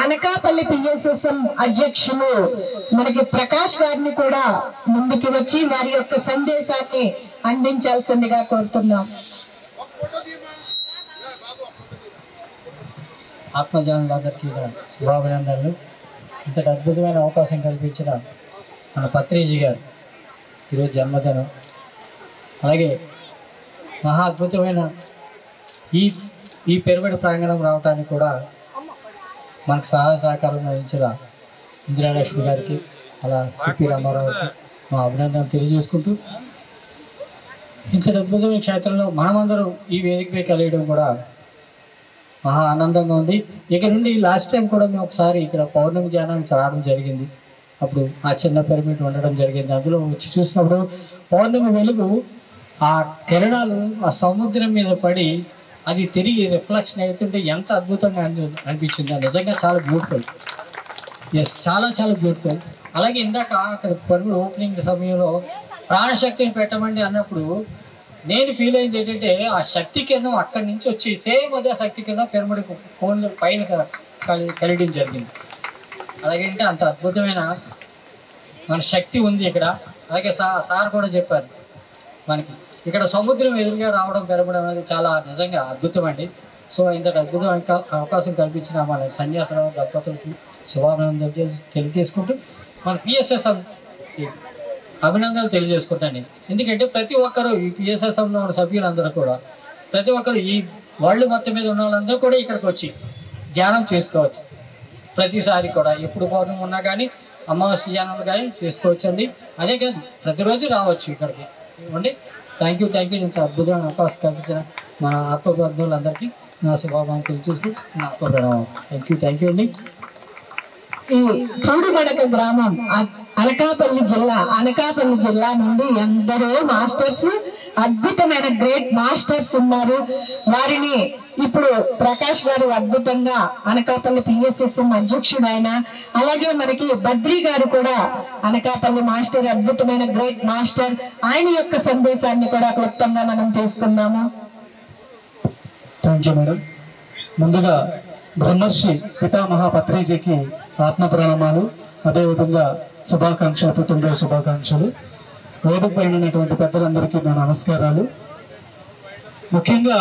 Anakapalli PSSM అధ్యక్షులు మనకి ప్రకాష్ గారిని కూడా ముందుకు వచ్చి వారి యొక్క సందేశాన్ని అందించాల్సిందిగా కోరుతున్నాం. ఆత్మజనులందరికీ శుభాభినందనలు. ఇంతటి అద్భుతమైన అవకాశం కల్పించిన మన పత్రిజీ గారు ఈరోజు జన్మదినం. అలాగే మహా అద్భుతమైన ఈ పిరమిడ్ ప్రాంగణం రావడానికి కూడా మనకు సహాయ సహకారం వహించిన ఇందిరాలక్ష్మి గారికి, అలా సిపి రామారావుకి మా అభినందనలు తెలియజేసుకుంటూ, ఇంతటి అద్భుతమైన క్షేత్రంలో మనమందరం ఈ వేదికపై కలియడం కూడా మహా ఆనందంగా ఉంది. ఇక నుండి లాస్ట్ టైం కూడా మేము ఒకసారి ఇక్కడ పౌర్ణమి ధ్యానానికి రావడం జరిగింది. అప్పుడు ఆ చిన్న పిరమిడ్ ఉండడం జరిగింది. అందులో వచ్చి చూసినప్పుడు పౌర్ణమి వెలుగు ఆ కిరణాలు ఆ సముద్రం మీద పడి అది తిరిగి రిఫ్లెక్షన్ అవుతుంటే ఎంత అద్భుతంగా అనిపించింది. నిజంగా చాలా బ్యూటిఫుల్. ఎస్, చాలా చాలా బ్యూటిఫుల్. అలాగే ఇందాక అక్కడ పిరమిడ్ ఓపెనింగ్ సమయంలో ప్రాణశక్తిని పెట్టమండి అన్నప్పుడు నేను ఫీల్ అయింది ఏంటంటే, ఆ శక్తి కింద అక్కడి నుంచి వచ్చి సేమ్ అదే శక్తి కింద పిరమిడ్ కోన్ల పైన కలియడం జరిగింది. అలాగంటే అంత అద్భుతమైన మన శక్తి ఉంది ఇక్కడ. అలాగే సార్ కూడా చెప్పారు, మనకి ఇక్కడ సముద్రం ఎదురుగా రావడం పిరమిడ్ అనేది చాలా నిజంగా అద్భుతం అండి. సో ఇంతటి అద్భుతమైన అవకాశం కల్పించిన మన సన్యాసరావు దంపతులకి శుభాభినందనలు తెలియజేసుకుంటూ మన పిఎస్ఎస్ఎం అభినందనలు తెలియజేసుకుంటాను. ఎందుకంటే ప్రతి ఒక్కరూ ఈ పిఎస్ఎస్ఎంలో ఉన్న సభ్యులందరూ కూడా, ప్రతి ఒక్కరు ఈ వరల్డ్ మొత్తం మీద ఉన్న వాళ్ళందరూ కూడా ఇక్కడికి వచ్చి ధ్యానం చేసుకోవచ్చు. ప్రతిసారి కూడా ఎప్పుడు పౌర్ణమి ఉన్నా కానీ అమావాస్య ధ్యానాలు కానీ చేసుకోవచ్చండి. అదే కాదు, ప్రతిరోజు రావచ్చు ఇక్కడికి. ఇవ్వండి. Thank you. ఇంత అద్భుతమైన అవకాశం కల్పించిన మన ఆత్మబంధువులందరికీ నా శుభాకాంక్షలు తెలియజేసుకుంటూ నా ఆత్మప్రణామం. థ్యాంక్ యూ అండి. ఈ పూడిమడక గ్రామం అనకాపల్లి జిల్లా నుండి ఎందరో మాస్టర్స్, అద్భుతమైన గ్రేట్ మాస్టర్స్ ఉన్నారు. వారిని ఇప్పుడు ప్రకాష్ గారు అద్భుతంగా అనకాపల్లి పిఎస్ఎస్ఎం అధ్యక్షుడు ఆయన. అలాగే మనకి బద్రీ గారు కూడా అనకాపల్లి మాస్టర్, అద్భుతమైన గ్రేట్ మాస్టర్. ఆయన యొక్క సందేశాన్ని కూడా క్లుప్తంగా మనం తీసుకున్నాము. Thank you madam. ముందుగా బ్రహ్మర్షి పితామహ పత్రిజీకి ఆత్మ ప్రణామాలు, అదేవిధంగా శుభాకాంక్షలు, పుట్టినరోజు శుభాకాంక్షలు. వేదిక పైన ఉన్నటువంటి పెద్దలందరికీ నా నమస్కారాలు. ముఖ్యంగా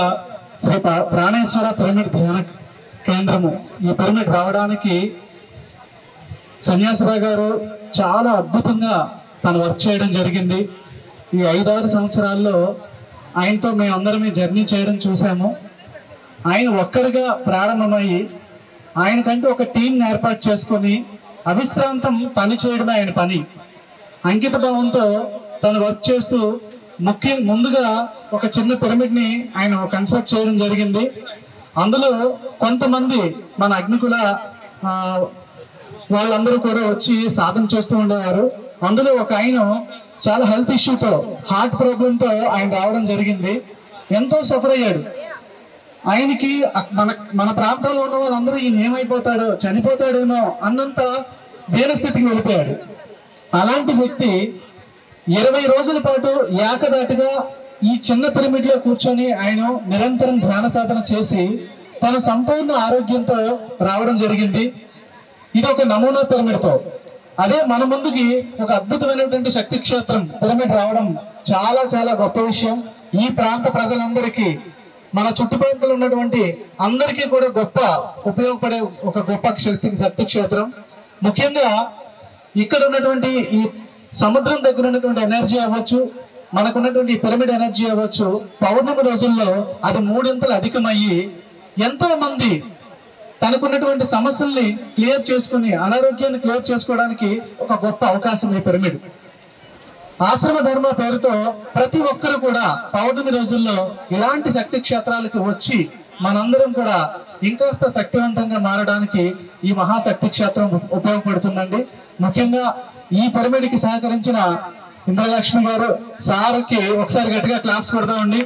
శ్రీ ప్రాణేశ్వర పిరమిడ్ ధ్యాన కేంద్రము, ఈ పిరమిడ్ రావడానికి సన్యాసరావు గారు చాలా అద్భుతంగా తను వర్క్ చేయడం జరిగింది. ఈ 5-6 సంవత్సరాల్లో ఆయనతో మేమందరం జర్నీ చేయడం చూసాము. ఆయన ఒక్కరిగా ప్రారంభమయ్యి ఆయనకంటూ ఒక టీంని ఏర్పాటు చేసుకొని అవిశ్రాంతం పని చేయడమే ఆయన పని. అంకిత భావంతో తను వర్క్ చేస్తూ ముందుగా ఒక చిన్న పిరమిడ్ని ఆయన కన్స్ట్రక్ట్ చేయడం జరిగింది. అందులో కొంతమంది మన అగ్నికుల వాళ్ళందరూ కూడా వచ్చి సాధన చేస్తూ ఉండేవారు. అందులో ఒక ఆయన చాలా హెల్త్ ఇష్యూతో, హార్ట్ ప్రాబ్లంతో ఆయన రావడం జరిగింది. ఎంతో సఫర్ అయ్యాడు. ఆయనకి మన ప్రాంతంలో ఉన్న వాళ్ళందరూ ఈయన ఏమైపోతాడో, చనిపోతాడేమో అన్నంత దీనస్థితికి వెళ్ళిపోయాడు. అలాంటి వ్యక్తి 20 రోజుల పాటు ఏకదాటిగా ఈ చిన్న పిరమిడ్ లో కూర్చొని ఆయన నిరంతరం ధ్యాన సాధన చేసి తన సంపూర్ణ ఆరోగ్యంతో రావడం జరిగింది. ఇది ఒక నమూనా పిరమిడ్తో. అదే మన ముందుకి ఒక అద్భుతమైనటువంటి శక్తి క్షేత్రం పిరమిడ్ రావడం చాలా చాలా గొప్ప విషయం. ఈ ప్రాంత ప్రజలందరికీ, మన చుట్టుపక్కల ఉన్నటువంటి అందరికీ కూడా ఉపయోగపడే ఒక గొప్ప శక్తి క్షేత్రం. ముఖ్యంగా ఇక్కడ ఉన్నటువంటి ఈ సముద్రం దగ్గర ఉన్నటువంటి ఎనర్జీ అవ్వచ్చు, మనకున్నటువంటి పిరమిడ్ ఎనర్జీ అవ్వచ్చు, పౌర్ణమి రోజుల్లో అది 3 అధికమయ్యి ఎంతో మంది తనకున్నటువంటి సమస్యల్ని క్లియర్ చేసుకుని, అనారోగ్యాన్ని క్లియర్ చేసుకోవడానికి ఒక గొప్ప అవకాశం ఈ పిరమిడ్. ఆశ్రమ ధర్మ పేరుతో ప్రతి ఒక్కరు కూడా పౌర్ణమి రోజుల్లో ఇలాంటి శక్తి క్షేత్రాలకు వచ్చి మనందరం కూడా ఇంకాస్త శక్తివంతంగా మారడానికి ఈ మహాశక్తి క్షేత్రం ఉపయోగపడుతుందండి. ముఖ్యంగా ఈ పిరమిడ్కి సహకరించిన ఇంద్రలక్ష్మి గారు, సార్కి ఒకసారి గట్టిగా క్లాప్స్ కొడదామండి.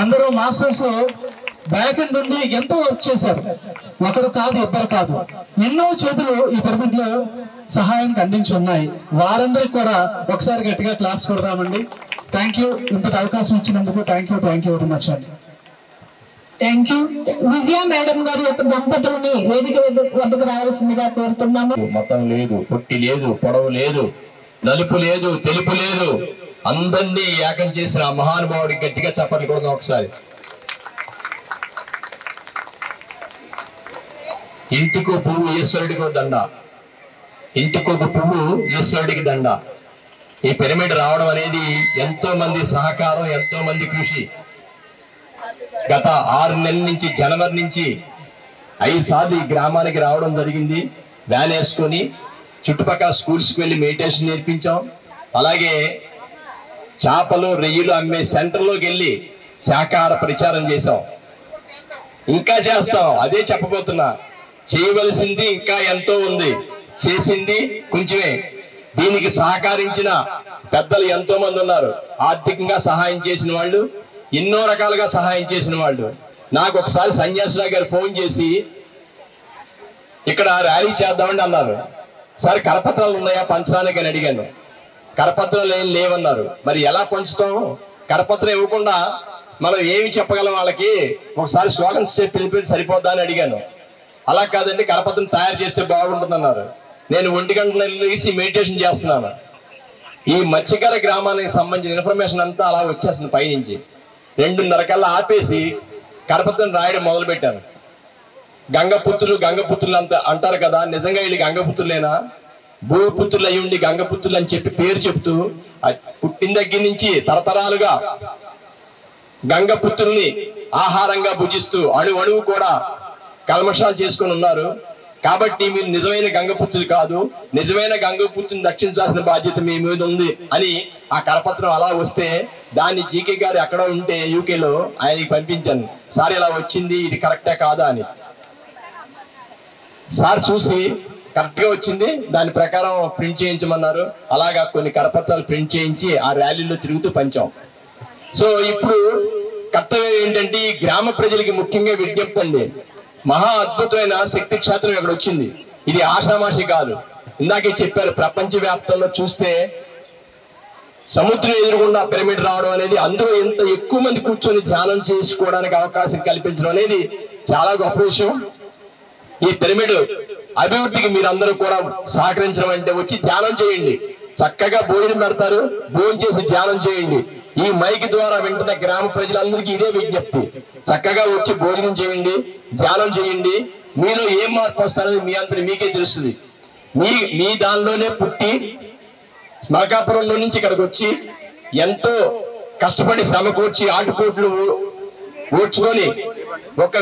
అందరూ మాస్టర్స్ బ్యాక్ ఎండ్ నుండి ఎంతో వర్క్ చేశారు. ఒకరు కాదు, ఇద్దరు కాదు, ఎన్నో చేతులు ఈ పిరమిడ్ లో సహాయానికి అందించి ఉన్నాయి. వారందరికీ కూడా ఒకసారి గట్టిగా క్లాప్స్ కొడదామండి. Thank you. ఇంతటి అవకాశం ఇచ్చినందుకు థ్యాంక్ యూ వెరీ మచ్ అండి. Thank you. విజయ మేడం గారి యొక్క దంపతులని వేదిక వద్దకు రావాల్సిందిగా కోరుతున్నాము. మతం లేదు, పొట్టి లేదు, పొడవు లేదు, నలుపు లేదు, తెలుపు లేదు, అందరినీ ఏకం చేసిన ఆ మహానుభావుడికి గట్టిగా చప్పట్లు కొడదాం ఒకసారి. ఇంటికో పువ్వు ఈశ్వరుడికో దండ, ఇంటికొక పువ్వు ఈశ్వరుడికి దండ. ఈ పిరమిడ్ రావడం అనేది ఎంతో మంది సహకారం, ఎంతో మంది కృషి. గత 6 నెలల నుంచి, జనవరి నుంచి 5 సార్లు ఈ గ్రామానికి రావడం జరిగింది. వ్యాన్ వేసుకొని చుట్టుపక్కల స్కూల్స్కి వెళ్ళి మెడిటేషన్ నేర్పించాం. అలాగే చేపలు రొయ్యలు అమ్మే సెంటర్లోకి వెళ్ళి శాకాహార ప్రచారం చేశాం. ఇంకా చేస్తాం, అదే చెప్పబోతున్నా. చేయవలసింది ఇంకా ఎంతో ఉంది, చేసింది కొంచెమే. దీనికి సహకరించిన పెద్దలు ఎంతో మంది ఉన్నారు. ఆర్థికంగా సహాయం చేసిన వాళ్ళు, ఎన్నో రకాలుగా సహాయం చేసిన వాళ్ళు. నాకు ఒకసారి సన్యాసిరావు గారు ఫోన్ చేసి ఇక్కడ ర్యాలీ చేద్దామని అన్నారు. సరే కరపత్రాలు ఉన్నాయా పంచడానికి అని అడిగాను. కరపత్రాలు ఏం లేవన్నారు. మరి ఎలా పంచుతాం? కరపత్రం ఇవ్వకుండా మనం ఏమి చెప్పగలం వాళ్ళకి? ఒకసారి స్లోగన్స్ చెప్పి పిలిపి సరిపోద్దా అని అడిగాను. అలా కాదండి, కరపత్రం తయారు చేస్తే బాగుంటుంది అన్నారు. నేను 1 గంటల లేచి మెడిటేషన్ చేస్తున్నాను. ఈ మత్స్యకార గ్రామానికి సంబంధించిన ఇన్ఫర్మేషన్ అంతా అలా వచ్చేస్తుంది పైనుంచి. 2:30 కల్లా ఆపేసి కరపత్రం రాయడం మొదలు పెట్టాను. గంగపుత్రులు అంత అంటారు కదా, నిజంగా వీళ్ళు గంగపుత్రులేనా? భూపుత్రులు అయి ఉండి గంగపుత్రులు అని చెప్పి పేరు చెప్తూ పుట్టిన దగ్గర నుంచి తరతరాలుగా గంగపుత్రుల్ని ఆహారంగా భుజిస్తూ అణువు కూడా కల్మషాలు చేసుకొని ఉన్నారు. కాబట్టి మీరు నిజమైన గంగపుత్రులు కాదు, నిజమైన గంగపుత్రుని రక్షించాల్సిన బాధ్యత మీ మీద ఉంది అని ఆ కరపత్రం అలా వస్తే దాన్ని జీకే గారు ఎక్కడ ఉంటే యూకేలో ఆయనకి పంపించాను. సార్ ఇలా వచ్చింది, ఇది కరెక్టా కాదా అని. సార్ చూసి కరెక్ట్ గా వచ్చింది, దాని ప్రకారం ప్రింట్ చేయించమన్నారు. అలాగా కొన్ని కరపత్రాలు ప్రింట్ చేయించి ఆ ర్యాలీలో తిరుగుతూ పంచాం. సో ఇప్పుడు కర్తవ్యం ఏంటంటే ఈ గ్రామ ప్రజలకి ముఖ్యంగా విజ్ఞప్తి అండి. మహా అద్భుతమైన శక్తి క్షేత్రం ఇక్కడ వచ్చింది. ఇది ఆషామాషి కాదు. ఇందాకే చెప్పారు, ప్రపంచ వ్యాప్తంలో చూస్తే సముద్రం ఎదురుగుండా పిరమిడ్ రావడం అనేది, అందులో ఎంత ఎక్కువ మంది కూర్చొని ధ్యానం చేసుకోవడానికి అవకాశం కల్పించడం అనేది చాలా గొప్ప విషయం. ఈ పిరమిడ్ అభివృద్ధికి మీరందరూ కూడా సహకరించడం అంటే వచ్చి ధ్యానం చేయండి. చక్కగా భోజనం పెడతారు, భోజనం చేసి ధ్యానం చేయండి. ఈ మైక్ ద్వారా వింటున్న గ్రామ ప్రజలందరికీ ఇదే విజ్ఞప్తి. చక్కగా వచ్చి భోజనం చేయండి, ధ్యానం చేయండి. మీలో ఏం మార్పు వస్తారని మీ అందరూ మీకే తెలుస్తుంది. మీ దానిలోనే పుట్టి మల్కాపురంలో నుంచి ఇక్కడికి వచ్చి ఎంతో కష్టపడి సమకూర్చి ఆటుపోట్లు ఓడ్చుకొని ఒక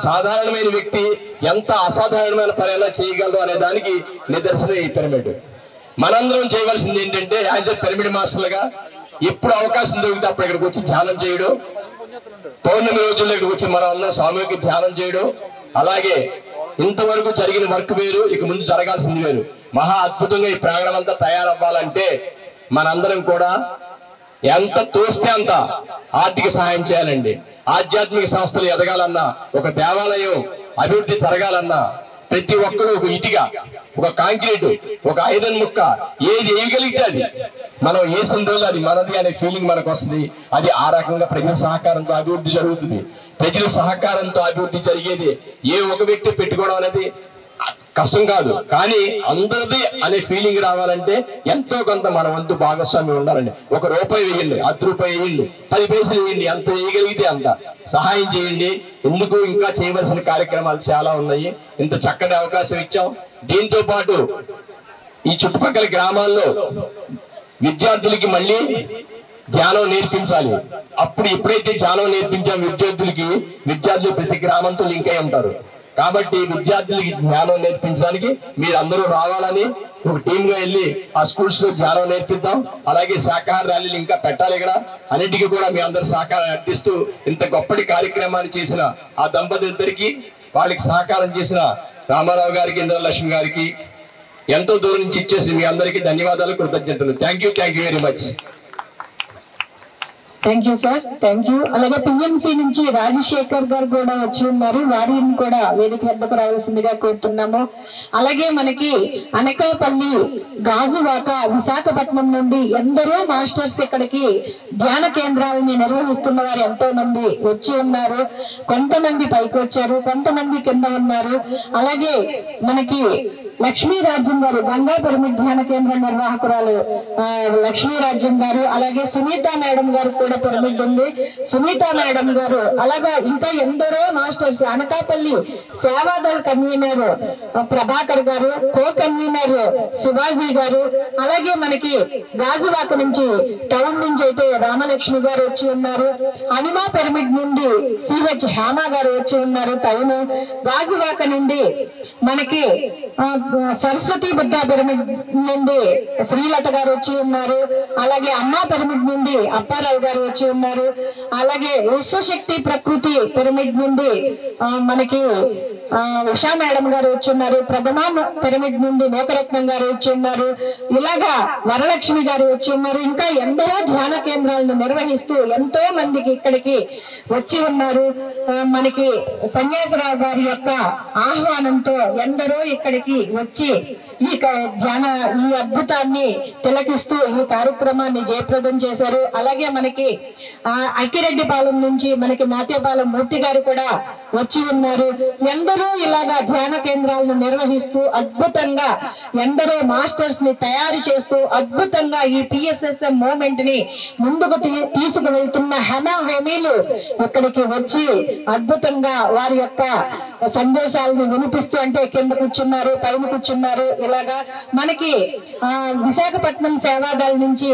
సాధారణమైన వ్యక్తి ఎంత అసాధారణమైన పని ఎలా చేయగలరు అనే దానికి నిదర్శనం ఈ పిరమిడ్. మనందరం చేయవలసింది ఏంటంటే యాజ్ ఎ పిరమిడ్ మాస్టర్లుగా ఎప్పుడు అవకాశం దొరికితే అప్పుడు ఇక్కడికి వచ్చి ధ్యానం చేయడం, పౌర్ణమి రోజుల్లో ఇక్కడికి వచ్చి మనం అందరం స్వామికి ధ్యానం చేయడం. అలాగే ఇంతవరకు జరిగిన వర్క్ వేరు, ఇక ముందు జరగాల్సింది వేరు. మహా అద్భుతంగా ఈ ప్రాంగణం అంతా తయారవ్వాలంటే మనందరం కూడా ఎంత తోస్తే అంత ఆర్థిక సహాయం చేయాలండి. ఆధ్యాత్మిక సంస్థలు ఎదగాలన్నా, ఒక దేవాలయం అభివృద్ధి జరగాలన్నా ప్రతి ఒక్కరు ఒక ఇటుక, ఒక కాంక్రీట్, ఒక ఐరన్ ముక్క ఏది వేయగలిగితే అది మనం వేసిన రోజు అది మనది అనే ఫీలింగ్ మనకు వస్తుంది. అది ఆ రకంగా ప్రజల సహకారంతో అభివృద్ధి జరుగుతుంది. ప్రజల సహకారంతో అభివృద్ధి జరిగేది. ఏ ఒక వ్యక్తి పెట్టుకోవడం అనేది కష్టం కాదు, కానీ అందరిది అనే ఫీలింగ్ రావాలంటే ఎంతో కొంత మన వంతు భాగస్వామ్యం ఉండాలండి. ₹1 వేయండి, ₹10 వేయండి, 10 పైసలు వేయండి, ఎంత వేయగలిగితే అంత సహాయం చేయండి. ఎందుకు ఇంకా చేయవలసిన కార్యక్రమాలు చాలా ఉన్నాయి. ఇంత చక్కటి అవకాశం ఇచ్చాం. దీంతో పాటు ఈ చుట్టుపక్కల గ్రామాల్లో విద్యార్థులకి మళ్ళీ ధ్యానం నేర్పించాలి. అప్పుడు ఎప్పుడైతే ధ్యానం నేర్పించాం విద్యార్థులు ప్రతి గ్రామంతో లింక్ అయి ఉంటారు. కాబట్టి విద్యార్థులకి ధ్యానం నేర్పించడానికి మీరు అందరూ రావాలని ఒక టీమ్ గా వెళ్ళి ఆ స్కూల్స్ లో ధ్యానం నేర్పిద్దాం. అలాగే శాకాహార ర్యాలీలు ఇంకా పెట్టాలి. ఇక్కడ అన్నిటికీ కూడా మీ అందరు సహకారం అర్పిస్తూ ఇంత గొప్పటి కార్యక్రమాన్ని చేసిన ఆ దంపతులిద్దరికి, వాళ్ళకి సహకారం చేసిన రామారావు గారికి, ఇంద్రలక్ష్మి గారికి, ఎంతో దూరం నుంచి ఇచ్చేసి మీ అందరికీ ధన్యవాదాలు, కృతజ్ఞతలు. Thank you very much. Thank you sir, thank you. అలాగే పిఎంసి నుంచి రాజశేఖర్ గారు కూడా వచ్చి ఉన్నారు, వారిని కూడా వేదిక వద్దకు రావాల్సిందిగా కోరుతున్నాము. అలాగే మనకి అనకాపల్లి, గాజువాక, విశాఖపట్నం నుండి ఎందరో మాస్టర్స్ ఇక్కడికి ధ్యాన కేంద్రాలని నిర్వహిస్తున్న వారు ఎంతో మంది వచ్చి ఉన్నారు. కొంతమంది పైకి వచ్చారు, కొంతమంది కింద ఉన్నారు. అలాగే మనకి లక్ష్మీ రాజ్యం గారు, గంగా పిరమిడ్ ధ్యాన కేంద్ర నిర్వాహకురాలు లక్ష్మీ రాజ్యం గారు, అలాగే సునీత మేడం గారు కూడా పిరమిడ్ ఉంది, సునీత మేడం గారు, అలాగా ఇంకా ఎందరో మాస్టర్స్, అనకాపల్లి సేవాదళ కన్వీనర్ ప్రభాకర్ గారు, కో కన్వీనర్ శివాజీ గారు, అలాగే మనకి గాజువాక నుంచి టౌన్ నుంచి అయితే రామలక్ష్మి గారు వచ్చి ఉన్నారు, హనుమా పిరమిడ్ నుండి సిహెచ్ హేమ గారు వచ్చి ఉన్నారు టౌన్, గాజువాక నుండి మనకి సరస్వతి బుద్ధ పిరమిడ్ నుండి శ్రీలత గారు వచ్చి ఉన్నారు, అలాగే అమ్మా పిరమిడ్ నుండి అప్పారావు గారు వచ్చి ఉన్నారు, అలాగే విశ్వశక్తి ప్రకృతి పిరమిడ్ నుండి మనకి ఉషా మేడం గారు వచ్చి ఉన్నారు, ప్రథమ పిరమిడ్ నుండి మోకరత్నం గారు వచ్చి ఉన్నారు, ఇలాగా వరలక్ష్మి గారు వచ్చి ఉన్నారు. ఇంకా ఎందరో ధ్యాన కేంద్రాలను నిర్వహిస్తూ ఎంతో మందికి ఇక్కడికి వచ్చి ఉన్నారు. మనకి సన్యాసరావు గారి యొక్క ఆహ్వానంతో ఎందరో ఇక్కడికి వచ్చి ఈ అద్భుతాన్ని తిలకిస్తూ ఈ కార్యక్రమాన్ని జయప్రదం చేశారు. అలాగే మనకి అక్కిరెడ్డిపాలెం నుంచి మనకి మాత్యపాలెం మూర్తి గారు కూడా వచ్చి ఉన్నారు. ఎందరో ఇలాగా ధ్యాన కేంద్రాలను నిర్వహిస్తూ అద్భుతంగా ఎందరో మాస్టర్స్ ని తయారు చేస్తూ అద్భుతంగా ఈ పిఎస్ఎస్ఎం మూవ్మెంట్ ని ముందుకు తీసుకువెళ్తున్న హేమీలు ఇక్కడికి వచ్చి అద్భుతంగా వారి యొక్క సందేశాలను వినిపిస్తూ, అంటే కింద కూర్చున్నారు, పైన కూర్చున్నారు, ఇలాగా మనకి విశాఖపట్నం సేవాదళ నుంచి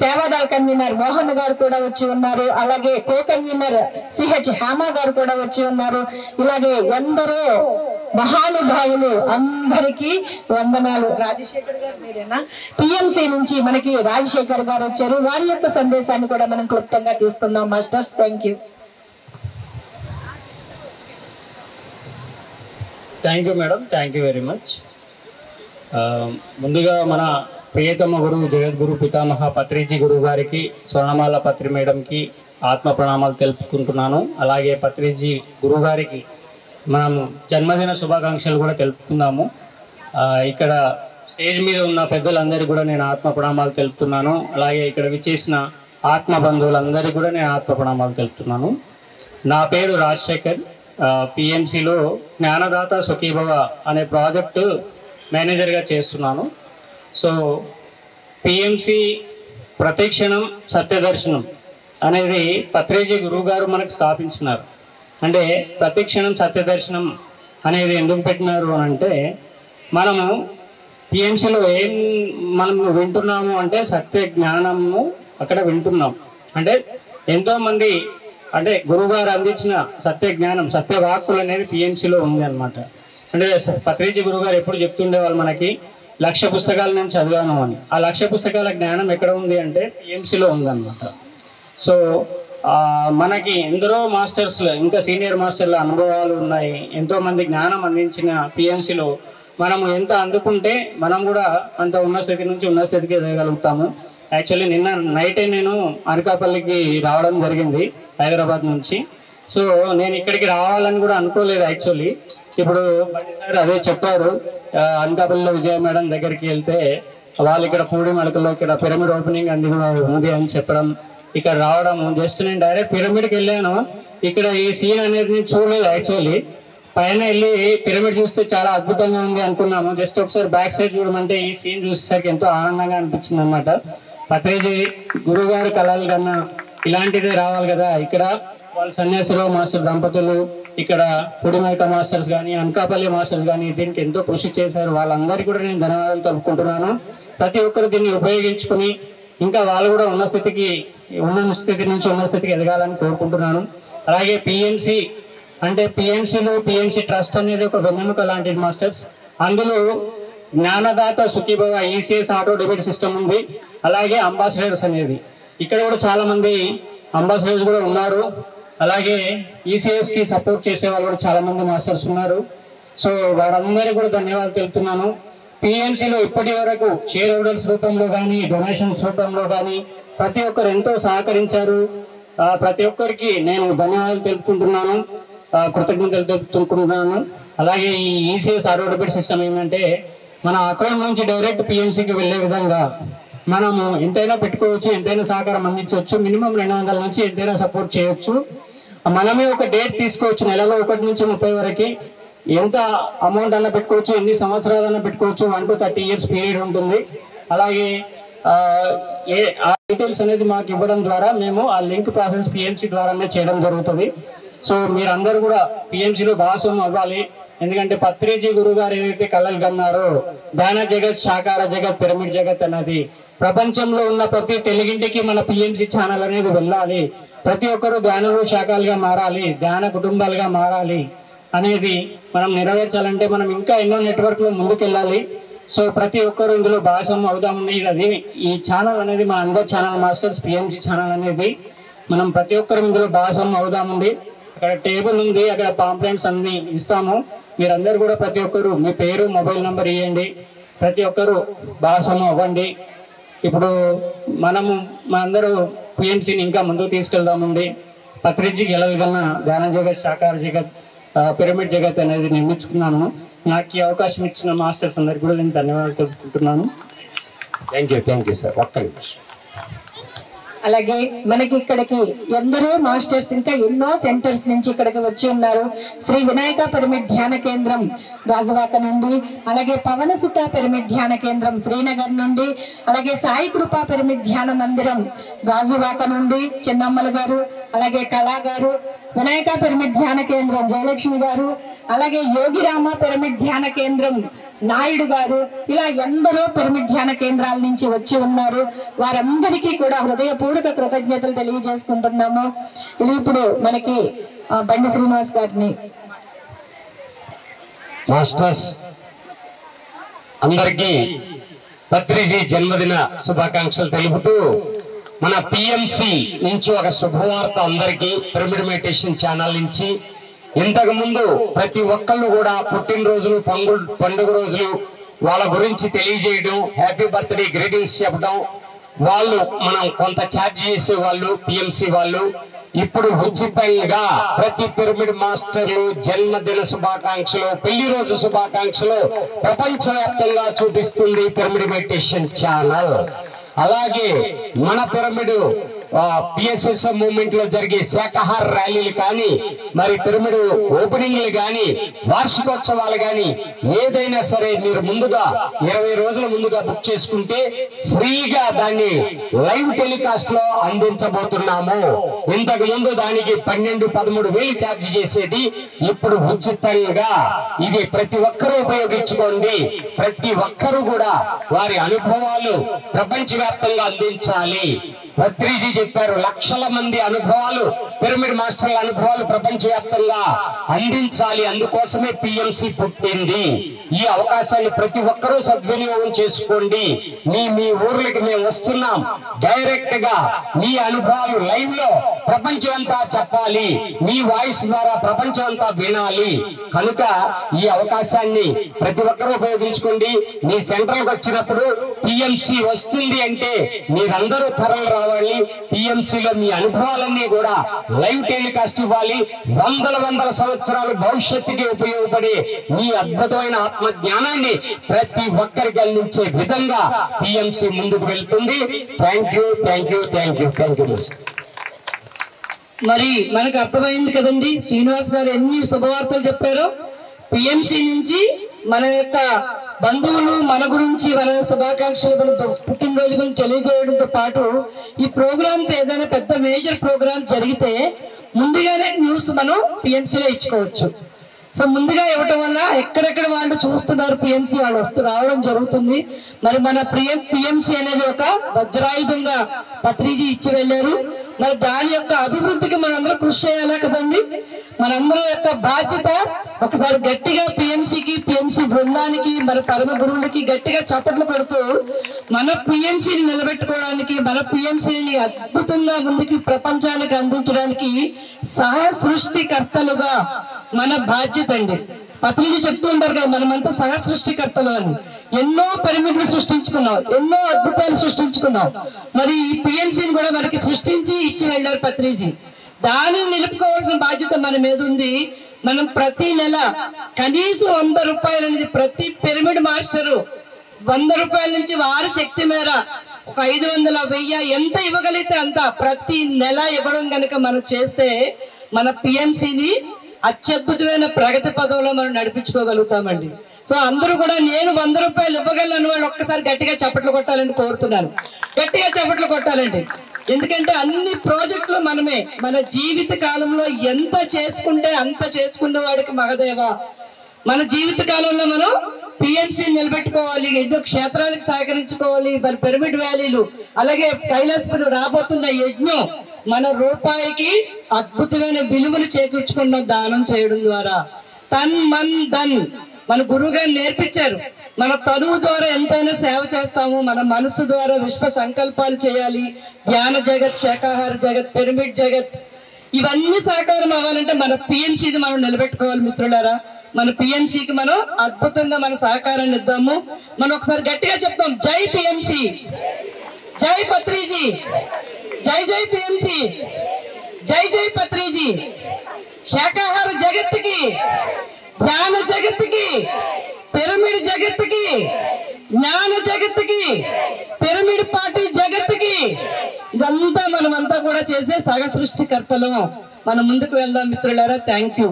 సేవాదళ కన్వీనర్ మోహన్ గారు కూడా వచ్చి ఉన్నారు, అలాగే కో కన్వీనర్ సిహెచ్ హేమ గారు కూడా వచ్చి ఉన్నారు. ఇలాగే ఎందరో మహానుభావులు, అందరికీ వందనాలు. రాజశేఖర్ గారు మీరేనా? పిఎంసి నుంచి మనకి రాజశేఖర్ గారు వచ్చారు, వారి యొక్క సందేశాన్ని కూడా మనం క్లుప్తంగా తీసుకుందాం masters. Thank you. Thank you madam, thank you very much. ముందుగా మన ప్రియతమ గురువు జగద్గురు పితామహ పత్రిజీ గురువు గారికి, స్వర్ణమాల పత్రి మేడంకి ఆత్మ ప్రణామాలు తెలుపుకుంటున్నాను. అలాగే పత్రిజీ గురువు గారికి మనం జన్మదిన శుభాకాంక్షలు కూడా తెలుపుకుందాము. ఇక్కడ స్టేజ్ మీద ఉన్న పెద్దలందరికీ కూడా నేను ఆత్మ ప్రణామాలు తెలుపుతున్నాను. అలాగే ఇక్కడ విచ్చేసిన ఆత్మ బంధువులందరికీ కూడా నేను ఆత్మ ప్రణామాలు తెలుపుతున్నాను. నా పేరు రాజశేఖర్. పిఎంసిలో జ్ఞానదాత సుఖీభవ అనే ప్రాజెక్టు మేనేజర్గా చేస్తున్నాను. సో పిఎంసి ప్రతిక్షణం సత్యదర్శనం అనేది పత్రిజీ గురువు గారు మనకు స్థాపించినారు. అంటే ప్రతిక్షణం సత్యదర్శనం అనేది ఎందుకు పెట్టినారు అని అంటే, మనము పిఎంసిలో మనం వింటున్నాము అంటే సత్య జ్ఞానము అక్కడ వింటున్నాం. అంటే ఎంతోమంది అంటే గురువుగారు అందించిన సత్య జ్ఞానం, సత్య వాక్కులు అనేది పిఎంసిలో ఉంది అనమాట. అంటే పత్రిజీ గురువు గారు ఎప్పుడు చెప్తుండేవాళ్ళు మనకి, 1,00,000 పుస్తకాలు నేను చదివాను అని. ఆ 1,00,000 పుస్తకాల జ్ఞానం ఎక్కడ ఉంది అంటే పిఎంసిలో ఉందన్నమాట. సో మనకి ఎందరో మాస్టర్స్, ఇంకా సీనియర్ మాస్టర్ల అనుభవాలు ఉన్నాయి, ఎంతోమంది జ్ఞానం అందించిన పిఎంసిలో మనము ఎంత అందుకుంటే మనం కూడా అంత ఉన్న స్థితి నుంచి ఉన్న స్థితికి ఎదగలుగుతాము. యాక్చువల్లీ నిన్న నైటే నేను అనకాపల్లికి రావడం జరిగింది హైదరాబాద్ నుంచి. సో నేను ఇక్కడికి రావాలని కూడా అనుకోలేదు యాక్చువల్లీ. ఇప్పుడు సార్ అదే చెప్పారు, అనకాపల్లిలో విజయ మేడం దగ్గరికి వెళ్తే వాళ్ళు ఇక్కడ పూడి మడకల్లో ఇక్కడ పిరమిడ్ ఓపెనింగ్ ఉంది అని చెప్పడం, ఇక్కడ రావడం. జస్ట్ నేను డైరెక్ట్ పిరమిడ్కి వెళ్ళాను. ఇక్కడ ఈ సీన్ అనేది చూడలేదు యాక్చువల్లీ. పైన వెళ్ళి పిరమిడ్ చూస్తే చాలా అద్భుతంగా ఉంది అనుకున్నాము. జస్ట్ ఒకసారి బ్యాక్ సైడ్ చూడమంటే ఈ సీన్ చూసేసరికి ఎంతో ఆనందంగా అనిపించింది అనమాట. పత్రిజీ గురువు గారు కళలు కన్నా ఇలాంటిదే రావాలి కదా. ఇక్కడ వాళ్ళ సన్యాసులు మాస్టర్ దంపతులు, ఇక్కడ పుడిమైక మాస్టర్స్ కానీ, అనకాపల్లి మాస్టర్స్ కానీ దీనికి ఎంతో కృషి చేశారు. వాళ్ళందరికీ కూడా నేను ధన్యవాదాలు తెలుపుకుంటున్నాను. ప్రతి ఒక్కరు దీన్ని ఉపయోగించుకుని ఇంకా వాళ్ళు కూడా ఉన్న స్థితి నుంచి ఉన్న స్థితికి ఎదగాలని కోరుకుంటున్నాను. అలాగే పిఎంసి అంటే పిఎంసి ట్రస్ట్ అనేది ఒక వెన్నెముక లాంటిది మాస్టర్స్. అందులో జ్ఞానదాత సుఖీభవ ఈసీఎస్ ఆటో డెబిట్ సిస్టమ్ ఉంది. అలాగే అంబాసిడర్స్ అనేది ఇక్కడ కూడా చాలా మంది అంబాసిడర్స్ కూడా ఉన్నారు. అలాగే ఈసీఎస్ కి సపోర్ట్ చేసే వాళ్ళు కూడా చాలా మంది మాస్టర్స్ ఉన్నారు. సో వారందరికీ కూడా ధన్యవాదాలు తెలుపుతున్నాను. పిఎంసిలో ఇప్పటి వరకు షేర్ హోల్డర్స్ రూపంలో కానీ, డొనేషన్స్ రూపంలో కానీ ప్రతి ఒక్కరు ఎంతో సహకరించారు. ప్రతి ఒక్కరికి నేను ధన్యవాదాలు తెలుపుకుంటున్నాను, కృతజ్ఞతలు తెలుపుకుంటున్నాను. అలాగే ఈ ఈసీఎస్ ఆటోమేటెడ్ సిస్టమ్ ఏంటంటే మన అకౌంట్ నుంచి డైరెక్ట్ పిఎంసీకి వెళ్ళే విధంగా మనము ఎంతైనా పెట్టుకోవచ్చు, ఎంతైనా సహకారం అందించవచ్చు. మినిమం 200 నుంచి ఎంతైనా సపోర్ట్ చేయొచ్చు. మనమే ఒక డేట్ తీసుకోవచ్చు, నెలలో 1 నుంచి 30 వరకు ఎంత అమౌంట్ అన్న పెట్టుకోవచ్చు, ఎన్ని సంవత్సరాలన్నా పెట్టుకోవచ్చు. 1 to 30 years పీరియడ్ ఉంటుంది. అలాగే ఆ డీటెయిల్స్ అనేది మాకు ఇవ్వడం ద్వారా మేము ఆ లింక్ ప్రాసెస్ పిఎంసీ ద్వారానే చేయడం జరుగుతుంది. సో మీరందరూ కూడా పిఎంసీలో భాగస్వామ్యం అవ్వాలి. ఎందుకంటే పత్రిజీ గురువు గారు ఏదైతే కళలు కన్నారో ధ్యాన జగత్, సాకార జగత్, పిరమిడ్ జగత్ అనేది ప్రపంచంలో ఉన్న ప్రతి తెలుగింటికి మన పిఎంసీ ఛానల్ అనేది వెళ్ళాలి. ప్రతి ఒక్కరూ ధ్యానంలో శాఖలుగా మారాలి, ధ్యాన కుటుంబాలుగా మారాలి అనేది మనం నెరవేర్చాలంటే మనం ఇంకా ఎన్నో నెట్వర్క్లో ముందుకెళ్ళాలి. సో ప్రతి ఒక్కరు ఇందులో భాగస్వామ్యం అవుదామని అది ఈ ఛానల్ అనేది మన అందరి ఛానల్ మాస్టర్స్ పిఎంసీ ఛానల్ అనేది మనం ప్రతి ఒక్కరు ఇందులో భాగస్వామ్యం అవుదామండి. అక్కడ టేబుల్ ఉంది, అక్కడ పాంప్లెంట్స్ అన్ని ఇస్తాము. మీరందరూ కూడా ప్రతి ఒక్కరు మీ పేరు, మొబైల్ నెంబర్ ఇవ్వండి, ప్రతి ఒక్కరు భాగస్వామ్యం అవ్వండి. ఇప్పుడు మా అందరూ పిఎంసీని ఇంకా ముందుకు తీసుకెళ్దామండి. పత్రిజీకి ఎలా విధంగా ధ్యాన జగత్, సాకార జగత్, పిరమిడ్ జగత్ అనేది నిర్మించుకున్నాను. నాకు ఈ అవకాశం ఇచ్చిన మాస్టర్స్ అందరికి కూడా నేను ధన్యవాదాలు తెలుపుకుంటున్నాను. Thank you sir. ఒక్క నిమిషం. అలాగే మనకి ఇక్కడికి ఎందరో మాస్టర్స్ ఇంకా ఎన్నో సెంటర్స్ నుంచి ఇక్కడికి వచ్చి ఉన్నారు. శ్రీ వినాయక పిరమిడ్ ధ్యాన కేంద్రం గాజువాక నుండి, అలాగే పవనసుత పిరమిడ్ ధ్యాన కేంద్రం శ్రీనగర్ నుండి, అలాగే సాయి కృపా పిరమిడ్ ధ్యాన మందిరం గాజువాక నుండి చిన్నమ్మల గారు, అలాగే కళా గారు, వినాయక పిరమిడ్ ధ్యాన కేంద్రం జయలక్ష్మి గారు, అలాగే యోగిరామ పిరమిడ్ ధ్యాన కేంద్రం నాయుడు గారు, ఇలా ఎందరో పిరమిడ్ ధ్యాన కేంద్రాల నుంచి వచ్చి ఉన్నారు. వారందరికీ కూడా హృదయపూర్వక కృతజ్ఞతలు తెలియజేసుకుంటున్నాము. ఇప్పుడు మనకి బండి శ్రీనివాస్ గారిని మాస్టర్స్ అందరికీ పత్రిజీ జన్మదిన శుభాకాంక్షలు తెలుపుతూ మన పిఎంసి నుంచి ఒక శుభవార్త అందరికీ పిరమిడ్ మెడిటేషన్ ఛానల్ నుంచి. ఇంతకు ముందు ప్రతి ఒక్కళ్ళు కూడా పుట్టినరోజులు, పండుగ రోజులు వాళ్ళ గురించి తెలియజేయడం, హ్యాపీ బర్త్డే గ్రీటింగ్స్ చెప్పడం, వాళ్ళు మనం కొంత ఛార్జ్ చేసే వాళ్ళు పిఎంసి వాళ్ళు. ఇప్పుడు ఉచితంగా ప్రతి పిరమిడ్ మాస్టర్లు జన్మదిన శుభాకాంక్షలు, పెళ్లి రోజు శుభాకాంక్షలు ప్రపంచవ్యాప్తంగా చూపిస్తుంది పిరమిడ్ మెడిటేషన్ ఛానల్. అలాగే మన పిరమిడ్ పిఎస్ఎస్ మూవ్మెంట్ లో జరిగే శాఖాహార ర్యాలీలు కానీ, మరి పిరమిడ్ ఓపెనింగ్లు కానీ, వార్షికోత్సవాలు కానీ ఏదైనా సరే మీరు ముందుగా 20 రోజుల ముందుగా బుక్ చేసుకుంటే ఫ్రీగా దాన్ని లైవ్ టెలికాస్ట్ లో అందించబోతున్నాము. ఇంతకు ముందు దానికి 12-13 వేలు ఛార్జ్ చేసేది ఇప్పుడు ఉచితంగా. ఇది ప్రతి ఒక్కరూ ఉపయోగించుకోండి. ప్రతి ఒక్కరూ కూడా వారి అనుభవాలు ప్రపంచవ్యాప్తంగా అందించాలి. పత్రిజీ చెప్పారు, లక్షల మంది అనుభవాలు, పిరమిడ్ మాస్టర్ల అనుభవాలు ప్రపంచవ్యాప్తంగా అందించాలి. అందుకోసమే పిఎంసి పుట్టింది. ఈ అవకాశాన్ని ప్రతి ఒక్కరూ సద్వినియోగం చేసుకోండి. మీ ఊర్లకి మేము వస్తున్నాం, డైరెక్ట్ గా మీ అనుభవాలు లైవ్ లో ప్రపంచం అంతా చెప్పాలి, మీ వాయిస్ ద్వారా ప్రపంచం అంతా వినాలి. కనుక ఈ అవకాశాన్ని ప్రతి ఒక్కరూ ఉపయోగించుకోండి. మీ సెంటర్కి వచ్చినప్పుడు పిఎంసి వస్తుంది అంటే మీరందరూ తరలి రావాలి. పిఎంసిలో మీ అనుభవాలన్నీ కూడా లైవ్ టెలికాస్ట్ ఇవ్వాలి. వందల సంవత్సరాలు భవిష్యత్తుకి ఉపయోగపడే మీ అద్భుతమైన ఆత్మ జ్ఞానాన్ని ప్రతి ఒక్కరికి అందించే విధంగా పిఎంసి ముందుకు వెళ్తుంది. Thank you. మరి మనకు అర్థమైంది కదండి, శ్రీనివాస్ గారు ఎన్ని శుభవార్తలు చెప్పారో. పిఎంసి నుంచి మన యొక్క బంధువులు మన గురించి, మన శుభాకాంక్షలు, మన పుట్టినరోజు గురించి తెలియజేయడంతో పాటు ఈ ప్రోగ్రామ్స్ ఏదైనా పెద్ద మేజర్ ప్రోగ్రామ్ జరిగితే ముందుగానే న్యూస్ మనం పిఎంసీలో ఇచ్చుకోవచ్చు. సో ముందుగా ఇవ్వటం వల్ల ఎక్కడెక్కడ వాళ్ళు చూస్తున్నారు పిఎంసీ వాళ్ళు రావడం జరుగుతుంది. మరి మన పిఎంసీ అనేది ఒక వజ్రాయుధంగా పత్రిజీ ఇచ్చి వెళ్ళారు. మరి దాని యొక్క అభివృద్ధికి మనందరూ కృషి చేయాలా కదండి. మనందరూ యొక్క బాధ్యత. ఒకసారి గట్టిగా పిఎంసీకి, పిఎంసీ బృందానికి, మన పరమ గురువులకి గట్టిగా చప్పట్లు పెడుతూ మన పిఎంసీని నిలబెట్టుకోవడానికి, మన పిఎంసీని అద్భుతంగా ముందుకి ప్రపంచానికి అందించడానికి సహ సృష్టికర్తలుగా మన బాధ్యత అండి. పత్రిక చెప్తూ ఉంటారు కదా, మనమంతా సహ సృష్టికర్తలు అని. ఎన్నో పిరమిడ్లు సృష్టించుకున్నాం, ఎన్నో అద్భుతాలు సృష్టించుకున్నాం. మరి ఈ పిఎన్సీని కూడా మనకి సృష్టించి ఇచ్చి వెళ్ళారు పత్రిజీ. దానిని నిలుపుకోవాల్సిన బాధ్యత మన మీద ఉంది. మనం ప్రతి నెల కనీసం 100 రూపాయలు అనేది ప్రతి పిరమిడ్ మాస్టరు 100 రూపాయల నుంచి వారి శక్తి మేర ఒక 500, 1000 ఎంత ఇవ్వగలిగితే అంత ప్రతి నెల ఇవ్వడం కనుక మనం చేస్తే మన పిఎంసిని అత్యద్భుతమైన ప్రగతి పదంలో మనం నడిపించుకోగలుగుతామండి. సో అందరూ కూడా నేను 100 రూపాయలు ఇవ్వగలను వాళ్ళు ఒక్కసారి గట్టిగా చప్పట్లు కొట్టాలని కోరుతున్నాను. గట్టిగా చప్పట్లు కొట్టాలండి. ఎందుకంటే అన్ని ప్రాజెక్టులు మనమే. మన జీవిత కాలంలో ఎంత చేసుకుంటే అంత చేసుకున్న వాడికి మగదేవ. మన జీవిత కాలంలో మనం పిఎంసి నిలబెట్టుకోవాలి, ఎన్నో క్షేత్రాలకు సహకరించుకోవాలి. మరి పిరమిడ్ వ్యాలీలు, అలాగే కైలాసపతి రాబోతున్న యజ్ఞం, మన రూపాయికి అద్భుతమైన విలువలు చేకూర్చుకున్న దానం చేయడం ద్వారా తన్ మన్ ధన్ మన గురువు గారు నేర్పించారు. మన తనువు ద్వారా ఎంతైనా సేవ చేస్తాము, మన మనసు ద్వారా విశ్వ సంకల్పాలు చేయాలి. ధ్యాన జగత్, శాకాహార జగత్, పిరమిడ్ జగత్ ఇవన్నీ సాకారం అవ్వాలంటే మన పిఎంసిని మనం నిలబెట్టుకోవాలి. మిత్రులారా, మన పిఎంసికి మనం అద్భుతంగా మన సహకారాన్ని ఇద్దాము. మనం ఒకసారి గట్టిగా చెప్తాం, జై పిఎంసి, జై పత్రిజీ, జై జై పిఎంసి, జై జై పత్రిజీ. శాకాహార జగత్తుకి, ధ్యాన జగత్తుకి, పిరమిడ్ జగత్తుకి, జ్ఞాన జగత్తుకి, పిరమిడ్ పార్టీ జగత్తుకి, ఇదంతా మనమంతా కూడా చేసే సహ సృష్టికర్తలు. మనం ముందుకు వెళ్దాం మిత్రులారా. Thank you.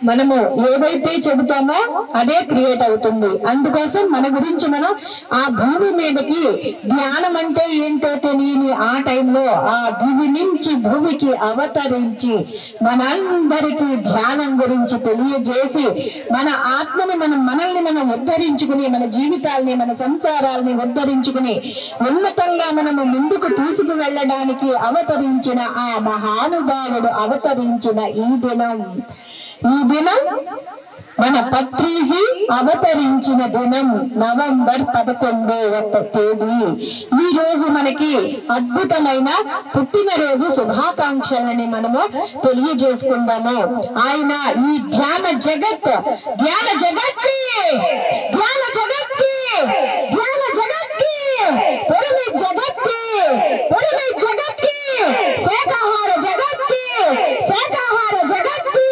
మనము ఏదైతే చెబుతామో అదే క్రియేట్ అవుతుంది. అందుకోసం మన గురించి మనం ఆ భూమి మీదకి ధ్యానం అంటే ఏంటో తెలియని ఆ టైంలో ఆ భూమి నుంచి భూమికి అవతరించి మనందరికీ ధ్యానం గురించి తెలియజేసి మన ఆత్మని మనల్ని మనం ఉద్ధరించుకుని, మన జీవితాల్ని, మన సంసారాల్ని ఉద్ధరించుకుని ఉన్నతంగా మనము ముందుకు తీసుకు వెళ్ళడానికి అవతరించిన ఆ మహానుభావుడు అవతరించిన ఈ దినం మన పత్రిజీ అవతరించిన దినం నవంబర్ 11వ తేదీ. ఈ రోజు మనకి అద్భుతమైన పుట్టినరోజు శుభాకాంక్షలని మనము తెలియజేసుకుందాము. ఆయన ఈ ధ్యాన జగత్, ధ్యాన జగత్కి, ధ్యాన జగత్కి, ధ్యాన జగత్కి, పిరమిడ్ జగత్కి, పిరమిడ్ జగత్కి, శాకాహార జగత్కి, శాకాహార జగత్కి,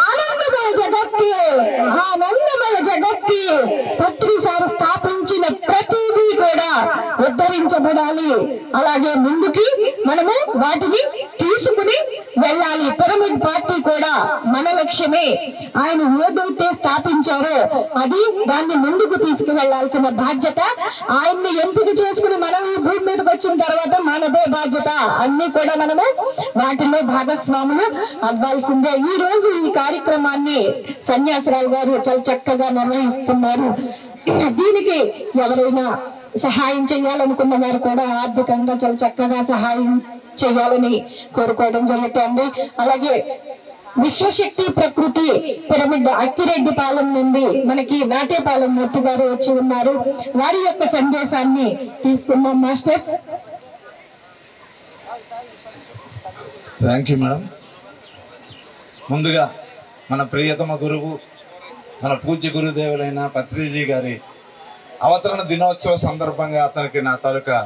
ఆనందమయ జగత్కి, ఆనందమయ జగత్కి పత్రిసారి స్థాపించిన ప్రతిదీ కూడా ఉద్ధరించబడాలి. అలాగే ముందుకి మనము వాటిని తీసుకుని వెళ్ళాలి. పిరమిడ్ పార్టీ కూడా మన లక్ష్యమే. ఆయన ఏదైతే స్థాపించారో అది దాన్ని ముందుకు తీసుకువెళ్లాల్సిన బాధ్యత ఆయన్ని ఎంపిక చేసుకుని మనం ఈ భూమి మీదకి వచ్చిన తర్వాత మనదే బాధ్యత. అన్ని కూడా మనము వాటిలో భాగస్వాములు అవ్వాల్సిందే. ఈ రోజు ఈ కార్యక్రమాన్ని సన్యాసరావు గారు చాలా చక్కగా నిర్వహిస్తున్నారు. దీనికి ఎవరైనా సహాయం చేయాలనుకున్న వారు కూడా ఆర్థికంగా చాలా చక్కగా సహాయం చేయాలని కోరుకోవడం జరుగుతుంది. అలాగే విశ్వశక్తి ప్రకృతి పిరమిడ్ అక్కిరెడ్డిపాలెం నుండి మనకి నాట్యపాలెం మూర్తి గారు వచ్చి ఉన్నారు. వారి యొక్క సందేశాన్ని తీసుకున్నాం మాస్టర్స్. Thank you madam. ముందుగా మన ప్రియతమ గురువు, మన పూజ్య గురుదేవులైన పత్రిజీ గారి అవతరణ దినోత్సవ సందర్భంగా అతనికి నా తాలూకా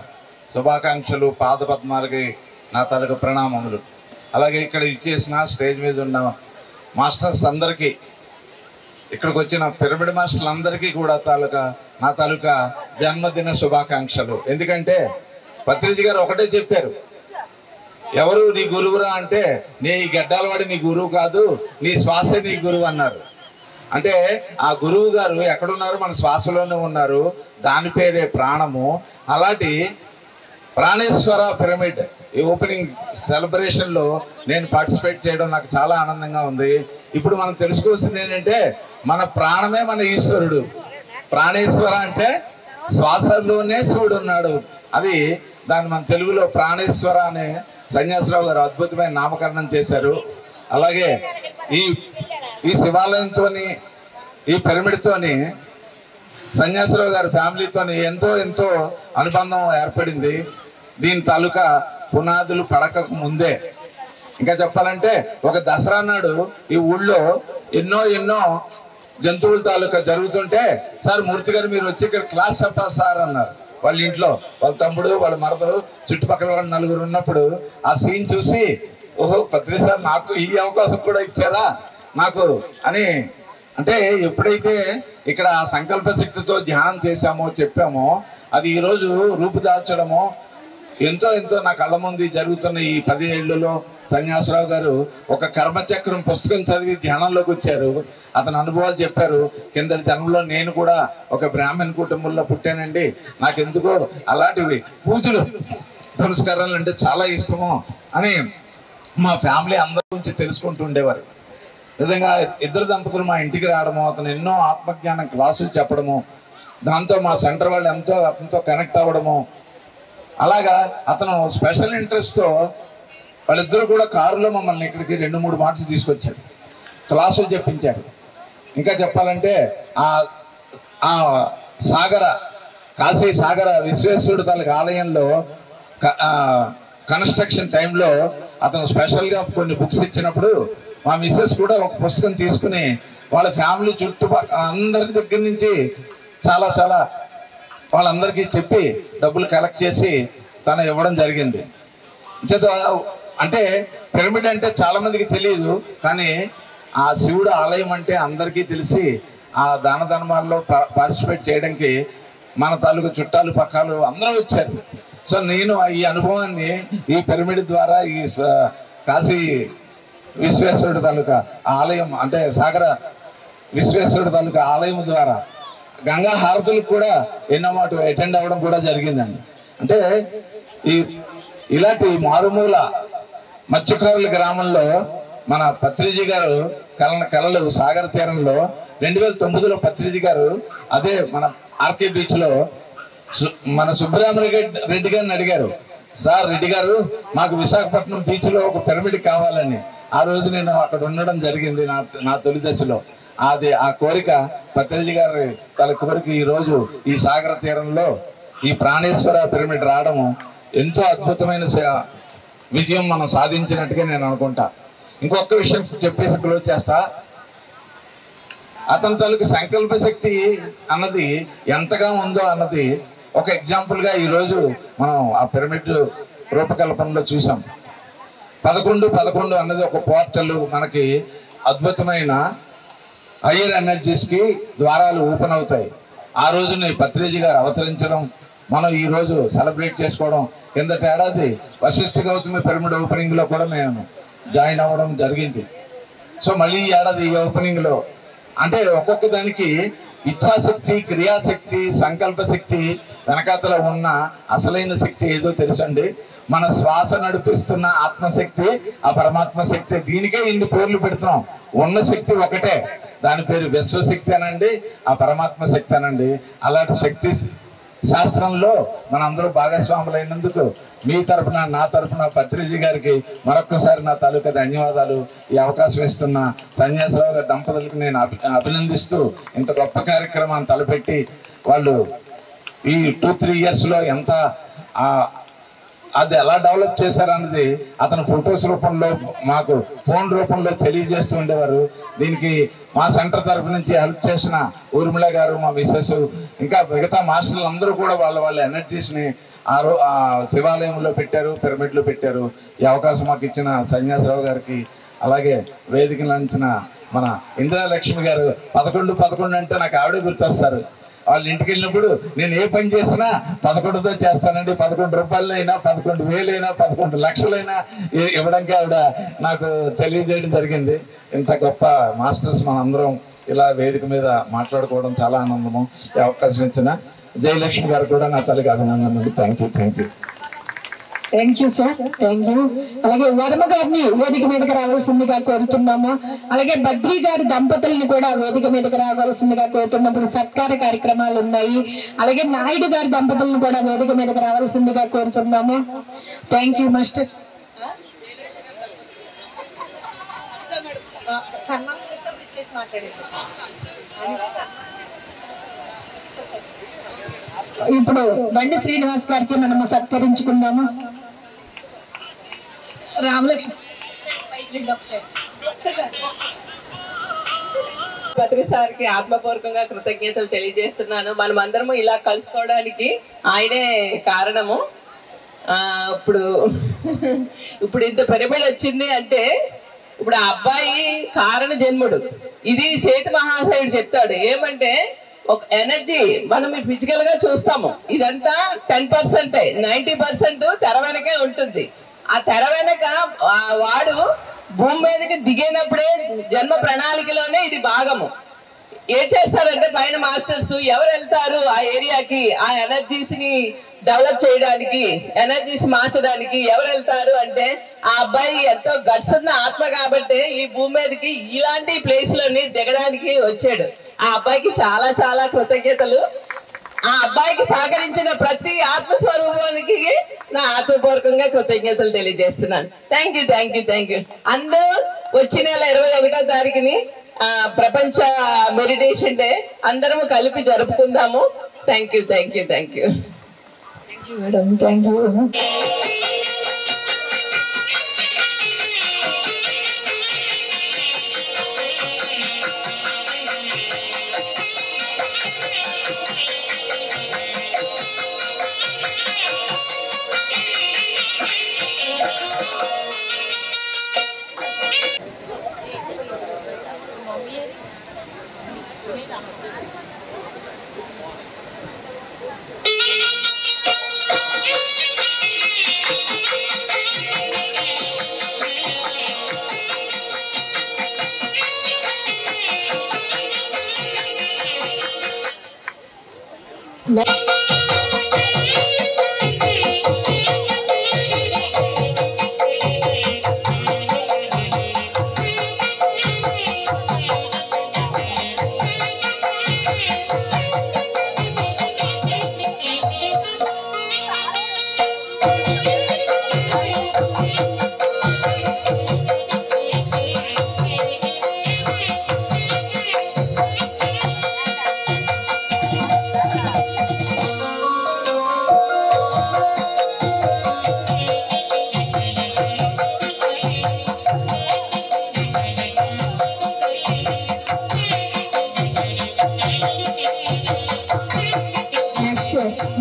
శుభాకాంక్షలు, పాదపద్మాలకి నా తాలూకా ప్రణామములు. అలాగే ఇక్కడ ఇచ్చేసిన స్టేజ్ మీద ఉన్న మాస్టర్స్ అందరికీ, ఇక్కడికి వచ్చిన పిరమిడ్ మాస్టర్లు అందరికీ కూడా నా తాలూకా జన్మదిన శుభాకాంక్షలు. ఎందుకంటే పత్రిజీ గారు ఒకటే చెప్పారు, ఎవరు నీ గురువురా అంటే, నీ గడ్డాలవాడి నీ గురువు కాదు, నీ శ్వాసే నీ గురువు అన్నారు. అంటే ఆ గురువు గారు ఎక్కడున్నారు? మన శ్వాసలోనే ఉన్నారు. దాని పేరే ప్రాణము. అలాంటి ప్రాణేశ్వర పిరమిడ్ ఈ ఓపెనింగ్ సెలబ్రేషన్లో నేను పార్టిసిపేట్ చేయడం నాకు చాలా ఆనందంగా ఉంది. ఇప్పుడు మనం తెలుసుకోవాల్సింది ఏంటంటే, మన ప్రాణమే మన ఈశ్వరుడు. ప్రాణేశ్వర అంటే శ్వాసలోనే శివుడు ఉన్నాడు. అది దాన్ని మన తెలుగులో ప్రాణేశ్వర అనే సన్యాసరావు గారు అద్భుతమైన నామకరణం చేశారు. అలాగే ఈ శివాలయంతోని, ఈ పిరమిడ్తోని సన్యాసరావు గారి ఫ్యామిలీతోని ఎంతో అనుబంధం ఏర్పడింది. దీని తాలూకా పునాదులు పడక ముందే, ఇంకా చెప్పాలంటే ఒక దసరా నాడు ఈ ఊళ్ళో ఎన్నో ఎన్నో జంతువుల తాలూకా జరుగుతుంటే, సార్ మూర్తి గారు మీరు వచ్చి ఇక్కడ క్లాస్ చెప్పాలి సార్ అన్నారు. వాళ్ళ ఇంట్లో వాళ్ళ తమ్ముడు వాళ్ళ మరదలు చుట్టుపక్కల వాళ్ళ నలుగురు ఉన్నప్పుడు ఆ సీన్ చూసి, ఓహో పత్రి సార్ నాకు ఈ అవకాశం కూడా ఇచ్చారా నాకు అని. అంటే ఎప్పుడైతే ఇక్కడ సంకల్ప శక్తితో ధ్యానం చేశామో చెప్పామో, అది ఈరోజు రూపుదాల్చడమో ఎంతో ఎంతో నా కళ్ళ ముందు జరుగుతున్న ఈ 10 ఏళ్లలో సన్యాసరావు గారు ఒక కర్మచక్రం పుస్తకం చదివి ధ్యానంలోకి వచ్చారు. అతని అనుభవాలు చెప్పారు. కిందటి జన్మలో నేను కూడా ఒక బ్రాహ్మణ కుటుంబంలో పుట్టానండి, నాకెందుకో అలాంటివి పూజలు పురస్కారాలు అంటే చాలా ఇష్టము అని మా ఫ్యామిలీ అందరి గురించి తెలుసుకుంటూ ఉండేవారు. నిజంగా ఇద్దరు దంపతులు మా ఇంటికి రావడము, అతను ఎన్నో ఆత్మజ్ఞానం క్లాసులు చెప్పడము, దాంతో మా సెంటర్ వాళ్ళు ఎంతో అతనితో కనెక్ట్ అవ్వడము. అలాగా అతను స్పెషల్ ఇంట్రెస్ట్తో వాళ్ళిద్దరు కూడా కారులో మమ్మల్ని ఇక్కడికి 2-3 మార్క్స్ తీసుకొచ్చాడు, క్లాసులు చెప్పించాడు. ఇంకా చెప్పాలంటే ఆ సాగర కాశీ సాగర విశ్వేశ్వరుడు తాలూకు ఆలయంలో కన్స్ట్రక్షన్ టైంలో అతను స్పెషల్గా కొన్ని బుక్స్ ఇచ్చినప్పుడు మా మిస్సెస్ కూడా ఒక పుస్తకం తీసుకుని వాళ్ళ ఫ్యామిలీ చుట్టుపక్కల అందరి దగ్గర నుంచి చాలా చాలా వాళ్ళందరికీ చెప్పి డబ్బులు కలెక్ట్ చేసి తను ఇవ్వడం జరిగింది. అంటే పిరమిడ్ అంటే చాలా మందికి తెలియదు, కానీ ఆ శివుడు ఆలయం అంటే అందరికీ తెలిసి ఆ దాన ధర్మాల్లో పార్టిసిపేట్ చేయడానికి మన తాలూకు చుట్టాలు పక్కాలు అందరూ వచ్చారు. సో నేను ఈ అనుభవాన్ని ఈ పిరమిడ్ ద్వారా ఈ కాశీ విశ్వేశ్వరుడు తాలూకా ఆలయం అంటే సాగర విశ్వేశ్వరుడు తాలూకా ఆలయం ద్వారా గంగా హారతులకు కూడా ఎన్నో మాట అటెండ్ అవ్వడం కూడా జరిగిందండి. అంటే ఇలాంటి మారుమూల మత్స్యకారుల గ్రామంలో మన పత్రిజీ గారు కళలు సాగర తీరంలో 2009లో పత్రిజీ గారు అదే మన ఆర్కే బీచ్ లో మన సుబ్బరామరెడ్డి గారిని అడిగారు, సార్ రెడ్డి గారు మాకు విశాఖపట్నం బీచ్ లో ఒక పిరమిడ్ కావాలని. ఆ రోజు నేను అక్కడ ఉండడం జరిగింది నా తొలి దశలో. ఆ కోరిక పత్రిజీ గారి తన కోరిక ఈ రోజు ఈ సాగర తీరంలో ఈ ప్రాణేశ్వర పిరమిడ్ రావడము ఎంతో అద్భుతమైన విజయం మనం సాధించినట్టుగా నేను అనుకుంటా. ఇంకొక విషయం చెప్పేసి క్లోజ్ చేస్తా. అతని తాలూకు సంకల్ప శక్తి అన్నది ఎంతగా ఉందో అన్నది ఒక ఎగ్జాంపుల్గా ఈరోజు మనం ఆ పిరమిడ్ రూపకల్పనలో చూసాం. 11-11 అన్నది ఒక పోర్టల్, మనకి అద్భుతమైన హయ్యర్ ఎనర్జీస్కి ద్వారాలు ఓపెన్ అవుతాయి. ఆ రోజుని పత్రిజీ గారు అవతరించడం, మనం ఈ రోజు సెలబ్రేట్ చేసుకోవడం. కిందటి ఏడాది వశిష్ఠ గౌతమి పిరమిడ్ ఓపెనింగ్లో కూడా మేము జాయిన్ అవ్వడం జరిగింది. సో మళ్ళీ ఈ ఏడాది ఈ ఓపెనింగ్లో అంటే ఒక్కొక్క దానికి ఇచ్ఛాశక్తి, క్రియాశక్తి, సంకల్ప శక్తి వెనకాతల ఉన్న అసలైన శక్తి ఏదో తెలుసండి. మన శ్వాస నడిపిస్తున్న ఆత్మశక్తి, ఆ పరమాత్మ శక్తి. దీనికే ఇన్ని పేర్లు పెడుతున్నాం. ఉన్న శక్తి ఒకటే, దాని పేరు విశ్వశక్తి అనండి, ఆ పరమాత్మ శక్తి అనండి. అలాంటి శక్తి శాస్త్రంలో మనందరూ భాగస్వాములైనందుకు మీ తరఫున నా తరఫున పత్రిజీ గారికి మరొక్కసారి నా తాలూకా ధన్యవాదాలు. ఈ అవకాశం ఇస్తున్న సన్యాసరావు గారి దంపతులకు నేను అభినందిస్తూ ఇంత గొప్ప కార్యక్రమాన్ని తలపెట్టి వాళ్ళు ఈ 2-3 ఇయర్స్లో ఎంత అది ఎలా డెవలప్ చేశారన్నది అతను ఫొటోస్ రూపంలో మాకు ఫోన్ రూపంలో తెలియజేస్తూ ఉండేవారు. దీనికి మా సెంటర్ తరఫు నుంచి హెల్ప్ చేసిన ఊర్మిళ గారు, మా మిస్సెస్, ఇంకా మిగతా మాస్టర్లు అందరూ కూడా వాళ్ళ ఎనర్జీస్ని శివాలయంలో పెట్టారు, పిరమిడ్లో పెట్టారు. ఈ అవకాశం మాకు ఇచ్చిన సన్యాసరావు గారికి, అలాగే వేదికలు అందించిన మన ఇందిరాలక్ష్మి గారు. 11-11 అంటే నాకు ఆవిడే గుర్తొస్తారు. వాళ్ళ ఇంటికి వెళ్ళినప్పుడు నేను ఏ పని చేసినా 11తో చేస్తానండి. 11 రూపాయలైనా, 11,000 11 లక్షలైనా ఇవ్వడానికి ఆవిడ నాకు తెలియజేయడం జరిగింది. ఇంత గొప్ప మాస్టర్స్ మనందరం ఇలా వేదిక మీద మాట్లాడుకోవడం చాలా ఆనందము. ఈ అవకాశం ఇచ్చిన జయలక్ష్మి గారు కూడా నా తల్లికి అభినందనలు. Thank you. Thank you sir, thank you. అలాగే వర్మ గారిని వేదిక మీదకి రావాల్సిందిగా కోరుతున్నాము. అలాగే బద్రీ గారి దంపతుల్ని కూడా వేదిక మీదకి రావాల్సిందిగా కోరుతున్నప్పుడు సత్కార కార్యక్రమాలు ఉన్నాయి. అలాగే నాయుడు గారి దంపతులను కూడా వేదిక మీదకి రావాల్సిందిగా కోరుతున్నాము. Thank you master. ఇప్పుడు బండి శ్రీనివాస్ గారికి మనము సత్కరించుకుందాము. రామలక్ష్మి పత్రి సార్కి ఆత్మపూర్వకంగా కృతజ్ఞతలు తెలియజేస్తున్నాను. మనం అందరము ఇలా కలుసుకోవడానికి ఆయనే కారణము. ఇప్పుడు ఇంత పిరమిడ్ వచ్చింది అంటే ఇప్పుడు ఆ అబ్బాయి కారణ జన్ముడు. ఇది సేతు మహాశయుడు చెప్తాడు ఏమంటే, ఒక ఎనర్జీ మనం ఫిజికల్ గా చూస్తాము, ఇదంతా 10%, 90% తెర వెనకే ఉంటుంది. ఆ తెర వెనక వాడు భూమి మీదకి దిగినప్పుడే జన్మ ప్రణాళికలోనే ఇది భాగము. ఏం చేస్తారంటే పైన మాస్టర్స్ ఎవరు వెళ్తారు ఆ ఏరియాకి, ఆ ఎనర్జీస్ ని డెవలప్ చేయడానికి, ఎనర్జీస్ మార్చడానికి ఎవరు వెళ్తారు అంటే ఆ అబ్బాయి ఎంతో గట్స్ ఉన్న ఆత్మ కాబట్టి ఈ భూమి మీదకి ఇలాంటి ప్లేస్ లోని దిగడానికి వచ్చాడు. ఆ అబ్బాయికి చాలా చాలా కృతజ్ఞతలు. ఆ అబ్బాయికి సహకరించిన ప్రతి ఆత్మస్వరూపానికి నా ఆత్మపూర్వకంగా కృతజ్ఞతలు తెలియజేస్తున్నాను. Thank you. అందరూ వచ్చే నెల 21వ తారీఖుని ప్రపంచ మెడిటేషన్ డే అందరము కలిపి జరుపుకుందాము. Thank you madam. Thank you.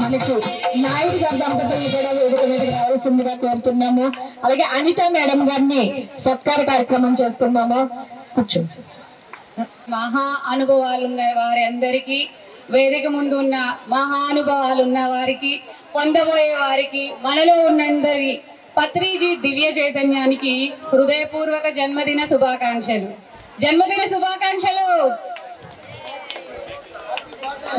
మనకు నాయుడు గారి దంపతులు కూడా వేదిక మీదకి రావాల్సిందిగా కోరుతున్నాము. అలాగే అనిత మేడం గారిని సత్కార కార్యక్రమం చేసుకున్నాము. కూర్చో. మహా అనుభవాలు ఉన్న వారి అందరికీ, వేదిక ముందు ఉన్న మహానుభవాలు ఉన్న వారికి, పొందబోయే వారికి, మనలో ఉన్నందరి పత్రిజీ దివ్య చైతన్యానికి హృదయపూర్వక జన్మదిన శుభాకాంక్షలు.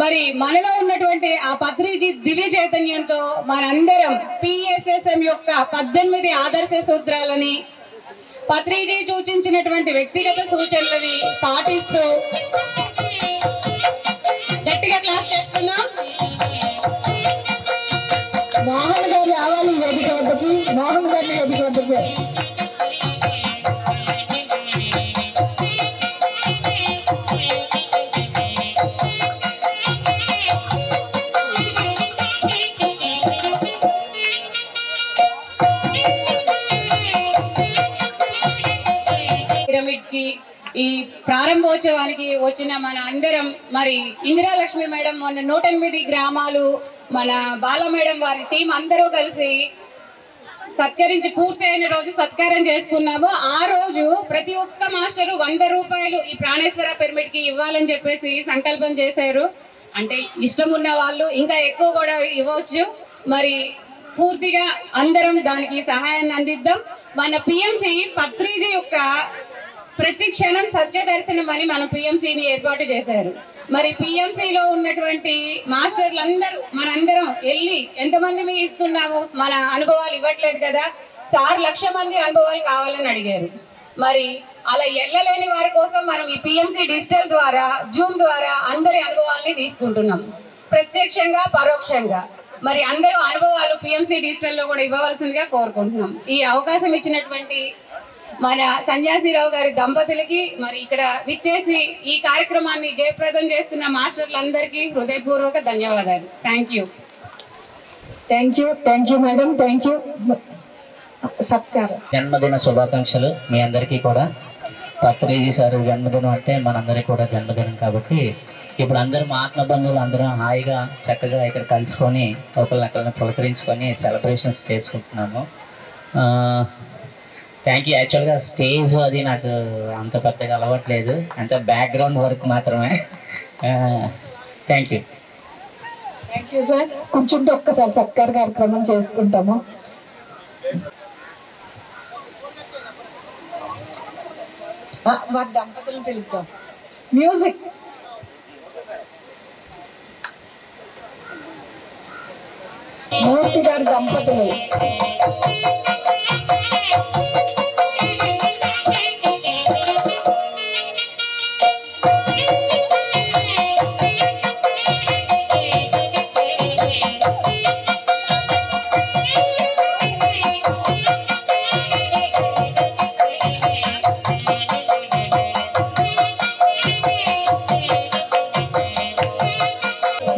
మరి మనలో ఉన్నటువంటి ఆ పత్రిజీ దివ్య చైతన్యంతో మనందరం PSSM యొక్క 18 ఆదర్శ సూత్రాలని, పత్రిజీ సూచించినటువంటి వ్యక్తిగత సూచనలని పాటిస్తూ గట్టిగా క్లాస్ చేస్తున్నాం. మోహన్ గారు రావాలి వేదిక వద్దకి. మోహన్ గారిని వేదిక వద్దకి. పిరమిడ్ కి ఈ ప్రారంభోత్సవానికి వచ్చిన మన అందరం, మరి ఇందిరాలక్ష్మి మేడం మొన్న 108 గ్రామాలు, మన బాల మేడం వారి టీం అందరూ కలిసి సత్కరించి పూర్తి అయిన రోజు సత్కారం చేసుకున్నాము. ఆ రోజు ప్రతి ఒక్క మాస్టరు 100 రూపాయలు ఈ ప్రాణేశ్వర పిరమిడ్ కి ఇవ్వాలని చెప్పేసి సంకల్పం చేశారు. అంటే ఇష్టం ఉన్న వాళ్ళు ఇంకా ఎక్కువ కూడా ఇవ్వచ్చు. మరి పూర్తిగా అందరం దానికి సహాయాన్ని అందిద్దాం. మన PMC పత్రిజీ యొక్క ప్రతి క్షణం సత్య దర్శనం అని మన PMCని ఏర్పాటు చేశారు. మరి PMCలో ఉన్నటువంటి మాస్టర్లందరూ మనందరం వెళ్ళి ఎంతమంది మీ ఇస్తున్నాము, మన అనుభవాలు ఇవ్వట్లేదు కదా సార్, 1,00,000 మంది అనుభవాలు కావాలని అడిగారు. మరి అలా వెళ్ళలేని వారి కోసం మనం ఈ PMC డిజిటల్ ద్వారా, జూమ్ ద్వారా అందరి అనుభవాల్ని తీసుకుంటున్నాం, ప్రత్యక్షంగా పరోక్షంగా. మరి అందరూ అనుభవాలు PMC డిజిటల్లో కూడా ఇవ్వవలసిందిగా కోరుకుంటున్నాం. ఈ అవకాశం ఇచ్చినటువంటి మన సన్యాసిరావు గారి దంపతులకి, మరి ఇక్కడ విచ్చేసి ఈ కార్యక్రమాన్ని జయప్రదం చేస్తున్న మాస్టర్లందరికీ హృదయపూర్వక ధన్యవాదాలు. Thank you madam. Thank you. సత్కారం. జన్మదిన శుభాకాంక్షలు మీ అందరికీ కూడా. పత్రిజీ సార్ జన్మదినం అంటే మనందరికీ కూడా జన్మదినం కాబట్టి ఇప్పుడు అందరూ మా ఆత్మ బంధువులు అందరం హాయిగా చక్కగా ఇక్కడ కలుసుకొని ఒకరిని పులకరించుకొని సెలబ్రేషన్స్ చేసుకుంటున్నాము. Thank you. యాక్చువల్గా స్టేజ్ అది నాకు అంత పెద్దగా అలవాట్లేదు, అంత బ్యాక్గ్రౌండ్ వర్క్ మాత్రమే. Thank you. Thank you sir. కూర్చుంటే ఒక్కసారి సత్కార కార్యక్రమం చేసుకుంటాము. వారి దంపతులను పిలుద్దాం. మ్యూజిక్. మూర్తి గారి దంపతులు.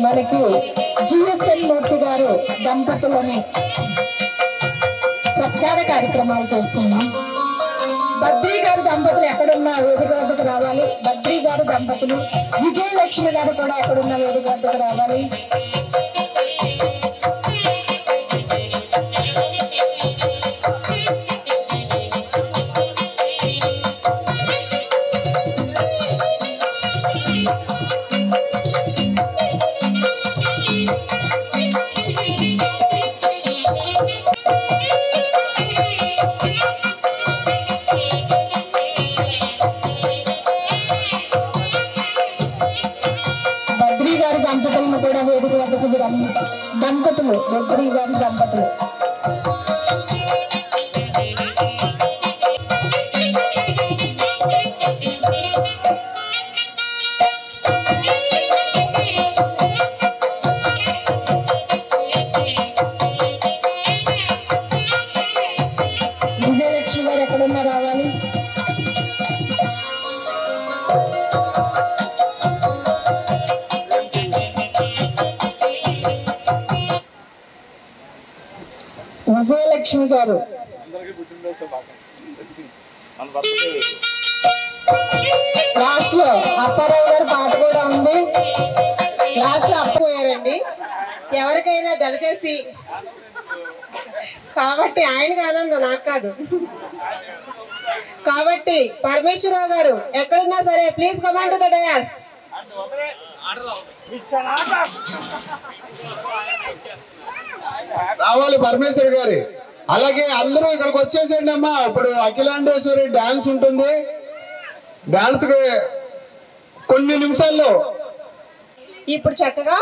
మనకి జిఎస్ఎన్ మూర్తి గారు దంపతులని సత్కార కార్యక్రమాలు చేస్తున్నాం. బద్రీ గారు దంపతులు ఎక్కడున్న వేదిక వద్దకు రావాలి. బద్రీ గారు దంపతులు, విజయలక్ష్మి గారు కూడా ఎక్కడున్న వేదిక వద్దకు రావాలి. దంపతులను కూడా వేదిక వద్దకు దంపతులు, బద్రీ గారి దంపతులు. విజయలక్ష్మి గారు ఎక్కడున్నా రావాలి. విజయలక్ష్మి గారు లాస్ట్ లో అప్పారావు గారు పాట కూడా ఉంది. లాస్ట్ లో అప్పోయారండి. ఎవరికైనా దళితేసి కాబట్టి ఆయనకి ఆనందం, నాకు కాదు. కాబట్టి పరమేశ్వరరావు గారు ఎక్కడున్నా సరే please command to the dais. రావాలి పరమేశ్వరి గారి. అలాగే అందరూ ఇక్కడికి వచ్చేసేయండి అమ్మా. ఇప్పుడు అఖిలాండేశ్వరి డాన్స్ ఉంటుంది. డాన్స్ కొన్ని నిమిషాల్లో ఇప్పుడు చక్కగా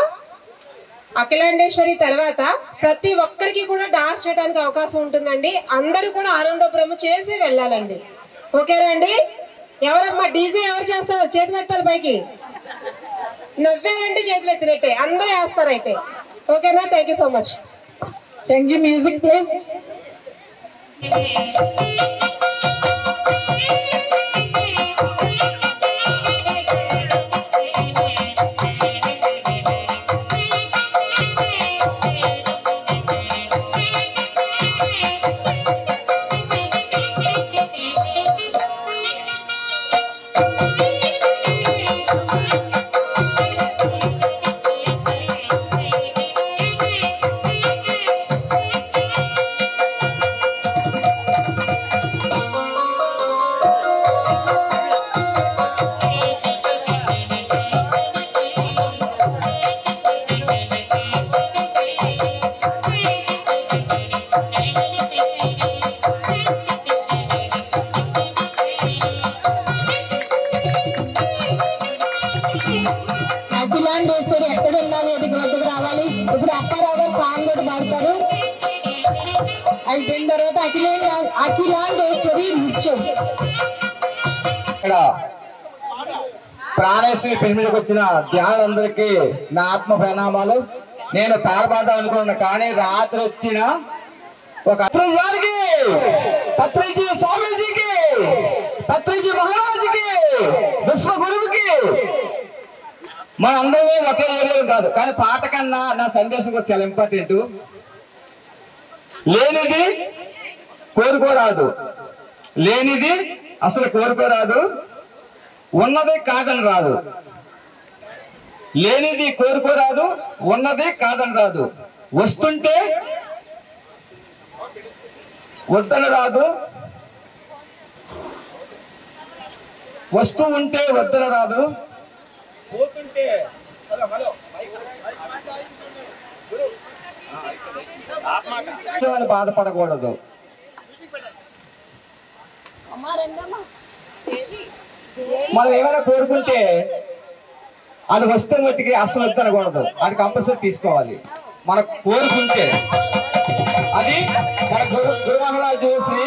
అఖిలాండేశ్వరి తర్వాత ప్రతి ఒక్కరికి కూడా డాన్స్ చేయడానికి అవకాశం ఉంటుందండి. అందరూ కూడా ఆనందపురం చేసి వెళ్ళాలండి. ఓకేనా అండి? ఎవరమ్మా డీజే ఎవరు చేస్తారు? చేతులు ఎత్తాలి పైకి. నవ్వారంటే చేతులు ఎత్తినట్టే, అందరూ వేస్తారు అయితే. ఓకేనా? Thank you so much. Thank you. Music please. Akhilandeshwari ఎక్కడున్నా వేదిక వద్దకు రావాలి. ఇప్పుడు అప్పారావు గారు సాంగ్ కూడా పాడతారు. అయిపోయిన తర్వాత అఖిలాండేశ్వరి నృత్యం. ఇక్కడ ప్రాణేశ్వరి పెళ్లి మీదకి వచ్చిన ధ్యానులందరికీ నా ఆత్మ ప్రణామాలు. నేను పాడబడ్డా అనుకున్నాను, కానీ రాత్రి వచ్చిన ఒక పత్రిజీ స్వామీజీకి, పత్రిజీ మహారాజుకి, విశ్వ గురువుకి మనందరూ ఒకే ఏరియాలో కాదు, కానీ పాట కన్నా నా సందేశం కూడా చాలా ఇంపార్టెంట్. లేనిది కోరుకోరాదు, లేనిది అసలు కోరుకోరాదు, ఉన్నదే కాదని రాదు. లేనిది కోరుకోరాదు, ఉన్నదే కాదని రాదు. వస్తుంటే వద్దని రాదు, వస్తూ ఉంటే వద్దని రాదు, పోతుంటే బాధపడకూడదు. మనం ఏమైనా కోరుకుంటే అది వస్తే మట్టికి అసలు వద్దనకూడదు, అది కంపల్సరీ తీసుకోవాలి. మనకు కోరుకుంటే అది మన గురు మహారాజు శ్రీ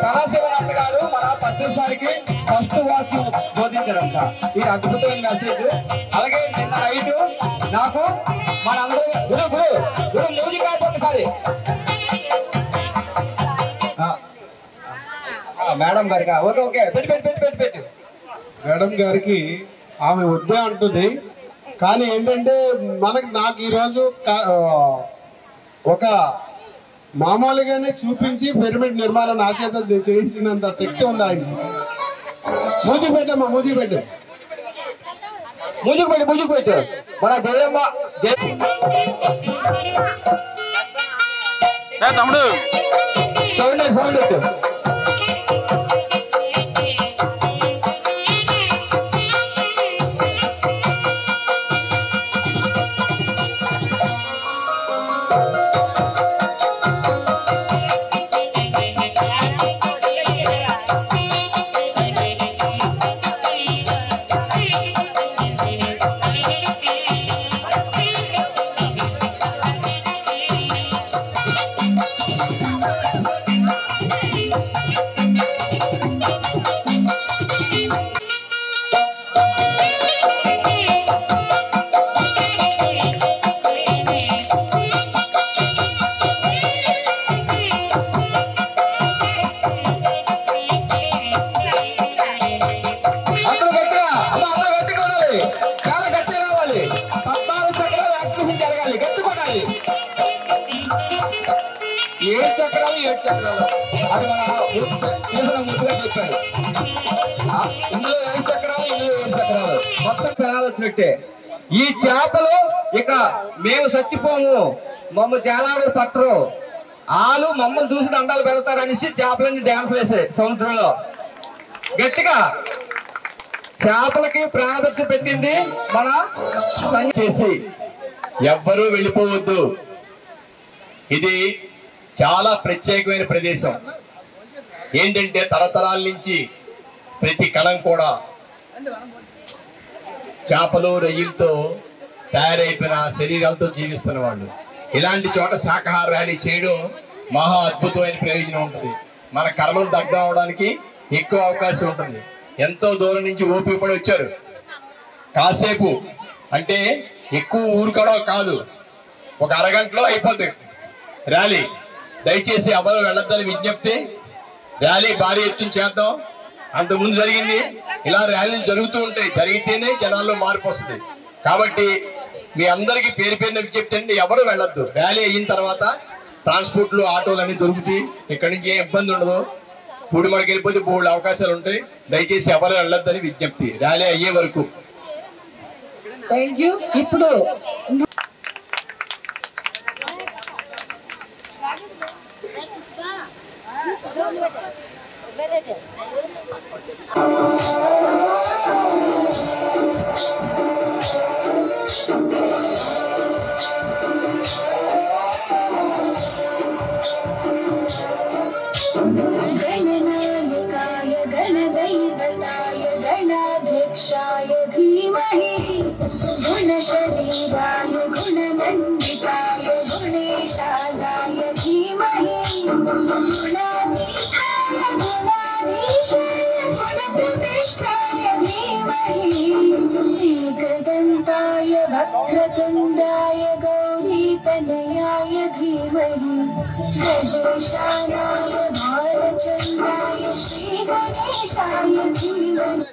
కళాశివనాథ్ గారు మన పద్మశాలికి ఫస్ట్ వాక్యం బోధించారంట. ఇది అద్భుతమైన మెసేజ్. అలాగే నిన్న నైట్ నాకు మనందరూ గురు గురు గురు మ్యూజిక్ అయిపోతుంది. మేడం గారికి ఓకే ఓకే పెట్టి పెట్టి పెట్టి పెట్టి పెట్టి మేడం గారికి ఆమె వద్దే అంటుంది. కానీ ఏంటంటే నాకు ఈరోజు ఒక మామూలుగానే చూపించి పిరమిడ్ నిర్మాణం నా చేత చేయించినంత శక్తి ఉంది ఆయన. మూజుకు పెట్టమ్మా, మూజుకు పెట్టు, మూజుకు పెట్టు, మూజుకు పెట్టు. మన జయమ్మ తమ్ముడు సౌండ్ సౌండ్ పెట్టు. అది మన ముద్దుగా చెప్పారు. ఇందులో 7 చక్రాలు, ఇందులో 7 చక్రాలు, మొత్తం పెనాలు వచ్చినట్టే. ఈ చేపలు ఇక మేము చచ్చిపోము, మమ్మల్ని జలాలు పట్టరు, ఆలు మమ్మల్ని చూసి దండాలు పెడతారు అనేసి చేపలన్నీ డ్యాన్స్ వేసాయి సముద్రంలో. గట్టిగా చేపలకి ప్రాణభిక్ష పెట్టింది మన చేసి ఎవ్వరూ వెళ్ళిపోవద్దు. ఇది చాలా ప్రత్యేకమైన ప్రదేశం. ఏంటంటే తరతరాల నుంచి ప్రతి కణం కూడా చేపలు రొయ్యలతో తయారైపోయిన శరీరాలతో జీవిస్తున్న వాళ్ళు. ఇలాంటి చోట శాకాహార ర్యాలీ చేయడం మహా అద్భుతమైన ప్రయోజనం ఉంటుంది. మన కర్మలు దగ్ధం అవడానికి ఎక్కువ అవకాశం ఉంటుంది. ఎంతో దూరం నుంచి ఓపిక పడి వచ్చారు. కాసేపు అంటే ఎక్కువ ఊరుకోవడం కాదు, ఒక అరగంటలో అయిపోతుంది ర్యాలీ. దయచేసి ఎవరు వెళ్ళొద్దని విజ్ఞప్తి. ర్యాలీ భారీ ఎత్తున చేద్దాం. అంతకుముందు జరిగింది, ఇలా ర్యాలీలు జరుగుతూ ఉంటాయి, జరిగితేనే జనాల్లో మార్పు వస్తుంది. కాబట్టి మీ అందరికీ పేరు పేరున విజ్ఞప్తి అండి, ఎవరు వెళ్ళొద్దు. ర్యాలీ అయిన తర్వాత ట్రాన్స్పోర్ట్లు ఆటోలు అన్ని దొరుకుతాయి, ఇక్కడి నుంచి ఏ ఇబ్బంది ఉండదు. పూడిమడికి వెళ్ళిపోతే బోల్డ్ అవకాశాలు ఉంటాయి. దయచేసి ఎవరు వెళ్ళొద్దని విజ్ఞప్తి ర్యాలీ అయ్యే వరకు. Thank you. ఇప్పుడు गणनायकाय गणदैवताय गणाध्यक्षाय धीमहि गुणशरीराय गुणनन्दिताय गुणेशानाय धीमहि गुणातीताय गुणाधीशाय गुणप्रविष्टाय धीमहि एकदन्ताय वक्रतुण्डाय गौरीतनयाय धीमहि गजेशानाय भालचन्द्राय श्रीगणेशाय धीमहि।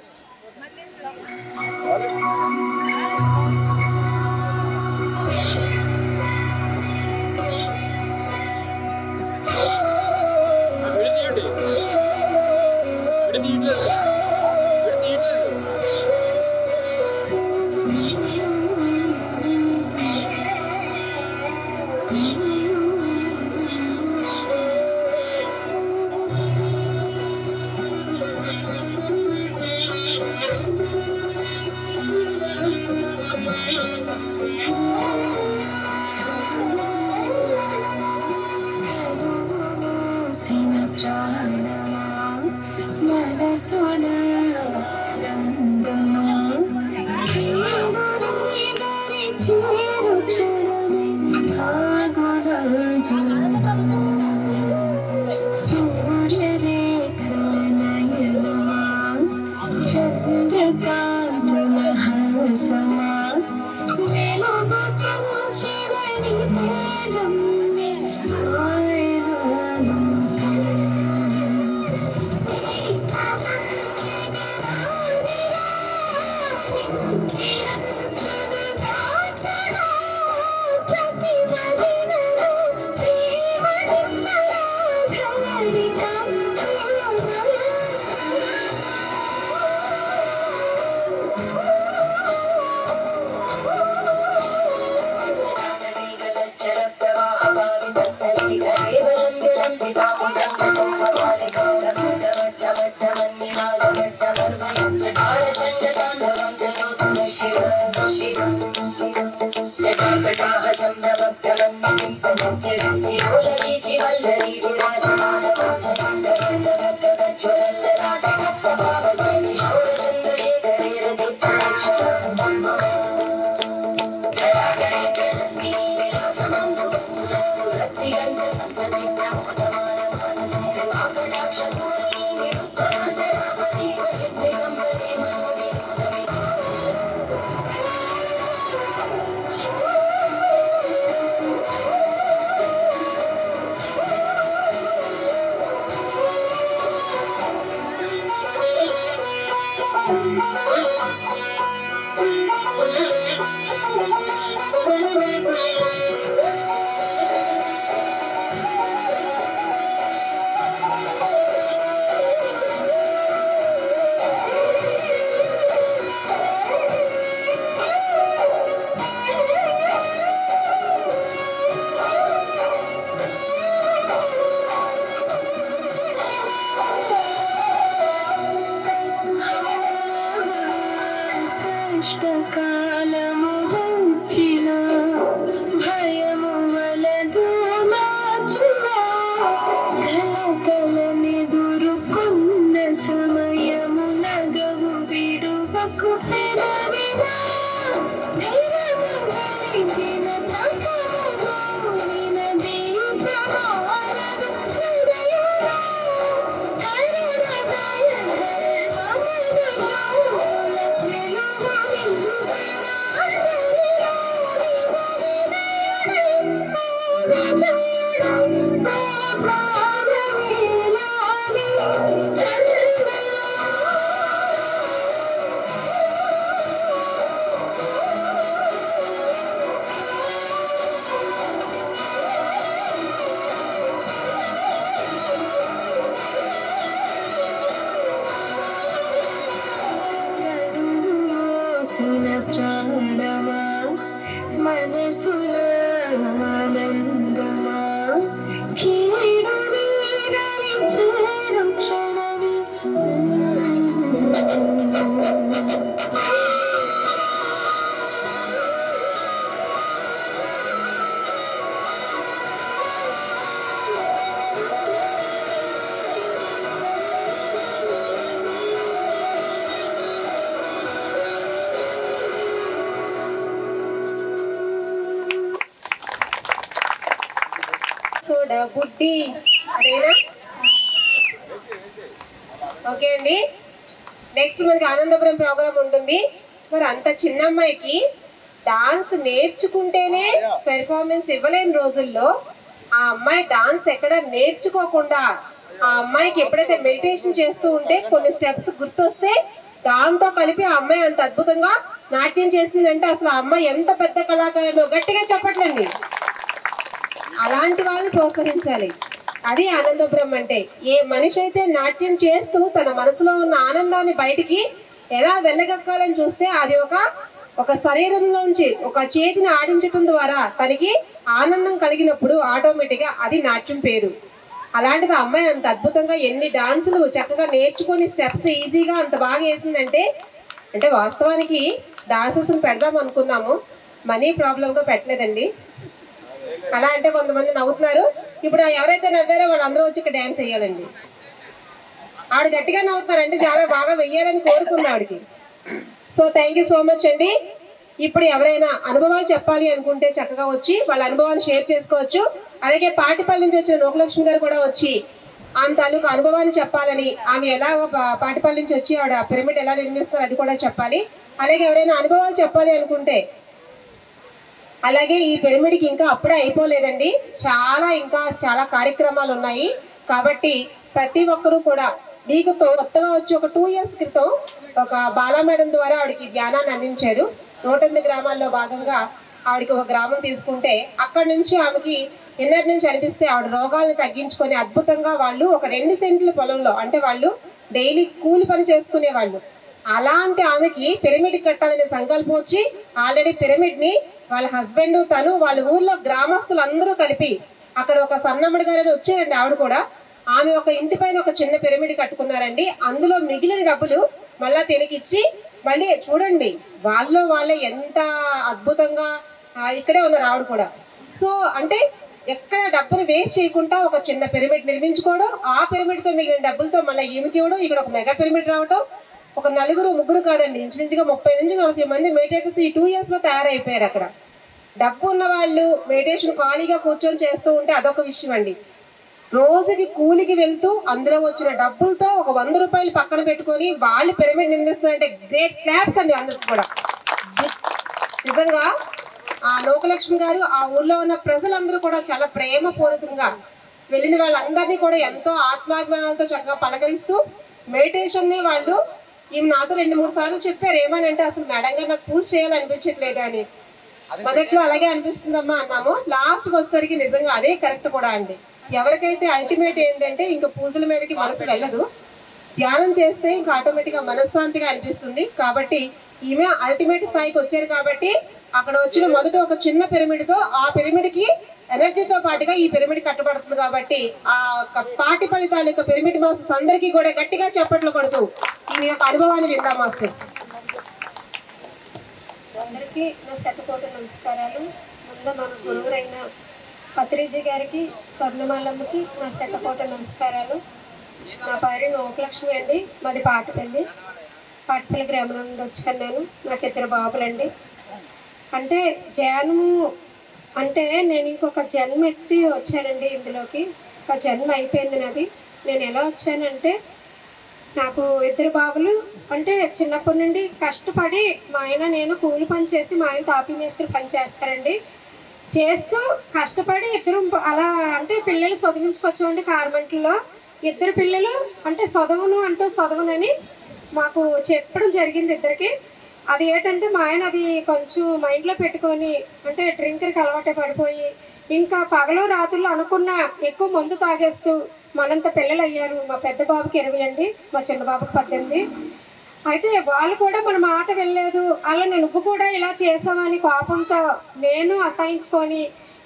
जटाकटाः सम्भ्रमभ्रमन्निलिम्पनञ्जरीलोलवीचि वल्लरी विराजमानमानन्दन्दन्दन्दज्वलल्ललाटकप्पभावजनिशोरचन्द्रशेखरे కష్టకాలము వచ్చిన భయము వలదు నాచిన కలకలని దురుకున్న సమయము నగవు విడువకు పెరవినా ధైర్యము కలిగిన తపమున దీపమారదు హృదయములో కరుణదయ ప్రాణమా మనసుల ఆనందమా కీడు వీరలించేరు క్షణమి బుడ్డి అదేనా? ఓకే అండి, నెక్స్ట్ మనకి ఆనందపురం ప్రోగ్రామ్ ఉంటుంది. మరి అంత చిన్న అమ్మాయికి డాన్స్ నేర్చుకుంటేనే పెర్ఫార్మెన్స్ ఇవ్వలేని రోజుల్లో ఆ అమ్మాయి డాన్స్ ఎక్కడ నేర్చుకోకుండా ఆ అమ్మాయికి ఎప్పుడైతే మెడిటేషన్ చేస్తూ ఉంటే కొన్ని స్టెప్స్ గుర్తొస్తే దాంతో కలిపి ఆ అమ్మాయి అంత అద్భుతంగా నాట్యం చేసిందంటే అసలు ఆ అమ్మాయి ఎంత పెద్ద కళాకారుడు, గట్టిగా చెప్పట్లండి. అలాంటి వాళ్ళని ప్రోత్సహించాలి. అది ఆనందపురం అంటే. ఏ మనిషి అయితే నాట్యం చేస్తూ తన మనసులో ఉన్న ఆనందాన్ని బయటికి ఎలా వెళ్ళగక్కాలని చూస్తే అది ఒక శరీరంలోంచి ఒక చేతిని ఆడించటం ద్వారా తనకి ఆనందం కలిగినప్పుడు ఆటోమేటిక్ గా అది నాట్యం పేరు. అలాంటిది అమ్మాయి అంత అద్భుతంగా ఎన్ని డాన్సులు చక్కగా నేర్చుకొని స్టెప్స్ ఈజీగా అంత బాగా వేసిందంటే, అంటే వాస్తవానికి డాన్సెస్ పెడదాం అనుకున్నాము, మనీ ప్రాబ్లంగా పెట్టలేదండి. అలా అంటే కొంతమంది నవ్వుతున్నారు. ఇప్పుడు ఎవరైతే నవ్వారో వాళ్ళందరూ వచ్చి ఇక్కడ డాన్స్ వేయాలండి. ఆవిడ గట్టిగా నవ్వుతున్నారంటే చాలా బాగా వెయ్యాలని కోరుకుంది ఆవిడకి. So thank you so much అండి. ఇప్పుడు ఎవరైనా అనుభవాలు చెప్పాలి అనుకుంటే చక్కగా వచ్చి వాళ్ళ అనుభవాన్ని షేర్ చేసుకోవచ్చు. అలాగే పాటిపల్లి నుంచి వచ్చిన నోకలక్ష్మి గారు కూడా వచ్చి ఆమె తాలూకు అనుభవాన్ని చెప్పాలని, ఆమె ఎలా పాటిపల్లి నుంచి వచ్చి ఆవిడ పిరమిడ్ ఎలా నిర్మిస్తారు అది కూడా చెప్పాలి. అలాగే ఎవరైనా అనుభవాలు చెప్పాలి అనుకుంటే, అలాగే ఈ పిరమిడ్కి ఇంకా అప్పుడే అయిపోలేదండి, ఇంకా చాలా కార్యక్రమాలు ఉన్నాయి. కాబట్టి ప్రతి ఒక్కరూ కూడా మీకు కొత్తగా వచ్చి ఒక 2 years క్రితం ఒక బాలా మేడం ద్వారా ఆవిడకి ధ్యానాన్ని అందించారు. 108 గ్రామాల్లో భాగంగా ఆవిడకి ఒక గ్రామం తీసుకుంటే అక్కడి నుంచి ఆమెకి ఇన్నర్ నుంచి అనిపిస్తే ఆవిడ రోగాలను తగ్గించుకొని అద్భుతంగా వాళ్ళు ఒక 2 సెంట్ల పొలంలో, అంటే వాళ్ళు డైలీ కూలి పని చేసుకునే వాళ్ళు, అలాంటి ఆమెకి పిరమిడ్ కట్టాలనే సంకల్పం వచ్చి ఆల్రెడీ పిరమిడ్ ని వాళ్ళ హస్బెండ్ తను వాళ్ళ ఊర్లో గ్రామస్తులు అందరూ కలిపి అక్కడ ఒక సన్నమ్మడి గారు వచ్చారండి. ఆవిడ కూడా ఆమె ఒక ఇంటి పైన ఒక చిన్న పిరమిడ్ కట్టుకున్నారండి. అందులో మిగిలిన డబ్బులు మళ్ళా తిరిగిచ్చి మళ్ళీ చూడండి వాళ్ళే ఎంత అద్భుతంగా ఇక్కడే ఉన్నారు ఆవిడ కూడా. సో అంటే ఎక్కడ డబ్బును వేస్ట్ చేయకుండా ఒక చిన్న పిరమిడ్ నిర్మించుకోవడం, ఆ పిరమిడ్తో మిగిలిన డబ్బులతో మళ్ళీ ఈమెకి ఇవ్వడం, ఇక్కడ ఒక మెగా పిరమిడ్ రావడం. ఒక ముగ్గురు కాదండి, ఇంచుమించుగా 30 నుంచి 40 మంది మెడిటేటర్స్ ఈ 2 years లో తయారైపోయారు. అక్కడ డబ్బు ఉన్న వాళ్ళు మెడిటేషన్ ఖాళీగా కూర్చొని చేస్తూ ఉంటే అదొక విషయం అండి. రోజుకి కూలికి వెళ్తూ అందులో వచ్చిన డబ్బులతో ఒక 100 రూపాయలు పక్కన పెట్టుకొని వాళ్ళు పిరమిడ్ నిర్మిస్తున్నారంటే గ్రేట్ క్లాప్స్ అండి అందరికి కూడా. నిజంగా ఆ లోకలక్ష్మి గారు ఆ ఊర్లో ఉన్న ప్రజలందరూ కూడా చాలా ప్రేమపూరితంగా వెళ్ళిన వాళ్ళందరినీ కూడా ఎంతో ఆత్మాభిమానాలతో చక్కగా పలకరిస్తూ మెడిటేషన్ ని వాళ్ళు ఈమె నాతో 2-3 సార్లు చెప్పారు. ఏమనంటే అసలు మేడం గారు నాకు పూజ చేయాలనిపించట్లేదు అని. మొదట్లో అలాగే అనిపిస్తుందమ్మా అన్నాము. లాస్ట్ వచ్చేసరికి నిజంగా అదే కరెక్ట్ కూడా అండి. ఎవరికైతే అల్టిమేట్ ఏంటంటే ఇంకా పూజల మీదకి మనసు వెళ్ళదు, ధ్యానం చేస్తే ఇంకా ఆటోమేటిక్ గా మనశ్శాంతిగా అనిపిస్తుంది. కాబట్టి ఈమె అల్టిమేట్ స్థాయికి వచ్చారు. కాబట్టి అక్కడ వచ్చిన మొదట ఒక చిన్న పిరమిడ్ తో ఆ పిరమిడ్ కి ఎనర్జీతో పాటుగా ఈ పిరమిడ్ కట్టబడుతుంది. కాబట్టి ఆ పాటి ఫలితాల యొక్క పిరమిడ్ మాస్టర్స్ అందరికీ కూడా గట్టిగా చప్పట్లు కొడుతూ ఈమె యొక్క అనుభవాన్ని విందాం మాస్టర్స్. అందరికీ నా శతకోటి నమస్కారాలు. ముందు మన గురువురైన పత్రిజీ గారికి, స్వర్ణమాలమ్మకి నా శతకోటి నమస్కారాలు. నా పేరు లోకలక్ష్మి అండి, మాది పాటిపల్లి గ్రామం నుండి వచ్చాను. నాకు 2 బాబులండి. అంటే ధ్యానము అంటే నేను ఇంకొక జన్మ ఎత్తి వచ్చానండి ఇందులోకి. ఒక జన్మ అయిపోయింది నాది. నేను ఎలా వచ్చానంటే నాకు 2 బాబులు. అంటే చిన్నప్పటి నుండి కష్టపడి మా ఆయన నేను కూలి పని చేసి, మా ఆయన తాపీ మేస్త్రి పని చేస్తారండి. చేస్తూ కష్టపడి 2 అలా అంటే పిల్లలు చదివించుకొచ్చామండి కార్మెంట్లో. 2 పిల్లలు అంటే చదవనని మాకు చెప్పడం జరిగింది 2కి. అది ఏంటంటే మా ఆయన అది కొంచెం మైండ్లో పెట్టుకొని అంటే డ్రింకర్కి అలవాటు పడిపోయి ఇంకా పగలు రాత్రులు అనుకున్న ఎక్కువ మందు తాగేస్తూ మనంత పిల్లలు అయ్యారు. మా పెద్ద బాబుకి 20 అండి, మా చిన్న బాబుకి 18. అయితే వాళ్ళు కూడా మన మాట వెళ్ళలేదు. అలా నువ్వు కూడా ఇలా చేసామని కోపంతో నేను అసహించుకొని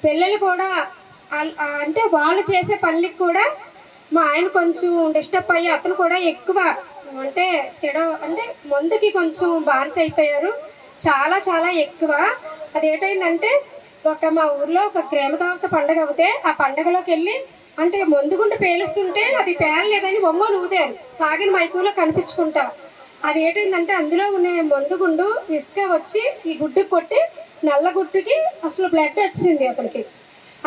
పిల్లలు కూడా అంటే వాళ్ళు చేసే పనులకి కూడా మా ఆయన కొంచెం డిస్టర్బ్ అయ్యి అతను కూడా ఎక్కువ అంటే అంటే మందుకి కొంచెం బానిస అయిపోయారు. చాలా ఎక్కువ. అదేటైందంటే మా ఊర్లో ఒక గ్రామదేవత పండుగ అవుతే ఆ పండుగలోకి వెళ్ళి అంటే మందుగుండు పేలుస్తుంటే అది పేలలేదని ఒమ్మని ఊదారు తాగిన మైకులో కనిపించుకుంటా. అది ఏంటంటే అందులో ఉన్న మందుగుండు ఇసుక వచ్చి ఈ గుడ్డుకి కొట్టి నల్ల గుడ్డుకి అసలు బ్లడ్ వచ్చింది అతనికి.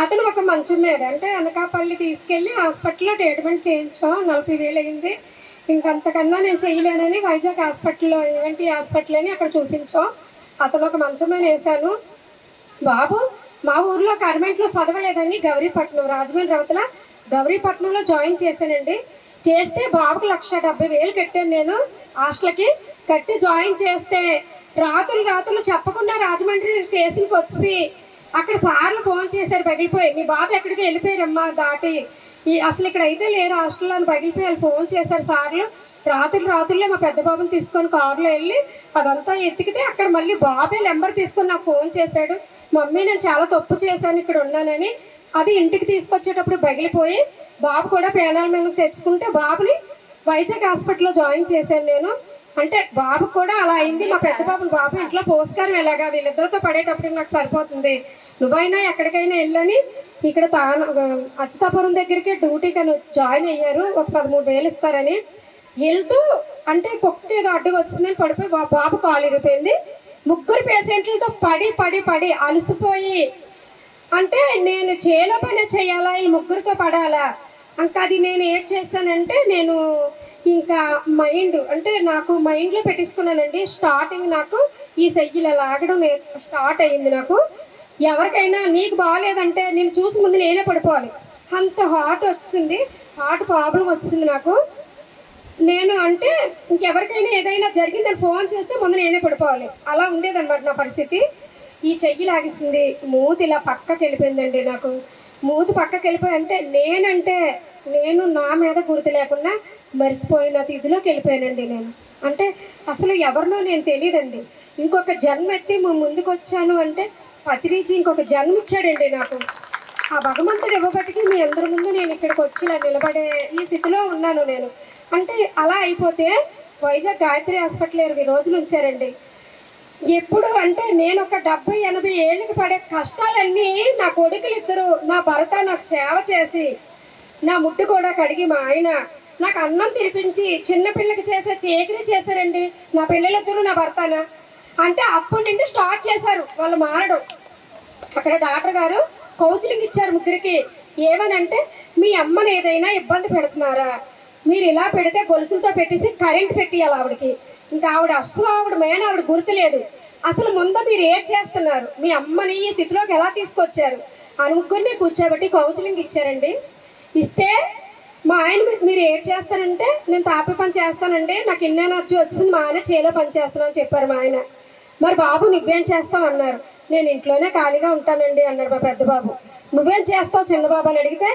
అతను ఒక మంచం మీద అంటే అనకాపల్లి తీసుకెళ్ళి హాస్పిటల్లో ట్రీట్మెంట్ చేయించాం. 40,000 అయింది. ఇంకంతకన్నా నేను చేయలేనని వైజాగ్ హాస్పిటల్లో ఈవెంటీ హాస్పిటల్ అని అక్కడ చూపించాం. అతను ఒక మంచం మీద వేశాను. బాబు మా ఊర్లో కార్మెంట్లో చదవలేదని గౌరీపట్నం, రాజమండ్రి అవతల గౌరీపట్నంలో జాయిన్ చేశానండి. చేస్తే బాబుకి 1,70,000 కట్టాను నేను హాస్టల్కి. కట్టి జాయిన్ చేస్తే రాత్రులు చెప్పకుండా రాజమండ్రి స్టేషన్కి వచ్చి అక్కడ సార్లు ఫోన్ చేశారు పగిలిపోయి, మీ బాబు ఎక్కడికి వెళ్ళిపోయారమ్మా దాటి అసలు ఇక్కడ అయితే లేరు హాస్టల్లో అని పగిలిపోయి ఫోన్ చేశారు సార్లు. రాత్రులే మా పెద్ద బాబుని తీసుకొని కారులో వెళ్ళి అదంతా ఎత్తికితే అక్కడ మళ్ళీ బాబే నెంబర్ తీసుకొని నాకు ఫోన్ చేశాడు, మమ్మీ నేను చాలా తప్పు చేశాను ఇక్కడ ఉన్నానని. అది ఇంటికి తీసుకొచ్చేటప్పుడు పగిలిపోయి బాబు కూడా పేనాల మీద తెచ్చుకుంటే బాబుని వైజాగ్ హాస్పిటల్లో జాయిన్ చేశాను నేను. అంటే బాబు కూడా అలా అయింది. మా పెద్ద బాబు ఇంట్లో పోస్కారం ఎలాగా వీళ్ళిద్దరితో పడేటప్పుడు నాకు సరిపోతుంది, నువ్వైనా ఎక్కడికైనా వెళ్ళని ఇక్కడ అచ్యుతాపురం దగ్గరికి డ్యూటీకి జాయిన్ అయ్యారు. ఒక 13,000 ఇస్తారని వెళ్తూ అంటే పొక్కు ఏదో అడ్డుగా వచ్చిందని పడిపోయి బాబు కాలు ఇరిగిపోయింది. 3 పేషెంట్లతో పడి అలసిపోయి అంటే నేను చేలో పని చేయాలా, ఈ 3తో పడాలా. ఇంకా అది నేను ఏం చేశానంటే నేను ఇంకా నాకు మైండ్లో పెట్టించుకున్నానండి. స్టార్టింగ్ నాకు ఈ చెయ్యిలా లాగడం స్టార్ట్ అయ్యింది. నాకు ఎవరికైనా నీకు బాగాలేదంటే నేను చూసి ముందు నేనే పడిపోవాలి, అంత హార్ట్ ప్రాబ్లం వచ్చింది నాకు. నేను అంటే ఇంకెవరికైనా ఏదైనా జరిగిందని ఫోన్ చేస్తే ముందు నేనే పడిపోవాలి, అలా ఉండేదన్నమాట నా పరిస్థితి. ఈ చెయ్యి లాగేసింది, మూతి ఇలా పక్కకి వెళ్ళిపోయిందండి. నాకు మూతి పక్కకి వెళ్ళిపోయి అంటే నేను నా మీద గుర్తు లేకుండా మరిసిపోయిన ఇదిలోకి వెళ్ళిపోయానండి. నేను అంటే అసలు ఎవరినో నేను తెలియదండి. ఇంకొక జన్మ ఎత్తి ముందుకు వచ్చాను అంటే పత్రిజీ ఇంకొక జన్మ ఇచ్చాడండి నాకు. ఆ భగవంతుడు ఇవ్వబట్టికి మీ అందరి ముందు నేను ఇక్కడికి వచ్చి నిలబడే ఈ స్థితిలో ఉన్నాను నేను. అంటే అలా అయిపోతే వైజాగ్ గాయత్రి హాస్పిటల్ 20 రోజులు ఉంచారండి. ఎప్పుడు అంటే నేను ఒక 70-80 ఏళ్ళకి పడే కష్టాలన్నీ నా కొడుకులు ఇద్దరు, నా భర్త నాకు సేవ చేసి, నా ముట్టు కూడా కడిగి, మా ఆయన నాకు అన్నం తినిపించి, చిన్నపిల్లకి చేసే చేకరీ చేశారండి నా పిల్లలిద్దరు, నా భర్తన. అంటే అప్పటి నుండి స్టార్ట్ చేశారు వాళ్ళు మారడం. అక్కడ డాక్టర్ గారు కౌన్సిలింగ్ ఇచ్చారు ముగ్గురికి. ఏమనంటే, మీ అమ్మని ఏదైనా ఇబ్బంది పెడుతున్నారా, మీరు ఇలా పెడితే గొలుసులతో పెట్టేసి కరెంట్ పెట్టియాలి ఆవిడకి. ఇంకా ఆవిడ అసలు ఆవిడ ఆవిడ గుర్తులేదు. అసలు ముందు మీరు ఏం చేస్తున్నారు, మీ అమ్మని ఈ స్థితిలోకి ఎలా తీసుకొచ్చారు అని ముగ్గురిని కూర్చోబెట్టి కౌన్సిలింగ్ ఇచ్చారండి. ఇస్తే మా ఆయన మీరు ఏం చేస్తానంటే, నేను తాపి పని చేస్తానండి, నాకు ఇన్ని ఎనర్జీ వచ్చింది, మా ఆయన చేలో పని చేస్తాను అని చెప్పారు మా ఆయన. మరి బాబు నువ్వేం చేస్తావు అన్నారు. నేను ఇంట్లోనే ఖాళీగా ఉంటానండి అన్నాడు మా పెద్ద బాబు. నువ్వేం చేస్తావు చిన్న బాబు అని అడిగితే,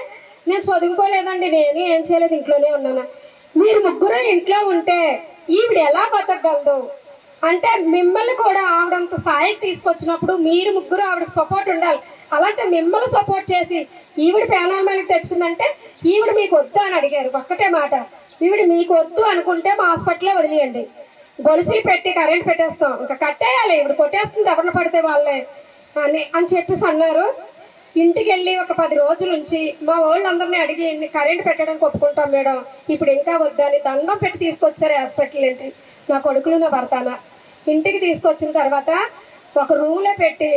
నేను చదువుకోలేదండి, నేను ఏం చేయలేదు, ఇంట్లోనే ఉన్నాను. మీరు ముగ్గురు ఇంట్లో ఉంటే ఈవిడ ఎలా బతకగలదు అంటే, మిమ్మల్ని కూడా ఆవిడంత స్థాయికి తీసుకొచ్చినప్పుడు మీరు ముగ్గురు ఆవిడకి సపోర్ట్ ఉండాలి. అలాంటి మిమ్మల్ని సపోర్ట్ చేసి ఈవిడ పేనామానికి తెచ్చుకుందంటే, ఈవిడ మీకు వద్దు అని అడిగారు. ఒక్కటే మాట, ఈవిడ మీకు వద్దు అనుకుంటే మా హాస్పిటల్లో వదిలేయండి, గొలుసులు పెట్టి కరెంట్ పెట్టేస్తాం, ఇంకా కట్టేయాలి, ఇప్పుడు కొట్టేస్తుంది ఎవరిని పడితే వాళ్ళే అని చెప్పేసి అన్నారు. ఇంటికి వెళ్ళి ఒక 10 రోజుల నుంచి మా వాళ్ళందరినీ అడిగి కరెంట్ పెట్టడానికి ఒప్పుకుంటాం మేడం, ఇప్పుడు ఇంకా వద్దని దండం పెట్టి తీసుకొచ్చారు హాస్పిటల్ ఏంటి నా కొడుకులు నా భర్తన. ఇంటికి తీసుకొచ్చిన తర్వాత ఒక రూమ్లో పెట్టి,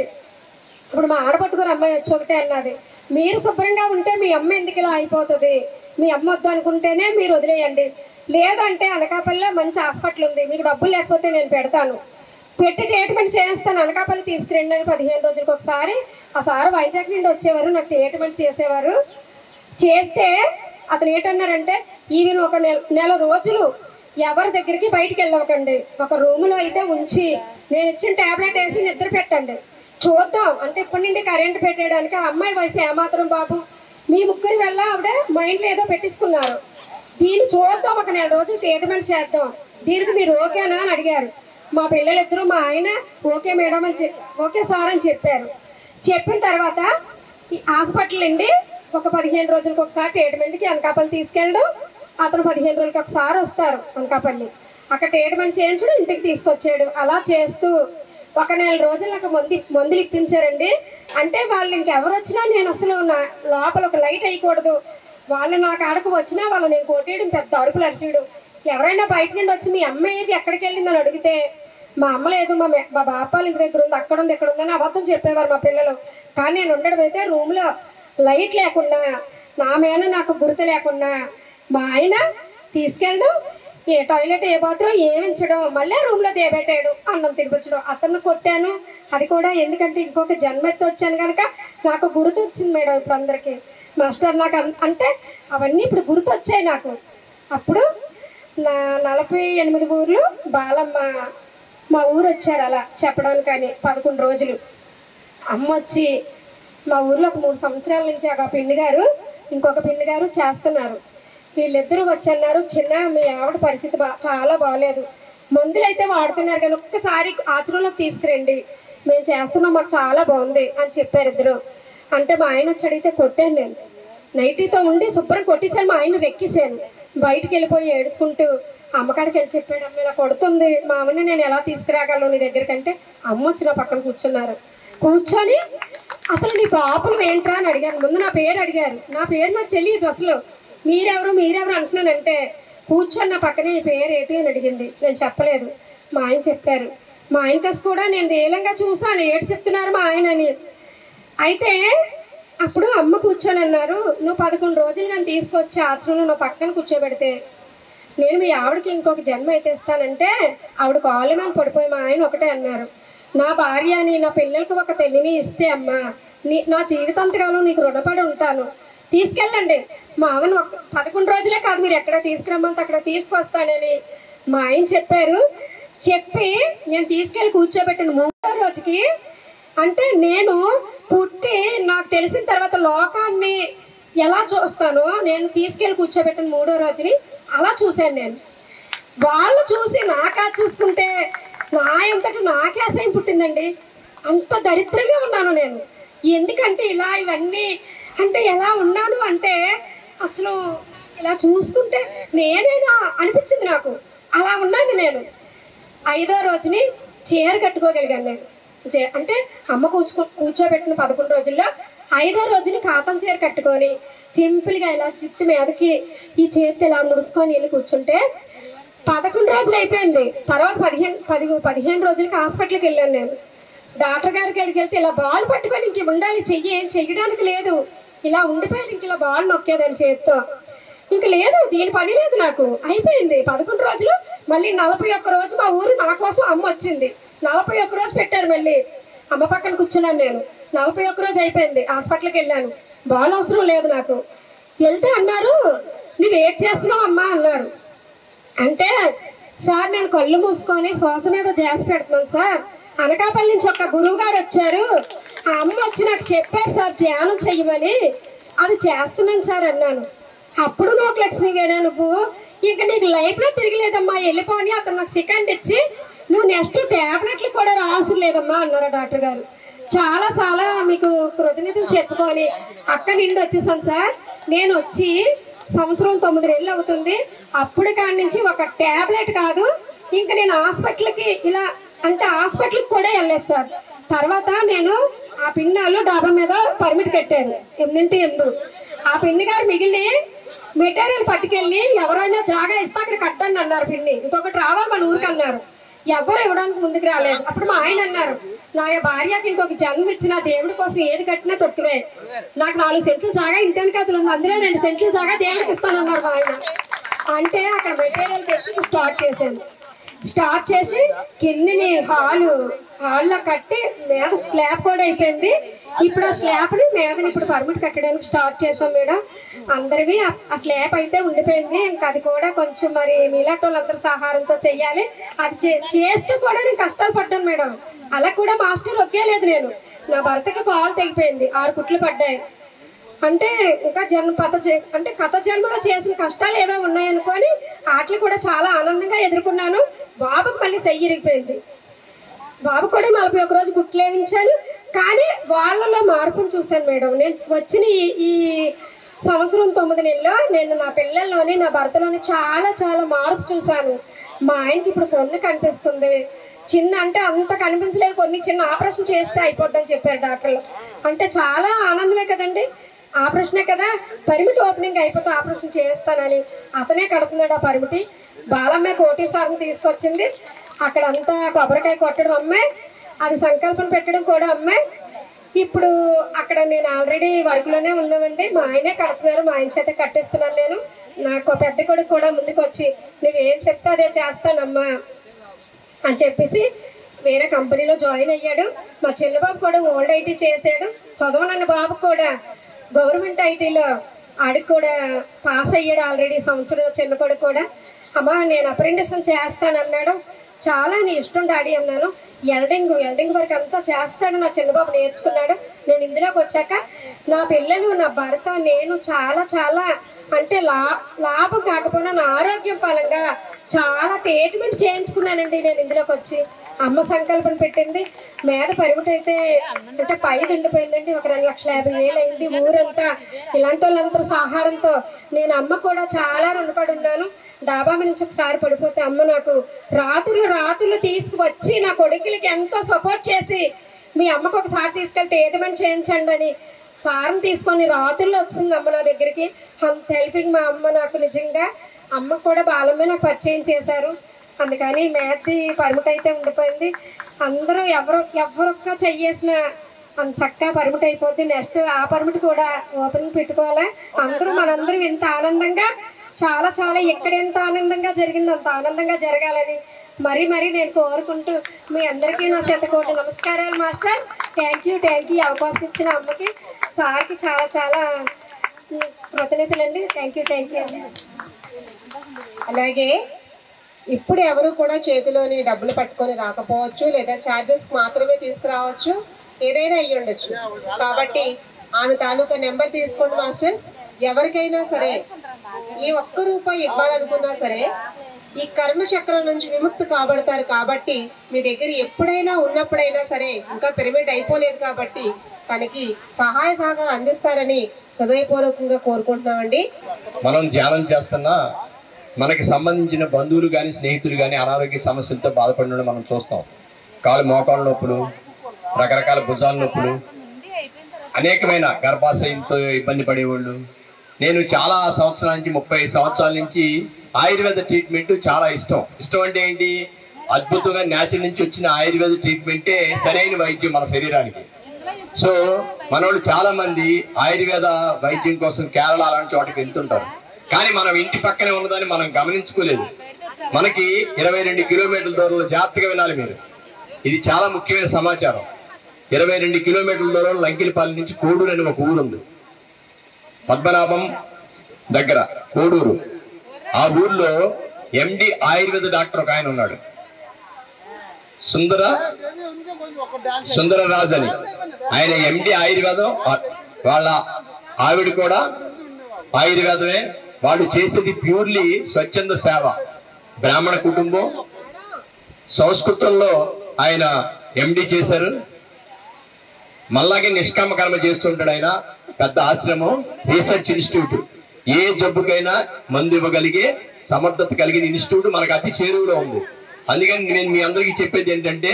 ఇప్పుడు మా ఆడపట్టుకుని అమ్మాయి వచ్చి ఒకటే అన్నది, మీరు శుభ్రంగా ఉంటే మీ అమ్మ ఎందుకు ఇలా అయిపోతుంది, మీ అమ్మ వద్దు అనుకుంటేనే మీరు వదిలేయండి, లేదంటే అనకాపల్లిలో మంచి హాస్పిటల్ ఉంది, మీకు డబ్బులు లేకపోతే నేను పెడతాను, పెట్టి ట్రీట్మెంట్ చేస్తాను, అనకాపల్లి తీసుకురండి అని 15 రోజులకు ఒకసారి ఆ సార్ వైజాగ్ నుండి వచ్చేవారు, నాకు ట్రీట్మెంట్ చేసేవారు. చేస్తే అతను ఏంటన్నారంటే, ఈవెన్ ఒక నెల రోజులు ఎవరి దగ్గరికి బయటికి వెళ్ళవకండి, ఒక రూమ్లో అయితే ఉంచి నేను ఇచ్చిన ట్యాబ్లెట్ వేసి నిద్ర పెట్టండి, చూద్దాం అంటే ఇప్పటి నుండి కరెంట్ పెట్టేయడానికి. ఆ అమ్మాయి వయసు ఏమాత్రం బాబు, మీ ముగ్గురు వల్ల ఆవిడ మైండ్లో ఏదో పెట్టించుకున్నారు, దీన్ని చూద్దాం, ఒక నెల రోజులు ట్రీట్మెంట్ చేద్దాం, దీనికి మీరు ఓకేనా అని అడిగారు. మా పిల్లలిద్దరూ మా ఆయన ఓకే మేడం అని ఓకే సార్ అని చెప్పారు. చెప్పిన తర్వాత ఈ హాస్పిటల్ నుండి ఒక 15 రోజులకు ఒకసారి ట్రీట్మెంట్కి అనకాపల్లి తీసుకెళ్ళడం, అతను 15 రోజులకి ఒకసారి వస్తారు అనకాపల్లి, అక్కడ ట్రీట్మెంట్ చేయించడం, ఇంటికి తీసుకొచ్చాడు. అలా చేస్తూ ఒక నెల రోజులు నాకు మందులు ఇప్పించారండి. అంటే వాళ్ళు ఇంకెవరు వచ్చినా నేను అసలు నా లోపల ఒక లైట్ వేయకూడదు, వాళ్ళు నా కాడకు వచ్చినా వాళ్ళు నేను కొట్టేయడం, పెద్ద అరుపులు అరిచేయడం. ఎవరైనా బయట నుండి వచ్చి మీ అమ్మ ఏది ఎక్కడికి వెళ్ళిందని అడిగితే, మా అమ్మ లేదు, మా బాపాల ఇంటి దగ్గర ఉంది, అక్కడ ఉంది, ఇక్కడ ఉందని అబద్ధం చెప్పేవారు మా పిల్లలు. కానీ నేను ఉండడం అయితే రూమ్లో లైట్ లేకుండా, నా మీద నాకు గుర్తు లేకుండా మా ఆయన తీసుకెళ్ళడం, ఏ టాయిలెట్ ఏ బాత్రూమ్ ఏమించడం, మళ్ళీ రూమ్లో దేబెట్టేయడం, అన్నం తినిపించడం. అతను కొట్టాను, అది కూడా ఎందుకంటే ఇంకొక జన్మెత్తి వచ్చాను కనుక నాకు గుర్తు వచ్చింది మేడం. ఇప్పుడు అందరికీ మాస్టర్ నాకు అంటే అవన్నీ ఇప్పుడు గుర్తు వచ్చాయి నాకు. అప్పుడు నా 48 ఊర్లు బాలమ్మ మా ఊరు వచ్చారు అలా చెప్పడానికి. కానీ 11 రోజులు అమ్మ వచ్చి మా ఊర్లో ఒక 3 సంవత్సరాల నుంచి ఒక పిన్ని గారు ఇంకొక పిన్ని గారు చేస్తున్నారు. వీళ్ళిద్దరూ వచ్చన్నారు, చిన్న మీ ఆవిడ పరిస్థితి చాలా బాగాలేదు, మందులు అయితే వాడుతున్నారు కానీ ఒక్కసారి ఆచరణలోకి తీసుకురండి, మేము చేస్తున్నాం, మాకు చాలా బాగుంది అని చెప్పారు ఇద్దరు. అంటే మా ఆయన వచ్చి అడిగితే కొట్టాను, నేను నైటీతో ఉండి శుభ్రం కొట్టేసాను, మా ఆయన రెక్కేసాను, బయటికి వెళ్ళిపోయి ఏడుచుకుంటూ అమ్మకాడికి వెళ్ళి చెప్పాడు, అమ్మ ఇలా కొడుతుంది, మా అమ్మని నేను ఎలా తీసుకురాగలను నీ దగ్గరికంటే అమ్మ వచ్చి నా పక్కన కూర్చున్నారు. కూర్చొని అసలు నీ పాపం ఏంట్రా అని అడిగారు. ముందు నా పేరు అడిగారు, నా పేరు నాకు తెలియదు అసలు, మీరెవరు అంటున్నానంటే కూర్చొని నా పక్కనే ఈ పేరు ఏంటి అని అడిగింది. నేను చెప్పలేదు, మా ఆయన చెప్పారు. మా ఆయన కసి కూడా నేను దేలంగా చూసాను, ఏటి చెప్తున్నారు మా ఆయన అని. అయితే అప్పుడు అమ్మ కూర్చొని అన్నారు, నువ్వు 11 రోజులు నేను తీసుకొచ్చి ఆశ్రమంలో నా పక్కన కూర్చోబెడితే నేను మీ ఆవిడకి ఇంకొక జన్మ అయితే ఇస్తానంటే ఆవిడ కాలు మీద పడిపోయి మా ఆయన ఒకటే అన్నారు, నా భార్య అని నా పిల్లలకి ఒక పెళ్లిని ఇస్తే అమ్మా నా జీవితాంతకాలం నీకు రుణపడి ఉంటాను, తీసుకెళ్ళండి. మా ఆమెను 11 రోజులే కాదు, మీరు ఎక్కడ తీసుకురమ్మంటే అక్కడ తీసుకొస్తానని మా ఆయన చెప్పారు. చెప్పి నేను తీసుకెళ్ళి కూర్చోబెట్టిన 3వ రోజుకి, అంటే నేను పుట్టి నాకు తెలిసిన తర్వాత లోకాన్ని ఎలా చూస్తానో నేను తీసుకెళ్ళి కూర్చోబెట్టిన 3వ రోజుని అలా చూశాను నేను. వాళ్ళు చూసి నాకా చూసుకుంటే నా అంతటా నాకే అసహ్యం పుట్టిందండి. అంత దరిద్రంగా ఉన్నాను నేను. ఎందుకంటే ఇలా ఇవన్నీ అంటే ఎలా ఉన్నాను అంటే అసలు ఇలా చూస్తుంటే నేనేనా అనిపించింది నాకు. అలా ఉన్నాను నేను. 5వ రోజుని చీర కట్టుకోగలిగాను నేను. అంటే అమ్మ కూర్చోబెట్టిన 11 రోజుల్లో 5వ రోజుని కాటన్ చీర కట్టుకొని సింపుల్గా ఇలా చిత్తి మీదకి ఈ చేతి ఇలా ముడుచుకొని వెళ్ళి కూర్చుంటే 11 రోజులు అయిపోయింది. తర్వాత 15 రోజులకి హాస్పిటల్కి వెళ్ళాను నేను. డాక్టర్ గారికి అడిగి వెళ్తే ఇలా బాల్ పట్టుకొని ఇంక ఉండాలి, ఏం చెయ్యడానికి లేదు, ఇలా ఉండిపోయింది, ఇంక ఇలా బాల్ నొక్కేదాన్ని చేతితో. ఇంక లేదు, దీని పని లేదు నాకు. అయిపోయింది 11 రోజులు. మళ్ళీ 41 రోజు మా ఊరు నా కోసం అమ్మ వచ్చింది. 41 రోజు పెట్టారు. మళ్ళీ అమ్మ పక్కన కూర్చున్నాను నేను. 41 రోజు అయిపోయింది. హాస్పిటల్కి వెళ్ళాను. బాల్ అవసరం లేదు నాకు. వెళ్తే అన్నారు, నువ్వు ఏం చేస్తున్నావు అమ్మా అన్నారు. అంటే సార్ నేను కళ్ళు మూసుకొని శ్వాస మీద జాస్ పెడుతున్నాను సార్. అనకాపల్లి నుంచి ఒక గురువు గారు వచ్చారు, ఆ అమ్మ వచ్చి నాకు చెప్పారు సార్ ధ్యానం చెయ్యమని, అది చేస్తున్నాను సార్ అన్నాను. అప్పుడు నోకలక్ష్మివేనా నువ్వు, ఇంకా నీకు లైఫ్లో తిరగలేదమ్మా, వెళ్ళిపోని అతను నాకు సెకండ్ ఇచ్చి నువ్వు నెక్స్ట్ ట్యాబ్లెట్లు కూడా రావాల్సిన లేదమ్మా అన్నారు డాక్టర్ గారు. చాలా చాలా మీకు కృతజ్ఞతలు చెప్పుకొని అక్క నిండి వచ్చేసాను సార్. నేను వచ్చి సంవత్సరం 9 నెలలు అవుతుంది. అప్పుడు కాడి నుంచి ఒక ట్యాబ్లెట్ కాదు, ఇంకా నేను హాస్పిటల్కి ఇలా అంటే హాస్పిటల్కి కూడా వెళ్ళలేదు సార్. తర్వాత నేను ఆ పిన్నాలు డాబా మీద పర్మిట్ కట్టాను 8 ఆ పిన్ని గారు మిగిలిన మెటీరియల్ పట్టుకెళ్ళి ఎవరైనా జాగా ఇస్తే అక్కడ కట్టండి అన్నారు. పిన్ని ఇంకొకటి రావాలి మన ఊరికి అన్నారు. ఎవరు ఇవ్వడానికి ముందుకు రాలేదు. అప్పుడు మా ఆయన అన్నారు, నా భార్యకి ఇంకొక జన్మ ఇచ్చిన దేవుడి కోసం ఏది కట్టినా తొక్కువే, నాకు 4 సెంట్లు జాగా ఇంటిని కథలు ఉంది, అందులో 2 సెంట్లు జాగా దేవుడికి ఇస్తానన్నారు మా ఆయన. అంటే అక్కడ మెటీరియల్ తెచ్చి స్టార్ట్ చేసి కిందిని హాల్లో కట్టి మీద స్లాబ్ కూడా అయిపోయింది. ఇప్పుడు ఆ స్లాబ్ని మీదని ఇప్పుడు పర్మిట్ కట్టడానికి స్టార్ట్ చేసాం మేడం. అందరివి ఆ స్లాబ్ అయితే ఉండిపోయింది. ఇంకా అది కూడా కొంచెం మరి మీలాంటి వాళ్ళందరూ సహారంతో చెయ్యాలి. అది చేస్తూ కూడా నేను కష్టాలు పడ్డాను మేడం. అలా కూడా మాస్టర్ ఒకేలేదు నేను. నా భర్తకి కాలు తెగిపోయింది, 6 కుట్లు పడ్డాయి. అంటే ఇంకా గత జన్మలో చేసిన కష్టాలు ఏవో ఉన్నాయనుకొని వాటిని కూడా చాలా ఆనందంగా ఎదుర్కొన్నాను. బాబుకి మళ్ళీ చెయ్యి ఇరిగిపోయింది. బాబు కూడా 41 రోజు గుట్లేవించాను. కానీ వాళ్ళలో మార్పును చూశాను మేడం. నేను వచ్చిన ఈ సంవత్సరం 9 నెలల్లో నేను నా పిల్లల్లోని నా భర్తలోని చాలా చాలా మార్పు చూశాను. మా ఆయనకి ఇప్పుడు కొన్ను కనిపిస్తుంది. చిన్న అంటే అంత కనిపించలేదు, కొన్ని చిన్న ఆపరేషన్ చేస్తే అయిపోద్దని చెప్పారు డాక్టర్లు. అంటే చాలా ఆనందమే కదండి. ఆపరేషనే కదా, పరిమితి ఓపెనింగ్ అయిపోతే ఆపరేషన్ చేస్తానని అతనే కడుతున్నాడు ఆ పరిమితి. బాలమ్మ కోటి సార్ని తీసుకొచ్చింది. అక్కడంతా కొబ్బరికాయ కొట్టడం అమ్మాయి, అది సంకల్పన పెట్టడం కూడా అమ్మాయి. ఇప్పుడు అక్కడ నేను ఆల్రెడీ వర్క్లోనే ఉన్నామండి. మా ఆయనే కడుతున్నారు, మా ఆయన చేత కట్టిస్తున్నాను నేను. నాకు పెద్ద కొడుకు కూడా ముందుకు వచ్చి నువ్వేం చెప్తే అదే చేస్తానమ్మా అని చెప్పేసి వేరే కంపెనీలో జాయిన్ అయ్యాడు. మా చిన్నబాబు కూడా ఓల్డ్ ఐటీ చేశాడు. చదవనన్న బాబు కూడా గవర్నమెంట్ ఐటీలో ఆడికి కూడా పాస్ అయ్యాడు ఆల్రెడీ సంవత్సరం. చిన్న కొడుకు కూడా అమ్మా నేను అప్రెంటిస్ చేస్తానన్నాడు. చాలా నీ ఇష్టం డాడీ అన్నాను. ఎల్డింగ్ వర్క్ అంతా చేస్తాడు నా చిన్నబాబు, నేర్చుకున్నాడు. నేను ఇందులోకి వచ్చాక నా పిల్లలు, నా భర్త, నేను చాలా చాలా అంటే లాభం కాకపోయినా నా ఆరోగ్యం పరంగా చాలా ట్రీట్మెంట్ చేయించుకున్నానండి నేను ఇందులోకి వచ్చి. అమ్మ సంకల్పన పెట్టింది. మీద పరిమితి అయితే అంటే 5 ఉండిపోయిందండి. ఒక 2,50,000 అయింది ఊరంతా. ఇలాంటి వాళ్ళంతా సహారంతో నేను అమ్మ కూడా చాలా రుణపడి ఉన్నాను. డాబా నుంచి ఒకసారి పడిపోతే అమ్మ నాకు రాత్రులు తీసుకువచ్చి నా కొడుకులకి ఎంతో సపోర్ట్ చేసి మీ అమ్మకు ఒకసారి తీసుకెళ్ళి ట్రీట్మెంట్ చేయించండి అని సార్ని తీసుకొని రాత్రుల్లో వచ్చింది అమ్మ నా దగ్గరికి. అంత హెల్పింగ్ మా అమ్మ నాకు. నిజంగా అమ్మ కూడా బాలమ్మే నాకు పరిచయం చేశారు. అందుకని మేది పరిమితి అయితే ఉండిపోయింది. అందరూ ఎవరొక్క చెయ్యేసిన అంత చక్కగా పరిమితి అయిపోద్ది. నెక్స్ట్ ఆ పరిమితి కూడా ఓపెనింగ్ పెట్టుకోవాలి. మనందరూ ఇంత ఆనందంగా చాలా చాలా ఎక్కడ ఎంత ఆనందంగా జరిగిందో అంత ఆనందంగా జరగాలని మరీ నేను కోరుకుంటూ మీ అందరికీ నా శతకోటి నమస్కారాలు మాస్టర్. థ్యాంక్ యూ అవకాశం ఇచ్చిన అమ్మకి, సార్కి చాలా చాలా కృతజ్ఞతలండి. థ్యాంక్ యూ అండి. అలాగే ఇప్పుడు ఎవరు కూడా చేతిలోని డబ్బులు పట్టుకొని రాకపోవచ్చు, లేదా ఛార్జెస్ మాత్రమే తీసుకురావచ్చు, ఏదైనా అయ్యి ఉండొచ్చు. కాబట్టి ఆమె తాలూకా నెంబర్ తీసుకోండి మాస్టర్స్. ఎవరికైనా సరే ఈ 1 రూపాయి ఇవ్వాలనుకున్నా సరే ఈ కర్మ చక్రం నుంచి విముక్తి కాబడతారు. కాబట్టి మీ దగ్గర ఎప్పుడైనా ఉన్నప్పుడైనా సరే, ఇంకా పిరమిడ్ అయిపోలేదు కాబట్టి తనకి సహాయ సహకారాలు అందిస్తారని హృదయపూర్వకంగా కోరుకుంటున్నామండి. మనం ధ్యానం చేస్తున్నా మనకి సంబంధించిన బంధువులు కానీ స్నేహితులు కానీ అనారోగ్య సమస్యలతో బాధపడిన మనం చూస్తాం. కాళ్ళు మోకాళ్ళ నొప్పులు, రకరకాల భుజాల నొప్పులు, అనేకమైన గర్భాశయంతో ఇబ్బంది పడేవాళ్ళు. నేను చాలా సంవత్సరాల నుంచి 30 సంవత్సరాల నుంచి ఆయుర్వేద ట్రీట్మెంట్ చాలా ఇష్టం. ఇష్టం అంటే ఏంటి? అద్భుతంగా నేచర్ నుంచి వచ్చిన ఆయుర్వేద ట్రీట్మెంటే సరైన వైద్యం మన శరీరానికి. సో మనోళ్ళు చాలా మంది ఆయుర్వేద వైద్యం కోసం కేరళ అలాంటి చోటకి వెళ్తుంటారు. కానీ మనం ఇంటి పక్కనే ఉన్నదాన్ని మనం గమనించుకోలేదు. మనకి 22 కిలోమీటర్ల దూరంలో, జాగ్రత్తగా వినాలి మీరు, ఇది చాలా ముఖ్యమైన సమాచారం. 22 కిలోమీటర్ల దూరంలో లంకిలపల్లి నుంచి కోడూరు అని ఒక ఊరు ఉంది, పద్మనాభం దగ్గర కోడూరు. ఆ ఊర్లో ఎండి ఆయుర్వేద డాక్టర్ ఒక ఆయన ఉన్నాడు, సుందరరాజ్ అని. ఆయన ఎండి ఆయుర్వేదం, వాళ్ళ ఆవిడ కూడా ఆయుర్వేదమే. వాళ్ళు చేసేది ప్యూర్లీ స్వచ్ఛంద సేవ, బ్రాహ్మణ కుటుంబం. సంస్కృతంలో ఆయన ఎండి చేశారు. మళ్ళాగే నిష్కామ కర్మ చేస్తుంటాడు ఆయన. పెద్ద ఆశ్రమం, రీసెర్చ్ ఇన్స్టిట్యూట్. ఏ జబ్బుకైనా మందు ఇవ్వగలిగే సమర్థత కలిగిన ఇన్స్టిట్యూట్ మనకు అతి చేరువలో ఉంది. అందుకని నేను మీ అందరికీ చెప్పేది ఏంటంటే,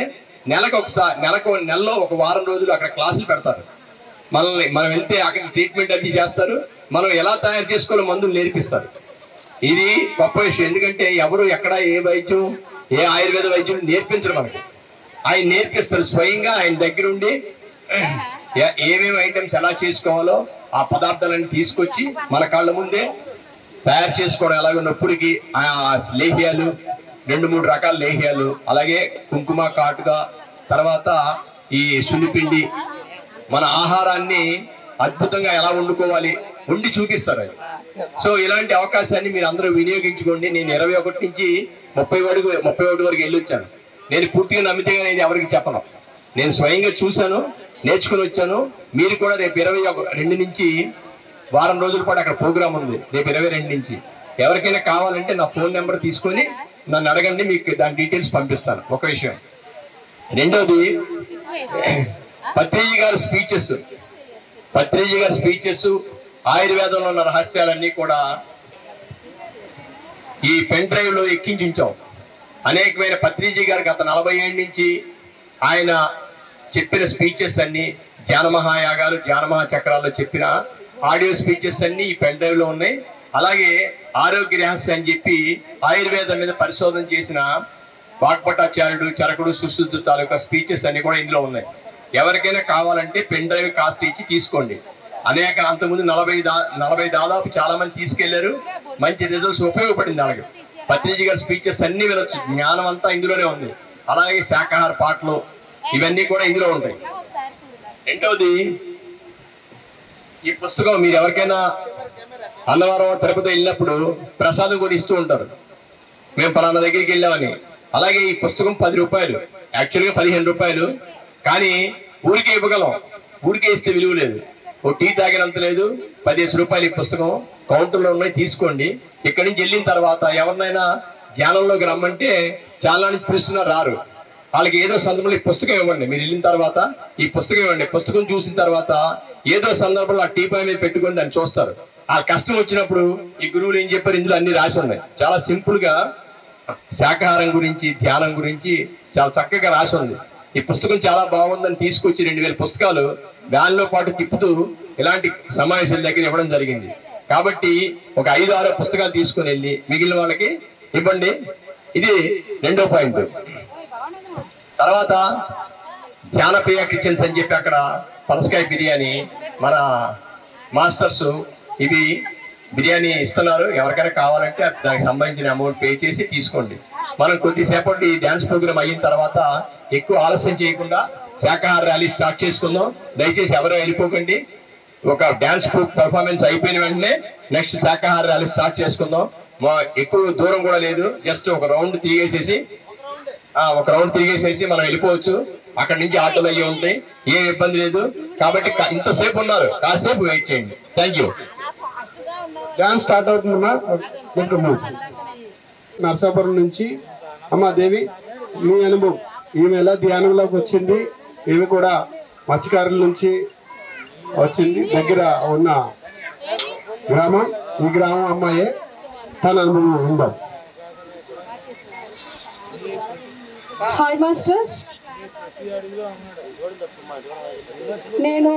నెలలో ఒక వారం రోజులు అక్కడ క్లాసులు పెడతారు. మనం వెళ్తే అక్కడ ట్రీట్మెంట్ అది చేస్తారు. మనం ఎలా తయారు చేసుకోవాలో మందులు నేర్పిస్తారు. ఇది గొప్ప విషయం. ఎందుకంటే ఎవరు ఎక్కడ ఏ వైద్యం, ఏ ఆయుర్వేద వైద్యం నేర్పించరు మనకి. ఆయన నేర్పిస్తారు స్వయంగా. ఆయన దగ్గరుండి ఏమేమి ఐటమ్స్ ఎలా చేసుకోవాలో ఆ పదార్థాలన్నీ తీసుకొచ్చి మన కళ్ళ ముందే తయారు చేసుకోవడం. ఎలాగో నొప్పులకి లేహ్యాలు, 2-3 రకాల లేహ్యాలు, అలాగే కుంకుమ, కాటుక, తర్వాత ఈ సున్నిపిండి, మన ఆహారాన్ని అద్భుతంగా ఎలా వండుకోవాలి వండి చూపిస్తారు అది. సో ఇలాంటి అవకాశాన్ని మీరు అందరూ వినియోగించుకోండి. నేను 21 నుంచి 31 వరకు వెళ్ళొచ్చాను. నేను పూర్తిగా నమ్మితే నేను ఎవరికి చెప్పను. నేను స్వయంగా చూశాను, నేర్చుకుని వచ్చాను. మీరు కూడా రేపు 22 నుంచి వారం రోజుల పాటు అక్కడ ప్రోగ్రామ్ ఉంది. రేపు 22 నుంచి ఎవరికైనా కావాలంటే నా ఫోన్ నెంబర్ తీసుకొని నన్ను అడగండి, మీకు దాని డీటెయిల్స్ పంపిస్తాను. ఒక విషయం. రెండోది, పత్రిజీ గారి స్పీచెస్, ఆయుర్వేదంలో ఉన్న రహస్యాలన్నీ కూడా ఈ పెన్ డ్రైవ్ లో ఎక్కించాం. అనేకమైన పత్రిజీ గారు గత 40 ఏళ్ళ నుంచి ఆయన చెప్పిన స్పీచెస్ అన్ని, ధ్యాన మహాయాగాలు, ధ్యాన మహాచక్రాల్లో చెప్పిన ఆడియో స్పీచెస్ అన్ని ఈ పెన్ డ్రైవ్ లో ఉన్నాయి. అలాగే ఆరోగ్య రహస్యం అని చెప్పి ఆయుర్వేదం మీద పరిశోధన చేసిన వాగ్భటాచార్యుడు, చరకుడు, సుశ్రుతు తాలూకా స్పీచెస్ అన్ని కూడా ఇందులో ఉన్నాయి. ఎవరికైనా కావాలంటే పెన్ డ్రైవ్ కాస్ట్ ఇచ్చి తీసుకోండి. అంతకుముందు 40 దాదాపు చాలా మంది తీసుకెళ్లారు. మంచి రిజల్ట్స్ ఉపయోగపడింది వాళ్ళకి. పత్రిజీ గారి స్పీచెస్ అన్ని వినొచ్చు. జ్ఞానం అంతా ఇందులోనే ఉంది. అలాగే శాకాహార పాటలు ఇవన్నీ కూడా ఇందులో ఉంటాయి. రెండవది, ఈ పుస్తకం మీరు ఎవరికైనా అన్నవరం, తిరుపతి వెళ్ళినప్పుడు ప్రసాదం కూడా ఇస్తూ ఉంటారు, మేము పలానా దగ్గరికి వెళ్ళామని. అలాగే ఈ పుస్తకం 10 రూపాయలు, యాక్చువల్గా 15 రూపాయలు. కానీ ఊరికే ఇవ్వగలం, ఊరికే ఇస్తే విలువ లేదు. ఓ టీ తాగినంత లేదు. 15 రూపాయలు ఈ పుస్తకం. కౌంటర్లో ఉన్నాయి, తీసుకోండి. ఇక్కడి నుంచి వెళ్ళిన తర్వాత ఎవరినైనా ధ్యానంలోకి రమ్మంటే చాలా నుంచి పిలుస్తున్నారు, రారు. వాళ్ళకి ఏదో సందర్భంలో ఈ పుస్తకం ఇవ్వండి. మీరు వెళ్ళిన తర్వాత ఈ పుస్తకం ఇవ్వండి. పుస్తకం చూసిన తర్వాత ఏదో సందర్భంలో ఆ టీ పై మీద పెట్టుకొని దాన్ని చూస్తారు. ఆ కష్టం వచ్చినప్పుడు ఈ గురువులు ఏం చెప్పారు, ఇందులో అన్ని రాసి ఉన్నాయి. చాలా సింపుల్ గా శాకాహారం గురించి, ధ్యానం గురించి చాలా చక్కగా రాసి ఉంది. ఈ పుస్తకం చాలా బాగుందని తీసుకొచ్చి 2000 పుస్తకాలు వ్యాన్లో పాటు తిప్పుతూ ఇలాంటి సమావేశాల దగ్గర ఇవ్వడం జరిగింది. కాబట్టి ఒక 5-6 పుస్తకాలు తీసుకుని వెళ్ళి మిగిలిన వాళ్ళకి ఇవ్వండి. ఇది రెండో పాయింట్. తర్వాత ధ్యానప్రియ కిచెన్స్ అని చెప్పి అక్కడ పనసకాయ బిర్యానీ మన మాస్టర్స్ ఇవి బిర్యానీ ఇస్తున్నారు. ఎవరికైనా కావాలంటే దానికి సంబంధించిన అమౌంట్ పే చేసి తీసుకోండి. మనం కొద్దిసేపటి ఈ డ్యాన్స్ ప్రోగ్రామ్ అయిన తర్వాత ఎక్కువ ఆలస్యం చేయకుండా శాకాహార ర్యాలీ స్టార్ట్ చేసుకుందాం. దయచేసి ఎవరో వెళ్ళిపోకండి. ఒక డ్యాన్స్ పర్ఫార్మెన్స్ అయిపోయిన వెంటనే నెక్స్ట్ శాకాహార ర్యాలీ స్టార్ట్ చేసుకుందాం. ఎక్కువ దూరం కూడా లేదు, జస్ట్ ఒక రౌండ్ తిరిగేసేసి మనం వెళ్ళిపోవచ్చు. అక్కడి నుంచి ఆటోలు అయ్యి ఉంటాయి, ఏం ఇబ్బంది లేదు. కాబట్టి ఇంతసేపు ఉన్నారు, కాసేపు వెయిట్ చేయండి. Thank you. డ్యాన్స్ స్టార్ట్ అవుతుందమ్మా. నర్సాపురం నుంచి అమ్మ దేవి, మీ అనుభవం, ఈమె ఎలా ధ్యానంలోకి వచ్చింది? ఈమె కూడా మత్స్యకారుల నుంచి వచ్చింది, దగ్గర ఉన్న గ్రామం. ఈ గ్రామం అమ్మాయే. తన అనుభవం ఉందా? హాయ్ మాస్టర్స్, నేను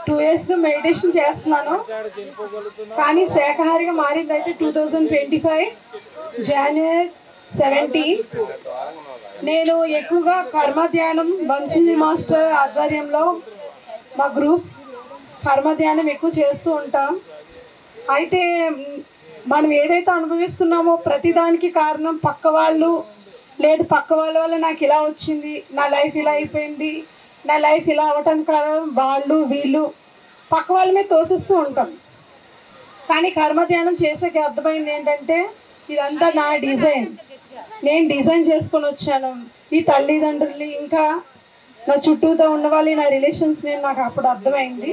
2 yearsగా మెడిటేషన్ చేస్తున్నాను. కానీ శాఖాహారిగా మారింది అయితే 2025 January 17. నేను ఎక్కువగా కర్మ ధ్యానం వంశీ మాస్టర్ ఆధ్వర్యంలో మా గ్రూప్స్ కర్మ ధ్యానం ఎక్కువ చేస్తూ ఉంటాం. అయితే మనం ఏదైతే అనుభవిస్తున్నామో ప్రతిదానికి కారణం పక్క వాళ్ళు, లేదు పక్క వాళ్ళ వల్ల నాకు ఇలా వచ్చింది, నా లైఫ్ ఇలా అయిపోయింది, నా లైఫ్ ఇలా అవ్వటానికి కారణం వాళ్ళు వీళ్ళు, పక్క వాళ్ళ మీద తోసిస్తూ ఉంటాం. కానీ కర్మ ధ్యానం చేసాక అర్థమైంది ఏంటంటే ఇదంతా నా డిజైన్, నేను డిజైన్ చేసుకొని వచ్చాను. ఈ తల్లిదండ్రులు ఇంకా నా చుట్టూతో ఉన్న వాళ్ళు, నా రిలేషన్స్ నేను నాకు అప్పుడు అర్థమైంది.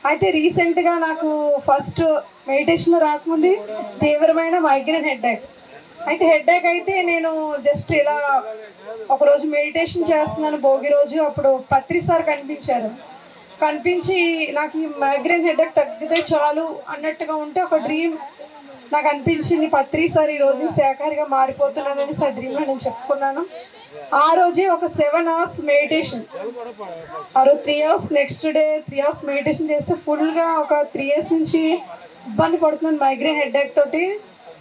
అయితే రీసెంట్గా నాకు ఫస్ట్ మెడిటేషన్ రాకముందు తీవ్రమైన మైగ్రేన్ హెడ్ఏక్. అయితే హెడ్ఏక్ అయితే నేను జస్ట్ ఇలా ఒకరోజు మెడిటేషన్ చేస్తున్నాను భోగి రోజు. అప్పుడు పత్రి సార్ కనిపించారు. కనిపించి నాకు ఈ మైగ్రేన్ హెడ్ఏక్ తగ్గితే చాలు అన్నట్టుగా ఉంటే ఒక డ్రీమ్ నాకు అనిపించింది. పత్రి సార్ ఈరోజు శాఖాహారిగా మారిపోతున్నానని సార్ డ్రీమ్లో నేను చెప్పుకున్నాను. ఆ రోజే ఒక 7 hours మెడిటేషన్, ఆ రోజు 3 hours, next day 3 hours meditation చేస్తే ఫుల్గా ఒక 3 years నుంచి ఇబ్బంది పడుతున్నాను మైగ్రేన్ హెడ్ఏక్ తోటి.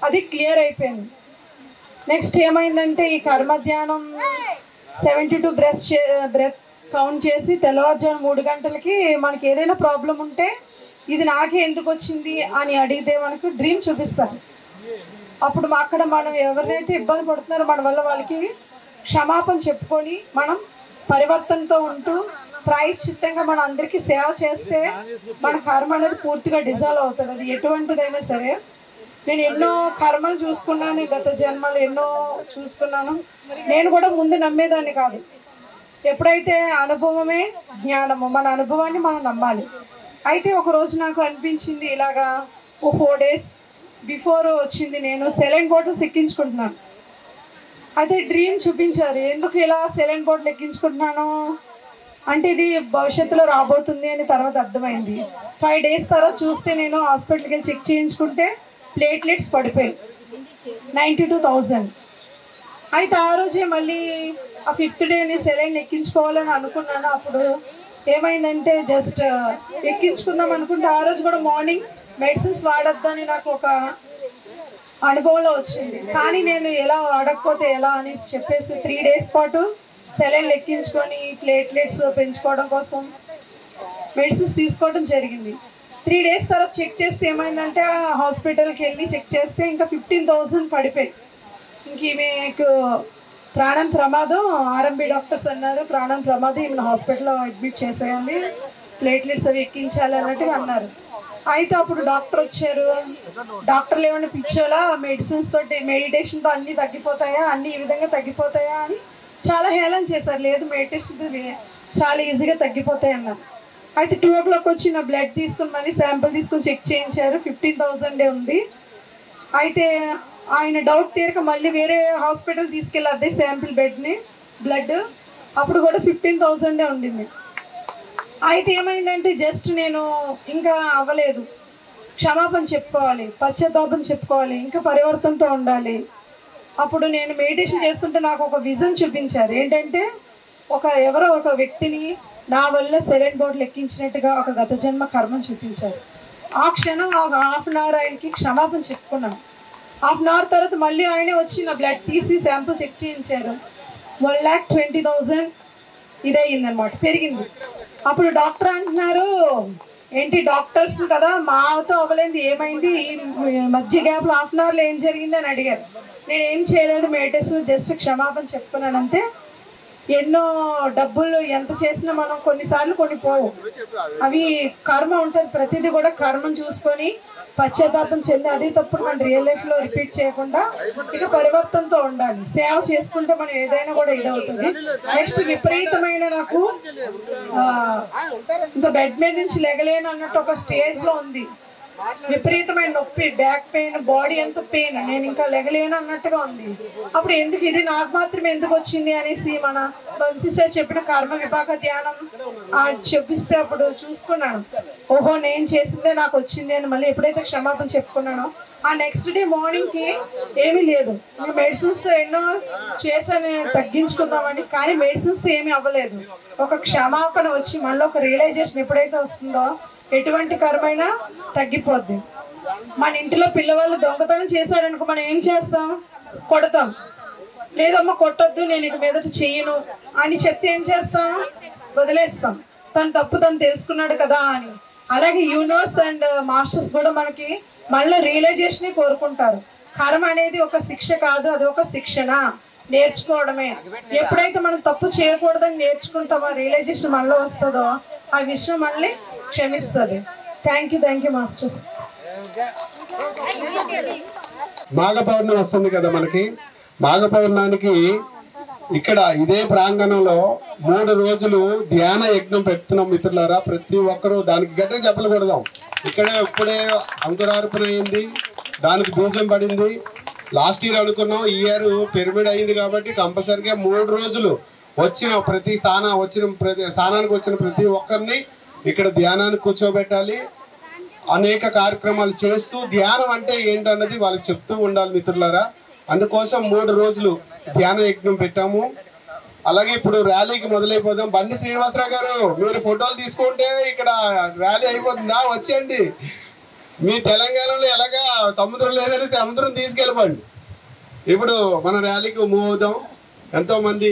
అది క్లియర్ అయిపోయింది. నెక్స్ట్ ఏమైందంటే ఈ కర్మ ధ్యానం 72 బ్రెత్ కౌంట్ చేసి తెల్లవారుజాము 3 గంటలకి మనకి ఏదైనా ప్రాబ్లం ఉంటే ఇది నాకే ఎందుకు వచ్చింది అని అడిగితే మనకు డ్రీమ్ చూపిస్తారు. అప్పుడు అక్కడ మనం ఎవరినైతే ఇబ్బంది పడుతున్నారో మన వల్ల వాళ్ళకి క్షమాపణ చెప్పుకొని మనం పరివర్తనతో ఉంటూ ప్రాయశ్చిత్తంగా మన అందరికీ సేవ చేస్తే మన కర్మ అనేది పూర్తిగా డిజాల్వ్ అవుతుంది. అది ఎటువంటిదైనా సరే. నేను ఎన్నో కర్మలు చూసుకున్నాను, గత జన్మలు ఎన్నో చూసుకున్నాను. నేను కూడా ముందు నమ్మేదాన్ని కాదు. ఎప్పుడైతే అనుభవమే జ్ఞానము, మన అనుభవాన్ని మనం నమ్మాలి. అయితే ఒకరోజు నాకు అనిపించింది ఇలాగా 4 days బిఫోర్ వచ్చింది, నేను సెలైన్ బాటిల్స్ ఎక్కించుకుంటున్నాను. అయితే డ్రీమ్ చూపించారు. ఎందుకు ఇలా సెలైన్ బాటిల్ ఎక్కించుకుంటున్నాను అంటే ఇది భవిష్యత్తులో రాబోతుంది అని తర్వాత అర్థమైంది. 5 days తర్వాత చూస్తే నేను హాస్పిటల్కి వెళ్ళి చెక్ చేయించుకుంటే ప్లేట్లెట్స్ పడిపోయాయి 92,000. అయితే ఆ రోజే మళ్ళీ ఆ 5th day సెలైన్ ఎక్కించుకోవాలని అనుకున్నాను. అప్పుడు ఏమైందంటే జస్ట్ ఎక్కించుకుందాం అనుకుంటే ఆ రోజు కూడా మార్నింగ్ మెడిసిన్స్ వాడొద్దు అని నాకు ఒక అనుభవంలో వచ్చింది. కానీ నేను ఎలా వాడకపోతే ఎలా అని చెప్పేసి 3 days పాటు సెలైన్ ఎక్కించుకొని ప్లేట్లెట్స్ పెంచుకోవడం కోసం మెడిసిన్స్ తీసుకోవడం జరిగింది. 3 days తర్వాత చెక్ చేస్తే ఏమైందంటే హాస్పిటల్కి వెళ్ళి చెక్ చేస్తే ఇంకా 15,000 పడిపోయి, ఇంక మీకు ప్రాణం ప్రమాదం, ఆర్ఎంబి డాక్టర్స్ అన్నారు ప్రాణం ప్రమాదం, ఈమెను హాస్పిటల్లో అడ్మిట్ చేసేయాలి, ప్లేట్లెట్స్ అవి ఎక్కించాలి అన్నట్టుగా అన్నారు. అయితే అప్పుడు డాక్టర్ వచ్చారు. డాక్టర్లు ఏమైనా పిచ్చోలా మెడిసిన్స్ తోటి మెడిటేషన్తో అన్నీ తగ్గిపోతాయా, అన్నీ ఈ విధంగా తగ్గిపోతాయా అని చాలా హేళన చేశారు. లేదు మెడిటేషన్ చాలా ఈజీగా తగ్గిపోతాయి అన్నారు. అయితే 2 o'clock వచ్చి నా బ్లడ్ తీసుకుని మళ్ళీ శాంపుల్ తీసుకుని చెక్ చేయించారు. 15,000 ఉంది. అయితే ఆయన డౌట్ తీరక మళ్ళీ వేరే హాస్పిటల్ తీసుకెళ్ళి అదే శాంపిల్ బ్లడ్ అప్పుడు కూడా 15,000 ఉండింది. అయితే ఏమైందంటే జస్ట్ నేను ఇంకా అవ్వలేదు, క్షమాపణ చెప్పుకోవాలి, పశ్చాత్తాపం చెప్పుకోవాలి, ఇంకా పరివర్తనతో ఉండాలి. అప్పుడు నేను మెడిటేషన్ చేస్తుంటే నాకు ఒక విజన్ చూపించారు. ఏంటంటే ఎవరో ఒక వ్యక్తిని నా వల్ల సెలైన్ బాటిల్ ఎక్కించినట్టుగా ఒక గత జన్మ కర్మను చూపించారు. ఆ క్షణం ఒక 1/2 hour ఆయనకి క్షమాపణ చెప్పుకున్నాను. 1/2 hour తర్వాత మళ్ళీ ఆయనే వచ్చి నా బ్లడ్ తీసి శాంపుల్ చెక్ చేయించారు. 1,20,000 ఇదే అయిందనమాట, పెరిగింది. అప్పుడు డాక్టర్ అంటున్నారు, ఏంటి డాక్టర్స్ కదా మాతో అవ్వలేదు, ఏమైంది ఈ మధ్య గ్యాప్లో 1/2 hourలో ఏం జరిగింది అని అడిగారు. నేను ఏం చేయలేదు, మెడిటేషన్ జస్ట్ క్షమాపణ చెప్పుకున్నాను అంతే. ఎన్నో డబ్బులు ఎంత చేసినా మనం కొన్నిసార్లు కొన్ని పోవు, అవి కర్మ ఉంటుంది. ప్రతిదీ కూడా కర్మను చూసుకొని పశ్చాత్తాపం చెంది అదే తప్పుడు మన రియల్ లైఫ్లో రిపీట్ చేయకుండా ఇక పరివర్తనతో ఉండాలి. సేవ చేసుకుంటే మనం ఏదైనా కూడా ఇదవుతుంది. నెక్స్ట్ విపరీతమైన నాకు ఇంకా బెడ్ మీద నుంచి లెగలేను అన్నట్టు ఒక స్టేజ్లో ఉంది. విపరీతమైన నొప్పి, బ్యాక్ పెయిన్, బాడీ ఎంత పెయిన్, నేను ఇంకా లెగలేను అన్నట్టుగా ఉంది. అప్పుడు ఎందుకు ఇది నాకు మాత్రమే ఎందుకు వచ్చింది అనేసి మన వంశీ సార్ చెప్పిన కర్మ విపాక ధ్యానం చెప్పిస్తే అప్పుడు చూసుకున్నాను, ఓహో నేను చేసిందే నాకు వచ్చింది అని. మళ్ళీ ఎప్పుడైతే క్షమాపణ చెప్పుకున్నానో ఆ నెక్స్ట్ డే మార్నింగ్కి ఏమీ లేదు. నేను మెడిసిన్స్ ఎన్నో చేసాను తగ్గించుకుందామని, కానీ మెడిసిన్స్ ఏమీ అవ్వలేదు. ఒక క్షమాపణ వచ్చి మళ్ళీ ఒక రియలైజేషన్ ఎప్పుడైతే వస్తుందో ఎటువంటి కరమైనా తగ్గిపోద్ది. మన ఇంటిలో పిల్లవాళ్ళు దొంగతనం చేశారనుకో మనం ఏం చేస్తాం? కొడతాం. లేదమ్మా కొట్టొద్దు, నేను ఇక మీదట చెయ్యను అని చెప్తే ఏం చేస్తాం? వదిలేస్తాం. తన తప్పు తను తెలుసుకున్నాడు కదా అని. అలాగే యూనివర్స్ అండ్ మాస్టర్స్ కూడా మనకి మళ్ళీ రియలైజేషన్ కోరుకుంటారు. కర్మ అనేది ఒక శిక్ష కాదు, అది ఒక శిక్షణ, నేర్చుకోవడమే. ఎప్పుడైతే మనం తప్పు చేయకూడదని నేర్చుకుంటామో, రియలైజేషన్ మనలో వస్తుందో ఆ విషయం మళ్ళీ క్షమిస్తుంది. Thank you masters. Magha Pournami వస్తుంది కదా మనకి. మాఘ పౌర్ణానికి ఇక్కడ ఇదే ప్రాంగణంలో 3 రోజులు ధ్యాన యజ్ఞం పెడుతున్నాం మిత్రులారా. ప్రతి ఒక్కరూ దానికి గట్టిగా చెప్పలు కొడదాం. ఇప్పుడే అంకురార్పణ అయింది, దానికి బీజం పడింది. లాస్ట్ ఇయర్ అనుకున్నాం, ఈ ఇయర్ పిరమిడ్ అయింది కాబట్టి కంపల్సరిగా 3 రోజులు వచ్చిన ప్రతి స్థానానికి వచ్చిన ప్రతి ఒక్కరిని ఇక్కడ ధ్యానానికి కూర్చోబెట్టాలి. అనేక కార్యక్రమాలు చేస్తూ ధ్యానం అంటే ఏంటన్నది వాళ్ళకి చెప్తూ ఉండాలి మిత్రులారా. అందుకోసం 3 రోజులు ధ్యాన యజ్ఞం పెట్టాము. అలాగే ఇప్పుడు ర్యాలీకి మొదలైపోదాం. బండి శ్రీనివాసరావు గారు, మీరు ఫోటోలు తీసుకుంటే ఇక్కడ ర్యాలీ అయిపోతుందా? వచ్చేయండి. మీ తెలంగాణలో ఎలాగా సముద్రం లేదని సముద్రం తీసుకెళ్ళిపోండి. ఇప్పుడు మన ర్యాలీకి మూవ్ అవుదాం. ఎంతో మంది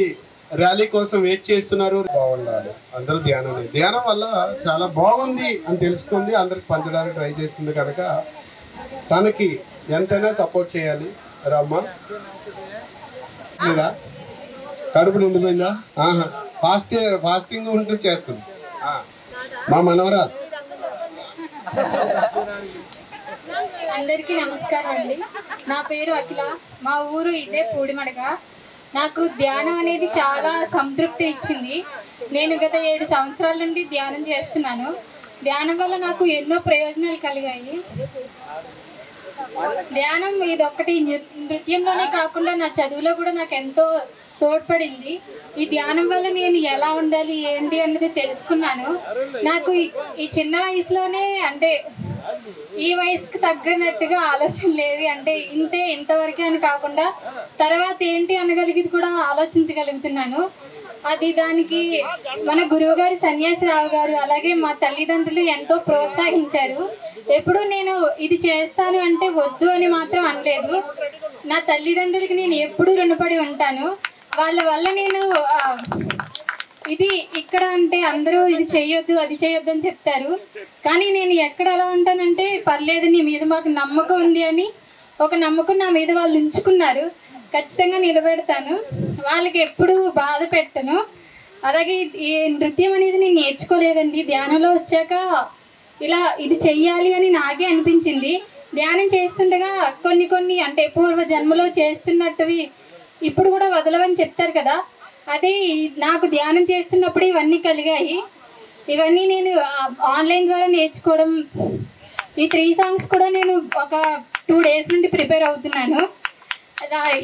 ర్యాలీ కోసం వెయిట్ చేస్తున్నారు. బాగుండాలి అందరూ. ధ్యానం వల్ల చాలా బాగుంది అని తెలుసుకుంది, అందరికి పంచడానికి ట్రై చేస్తుంది కనుక తనకి ఎంతైనా సపోర్ట్ చేయాలి. రమ్మ లేదా కడుపు నిండిపోయిందా? ఫాస్టింగ్ ఉంటూ చేస్తుంది మా మనవరా. అందరికీ నమస్కారం అండి. నా పేరు అఖిల, మా ఊరు ఇదే పూడిమడగ. నాకు ధ్యానం అనేది చాలా సంతృప్తి ఇచ్చింది. నేను గత 7 సంవత్సరాల నుండి ధ్యానం చేస్తున్నాను. ధ్యానం వల్ల నాకు ఎన్నో ప్రయోజనాలు కలిగాయి. ధ్యానం ఇదొక్కటి నృత్యంలోనే కాకుండా నా చదువులో కూడా నాకు ఎంతో తోడ్పడింది. ఈ ధ్యానం వల్ల నేను ఎలా ఉండాలి ఏంటి అన్నది తెలుసుకున్నాను. నాకు ఈ చిన్న వయసులోనే, అంటే ఈ వయసుకు తగ్గనట్టుగా ఆలోచనలు లేవి. అంటే ఇంతవరకే అని కాకుండా తర్వాత ఏంటి అనగలిగేది కూడా ఆలోచించగలుగుతున్నాను. దానికి మన గురువు గారి సన్యాసిరావు గారు అలాగే మా తల్లిదండ్రులు ఎంతో ప్రోత్సహించారు. ఎప్పుడు నేను ఇది చేస్తాను అంటే వద్దు అని మాత్రం అనలేదు. నా తల్లిదండ్రులకి నేను ఎప్పుడూ రుణపడి ఉంటాను. వాళ్ళ వల్ల నేను ఇది ఇక్కడ అంటే అందరూ ఇది చేయొద్దు అది చేయొద్దు అని చెప్తారు, కానీ నేను ఎక్కడ ఎలా ఉంటానంటే పర్లేదు నీ మీద మాకు నమ్మకం ఉంది అని ఒక నమ్మకం నా మీద వాళ్ళు ఉంచుకున్నారు. ఖచ్చితంగా నిలబెడతాను, వాళ్ళకి ఎప్పుడు బాధ పెట్టను. అలాగే ఈ నృత్యం అనేది నేను నేర్చుకోలేదండి. ధ్యానంలో వచ్చాక ఇలా ఇది చెయ్యాలి అని నాకే అనిపించింది. ధ్యానం చేస్తుండగా కొన్ని అంటే పూర్వ జన్మలో చేస్తున్నట్టువి ఇప్పుడు కూడా వదలవని చెప్తారు కదా, అదే నాకు ధ్యానం చేస్తున్నప్పుడు ఇవన్నీ కలిగాయి. ఇవన్నీ నేను ఆన్లైన్ ద్వారా నేర్చుకోవడం. ఈ 3 సాంగ్స్ కూడా నేను ఒక 2 డేస్ నుండి ప్రిపేర్ అవుతున్నాను.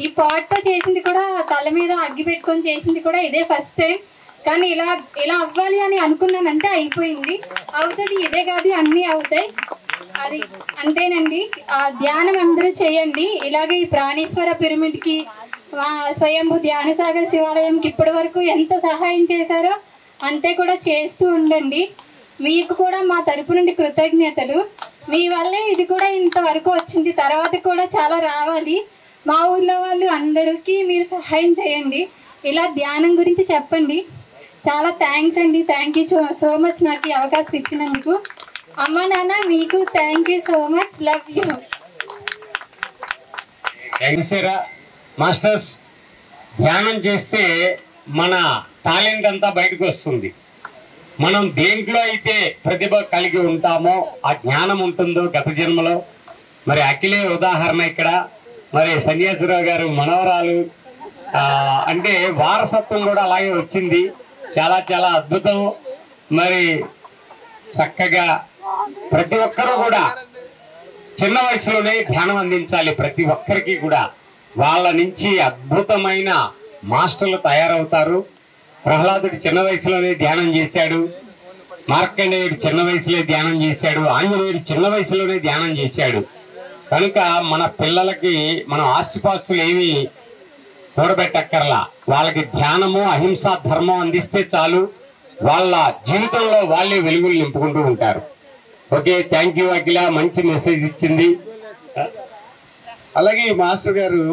ఈ పాట్తో చేసింది కూడా, తల మీద అగ్గి పెట్టుకొని చేసింది కూడా ఇదే ఫస్ట్ టైం. కానీ ఇలా అవ్వాలి అని అనుకున్నానంటే అయిపోయింది. అవుతుంది, ఇదే కాదు అన్నీ అవుతాయి. అది అంతేనండి. ధ్యానం అందరూ చేయండి. ఇలాగే ఈ ప్రాణేశ్వర పిరమిడ్కి, స్వయంభూ ధ్యానసాగర్ శివాలయంకి ఇప్పటి వరకు ఎంత సహాయం చేశారో అంతే కూడా చేస్తూ ఉండండి. మీకు కూడా మా తరపు నుండి కృతజ్ఞతలు. మీ వల్లే ఇది కూడా ఇంతవరకు వచ్చింది, తర్వాత కూడా చాలా రావాలి. మా ఊళ్ళో వాళ్ళు అందరికీ మీరు సహాయం చేయండి. ఇలా ధ్యానం గురించి చెప్పండి. చాలా థ్యాంక్స్ అండి. థ్యాంక్ యూ సో మచ్ నాకు ఈ అవకాశం ఇచ్చినందుకు. అమ్మ నాన్న మీకు thank you so much. Love you. Masters, ధ్యానం చేస్తే మన టాలెంట్ అంతా బయటకు వస్తుంది. మనం దేంట్లో అయితే ప్రతిభ కలిగి ఉంటామో ఆ జ్ఞానం ఉంటుందో గత జన్మలో. మరి అఖిలే ఉదాహరణ ఇక్కడ. మరి సన్యాసిరావు గారు మనవరాలు, అంటే వారసత్వం కూడా అలాగే వచ్చింది. చాలా చాలా అద్భుతం. మరి చక్కగా ప్రతి ఒక్కరూ కూడా చిన్న వయసులోనే ధ్యానం అందించాలి. ప్రతి ఒక్కరికి కూడా వాళ్ళ నుంచి అద్భుతమైన మాస్టర్లు తయారవుతారు. ప్రహ్లాదుడు చిన్న వయసులోనే ధ్యానం చేశాడు, మార్కండేయుడు చిన్న వయసులో ధ్యానం చేశాడు, ఆంజనేయుడు చిన్న వయసులోనే ధ్యానం చేశాడు. కనుక మన పిల్లలకి మనం ఆస్తిపాస్తులు ఏమి కూడబెట్టక్కర్లా, వాళ్ళకి ధ్యానము అహింసా ధర్మం అందిస్తే చాలు, వాళ్ళ జీవితంలో వాళ్ళే వెలుగులు నింపుకుంటూ ఉంటారు. ఓకే, థ్యాంక్ యూ అఖిల, మంచి మెసేజ్ ఇచ్చింది. అలాగే మాస్టర్ గారు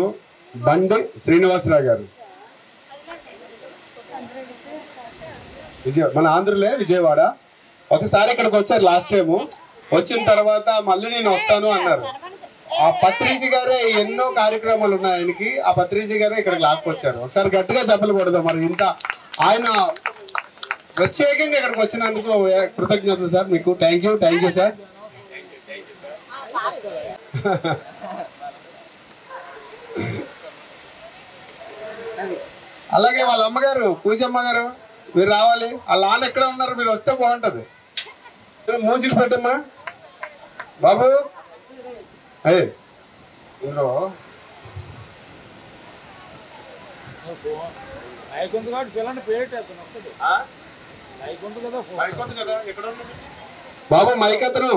బండి శ్రీనివాసరావు గారు మన ఆంధ్రలే విజయవాడ ఒకసారి ఇక్కడికి వచ్చారు లాస్ట్ టైము. వచ్చిన తర్వాత మళ్ళీ నేను వస్తాను అన్నారు. ఆ పత్రిజీ గారే ఎన్నో కార్యక్రమాలు ఉన్నాయి ఆయనకి, ఆ పత్రిజీ గారే ఇక్కడికి లాక్కొచ్చారు. ఒకసారి గట్టిగా చెప్పకూడదు మరి ఇంత ఆయన ప్రత్యేకంగా ఇక్కడికి వచ్చినందుకు కృతజ్ఞతలు సార్ మీకు. Thank you sir. అలాగే వాళ్ళ అమ్మగారు పూజమ్మ గారు మీరు రావాలి. వాళ్ళ నాన్న ఎక్కడ ఉన్నారు, మీరు వస్తే బాగుంటది. మూజికి పెట్టమ్మా బాబు. అయ్యే ఇందులో బాబు మైక్ అతను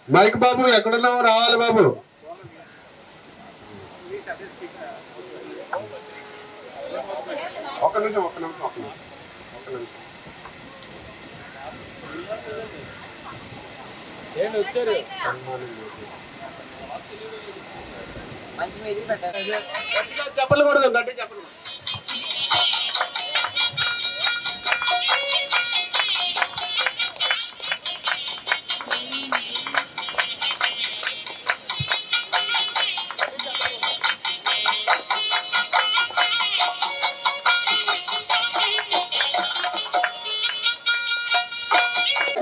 మైక్ బాబు ఎక్కడున్నావు రావాలి బాబు. ఒక్క నిమిషం. చెప్పలు కూడదు, గట్టి చెప్పలు.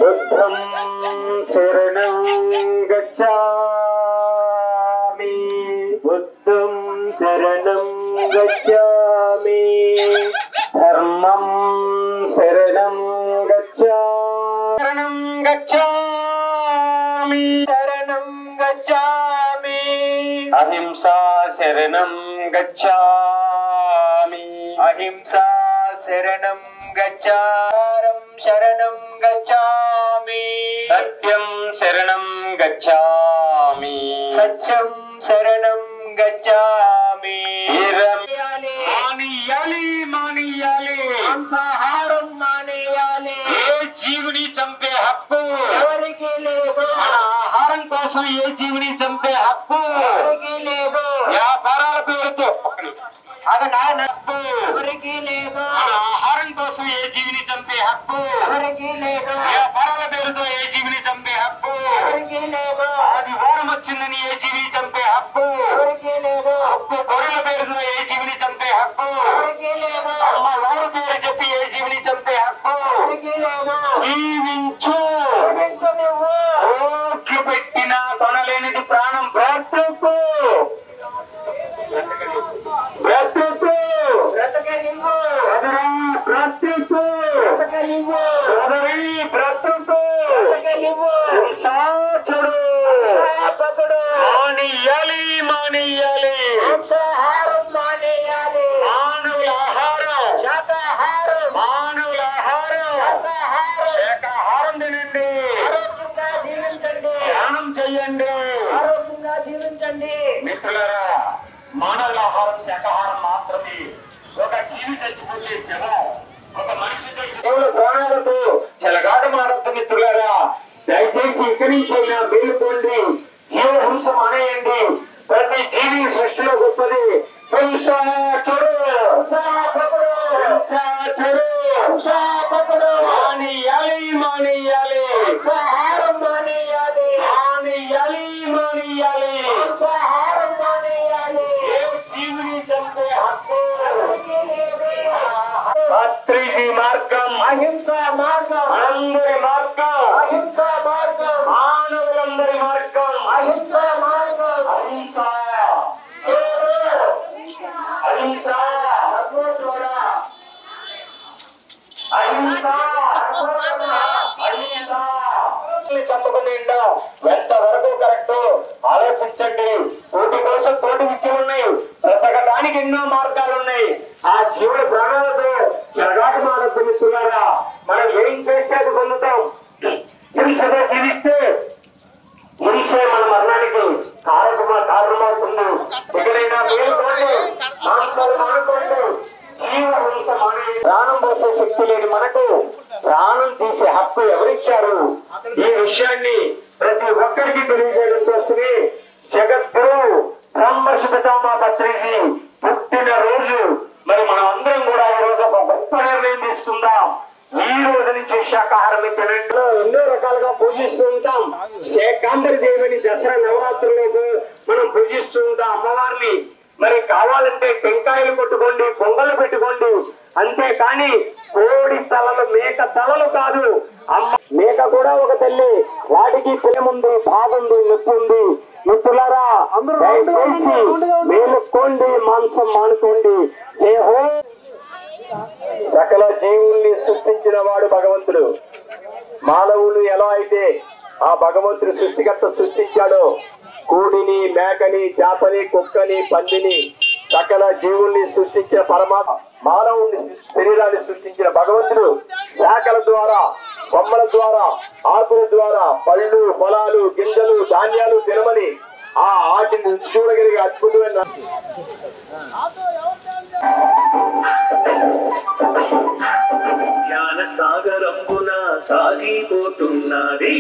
బుద్ధం శరణం గచ్ఛామి, బుద్ధం శరణం గచ్ఛామి, ధర్మం శరణం శరణం గచ్ఛామి, శరణం గచ్ఛామి, అహింసా శరణం గచ్ఛామి, అహింసా శరణం గచ్ఛారం శరణం గచ్ఛామి, సత్యం శరణం గచ్ఛామి, సత్యం శరణం గచ్ఛామి, మానేయాలి మాంసాహారం మానేయాలి. ఏ జీవిని చంపే హక్కు ఎవరికి లేదు, ఆహారం కోసం ఏ జీవిని చంపే హక్కు ఎవరికి లేదు. వ్యాపారాల పేరుతో ఎవరికి లేదు, ఆహారం కోసం ఏ జీవిని చంపే హక్కు ఎవరికి లేదు. వ్యాపారాల పేరుతో ఏ జీవిని చంపే హక్కు ఎవరికి లేదు. అది వారం వచ్చిందని ఏ జీవిని చంపే హక్కు ఎవరికి లేదు. హక్కు గొర్రెల పేరుతో ఏ జీవిని చంపే హక్కు ఎవరికి లేదు. అమ్మ ఊరు పేరు చెప్పి ఏ జీవిని చంపే హక్కు ఎవరికి లేదు. జీవించు, ఓట్లు పెట్టినా కొనలేనిది ప్రాణం. బ్రతుకు బ్రతుకు బ్రతకనివ్వు, బ్రతుకు బ్రతకనివ్వు, బ్రతుకు బ్రతకనివ్వు. సాచుడు మానేయాలి మానేయాలి, మాంసాహారం మానేయాలి, మానవుల ఆహారం శాకాహారం, మానవుల ఆహారం శాకాహారం తినండి, ఆరోగ్యంగా జీవించండి, ధ్యానం చెయ్యండి, ఆరోగ్యంగా జీవించండి. మిత్రులారా, మానవుల ఆహారం శాకాహారం మాత్రమే. ఒక జీవి చచ్చిపోతే శవం, ఒక మనిషి దేవుల ప్రాణాలతో చెలగాట మారద్దు మిత్రులారా. దయచేసి ఇక్కడి నుంచి మేలుకోండి, జీవహింస మానేయండి. ప్రతి జీవి సృష్టిలో గొప్పది. మానేయాలి మానేయాలి, ఆహారం మానేయాలి, మానేయాలి మానేయాలి, ఆహారం మానేయాలి. ఏ జీవిని చంపే హక్కు పత్రిజీ మార్గం, అహింసా మార్గం, అందరి మార్గం, అహింసా మార్గం, మానవులందరి మార్గం, అహింసా మార్గం, అహింసా అహింసా అహింసా చంపుకునేండా ఎంతవరకు కరెక్ట్ ఆలోచించండి. కోటి కోసం కోటి విద్యలు ఉన్నాయి, బ్రతకడానికి ఎన్నో మార్గాలు ఉన్నాయి. ఆ జీవుడి ప్రాణాలతో జరగాటు మారుతున్నారా. మనం ఏం చేస్తే అది పొందుతాం. హింసగా జీవిస్తే హింసే మన మరణానికి కారకమా లేని మనకు ప్రాణం తీసే హక్కు ఎవరిచ్చారు? ఈ విషయాన్ని ప్రతి ఒక్కరికి తెలియజేయడం కోసమే జగద్గురు బ్రహ్మర్షి పితామహ పత్రిజీ పుట్టిన రోజు. మరి మనం అందరం కూడా ఈ రోజు ఒక గొప్ప నిర్ణయం తీసుకుందాం. ఈ రోజు నుంచి శాకాహారం తినట్లో ఎన్నో రకాలుగా పూజిస్తూ ఉంటాం. శాకాంబరి దేవిని దసరా నవరాత్రులకు మనం పూజిస్తూ ఉంటాం అమ్మవారిని. మరి కావాలంటే టెంకాయలు కొట్టుకోండి, పొంగలు పెట్టుకోండి, అంతేకాని కోడి తలలు మేక తలలు కాదు. అమ్మ మేక కూడా ఒక తల్లి, వాటికి ప్రేముంది, బాగుంది, నొప్పి ఉంది. మిత్రులారా దయచేసి మేలుకోండి, మాంసం మానుకోండి. సకల జీవుల్ని సృష్టించిన వాడు భగవంతుడు. మానవులు ఎలా అయితే ఆ భగవంతుడు సృష్టికర్త సృష్టించాడో కోడిని, మేకని, చేపని, కుక్కని, పందిని, సకల జీవుల్ని సృష్టించిన పరమాత్మ మానవుని శరీరాన్ని సృష్టించిన భగవంతుడు శాఖల ద్వారా, కొమ్మల ద్వారా, ఆకుల ద్వారా పళ్ళు, పొలాలు, గింజలు, ధాన్యాలు తినమని ఆ ఆటిని చూడగలిగే అద్భుతమైన జ్ఞాన సాగరంబున సాగిపోతున్నది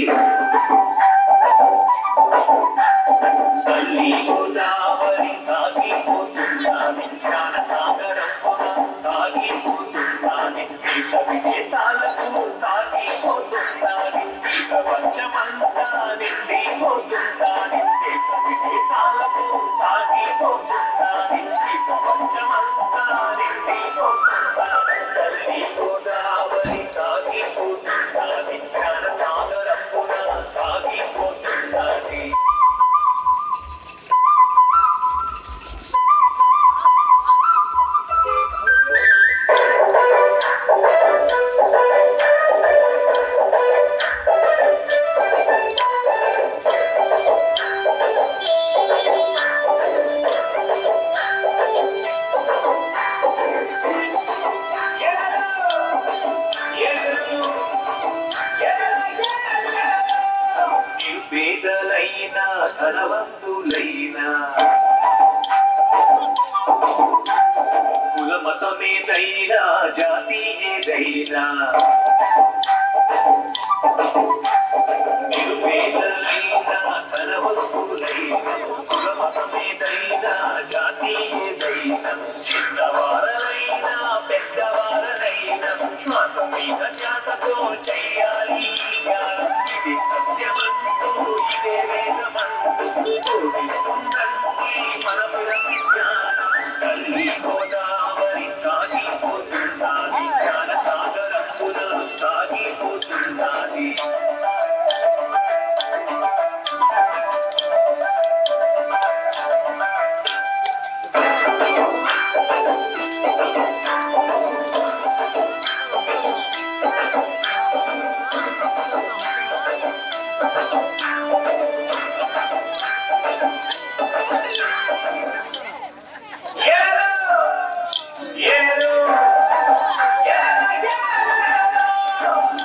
తల్లి గోదావరి సాగిపోతున్నది. జ్ఞాన సాగరంబున సాగిపోతున్నది. దేశ విదేశాలకు సాగిపోతున్నది. ప్రపంచమంతా నిండిపోతున్నది. దేశ విదేశాలకు సాగిపోతున్నది. ప్రపంచమంతా నిండిపోతున్నది. తల్లి గోదావరి సాగిపోతున్నది. జ్ఞాన సాగరంబున సాగిపోతున్నది. పేదలైనా ధనవంతులైనా కుల మతమేదైనా జాతి ఏదైనా నిరుపేదలైనా ధనవంతులైనా కుల మతమేదైనా జాతి ఏదైనా చిన్నవారలైనా పెద్దవారలైనా శ్వాస మీద ధ్యాసతో చెయ్యాలి. ఇది సత్యమంటూ ఇదే వేదమంటూ బోధిస్తుందండి మన విజ్ఞానం. తల్లి గోదావరి సాగిపోతున్నది. జ్ఞాన సాగరంబున సాగిపోతున్నది.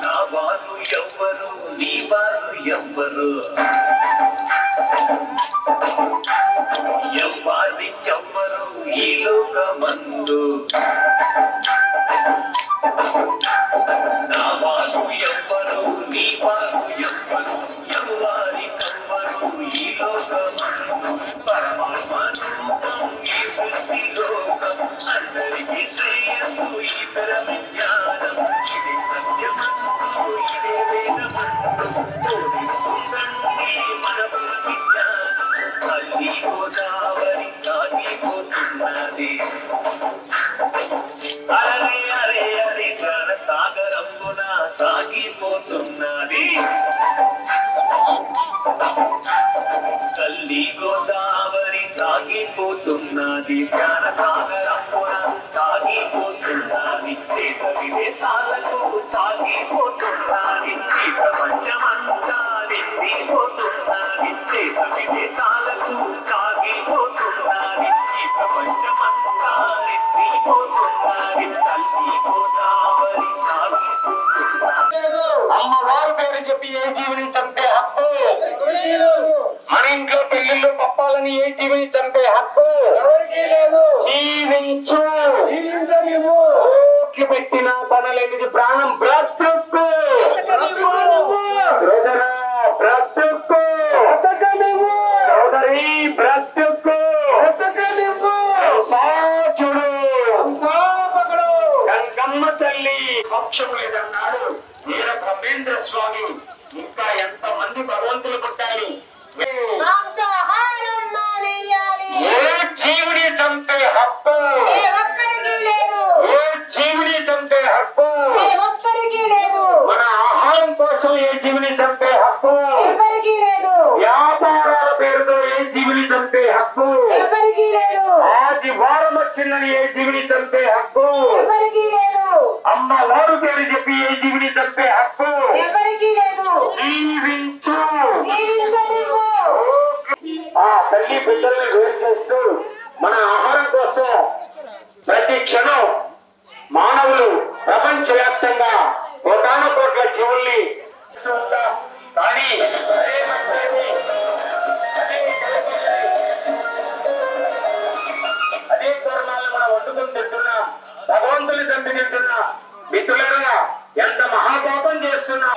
నా వారు ఎవ్వరు, నీ వారు ఎవ్వరు, ఎవ్వరి ఎవ్వరు ఈ లోకమందు. నా వారు ఎవ్వరు, నీ వారు ఎవ్వరు, ఎవ్వరి ఎవ్వరు ఈ లోకమందు. పరమాత్మ రూపం ఈ సృష్టి లోకం, అందరికీ శ్రేయస్సు ఈ పరమ జ్ఞానం. ఇది సత్యమంటూ ఇదే వేదమంటూ బోధిస్తుందండి మన పరమ జ్ఞానం. తల్లి గోదావరి సాగిపోతున్నది. అరే అరే అరే జ్ఞాన సాగరంబున సాగిపోతున్నది. తల్లి గోదావరి సాగిపోతున్నది. జ్ఞాన సాగరంబున సాగిపోతున్నది. దేశ విదేశాలకు సాగిపోతున్నది. ఈ ప్రపంచమంతా నిండిపోతున్నది. దేశ విదేశాలకు సాగిపోతున్నది. ఈ ప్రపంచమంతా నిండిపోతున్నది. తల్లి గోదావరి సాగిపోతున్నది. అమ్మవారు పేరు చెప్పి ఏ జీవిని చంపే హక్కు, మన ఇంట్లో పెళ్లిళ్ళు పప్పాలని ఏ జీవిని చంపే హక్కు జీవించు. కోట్లు పెట్టినా కొనలేనిది ప్రాణం. బ్రతుకు సోదరా, బ్రతుకు సోదరి, బ్రతుకు సాచుడు గంగమ్మ తల్లి మోక్షం లేదన్నాడు వీర బ్రహ్మేంద్ర స్వామి. ఇంకా ఎంత మంది భగవంతులు పుట్టాలి. ఏ జీవుని చంపే హక్కు, ఏ జీవుని చంపే హక్కు, మన ఆహారం కోసం ఏ జీవిని చంపే హక్కు, వ్యాపారాల పేరుతో ఏ జీవిని చంపే హక్కు, ఆదివారం వచ్చిందని ఏ జీవిని చంపే హక్కు, అమ్మవారు పేరు చెప్పి ఏ జీవిని చంపే హక్కు, జీవించు. ఆ తల్లి బిడ్డల్ని వేరు చేస్తూ మన ఆహారం కోసం ప్రతి క్షణం మానవులు ప్రపంచవ్యాప్తంగా కోటాను కోట్ల జీవుల్ని కానీ అదే కర్మాలను మనం వండుకొని తింటున్నాం, భగవంతుని చంపి తింటున్నాం. మిత్రులారా, ఎంత మహాపాపం చేస్తున్నాం.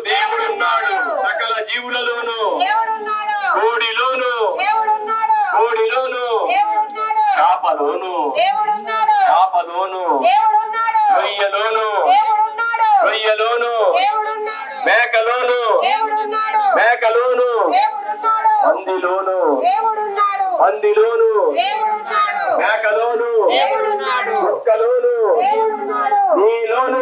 దేవుడున్నాడు సకల జీవులలోను, కోడిలోను, చాపలోను, చాపలోను, రొయ్యలోను, మేకలోను, మేకలోను, పందిలోను, పందిలోను, మేకలోను, కుక్కలోను, నీలోను,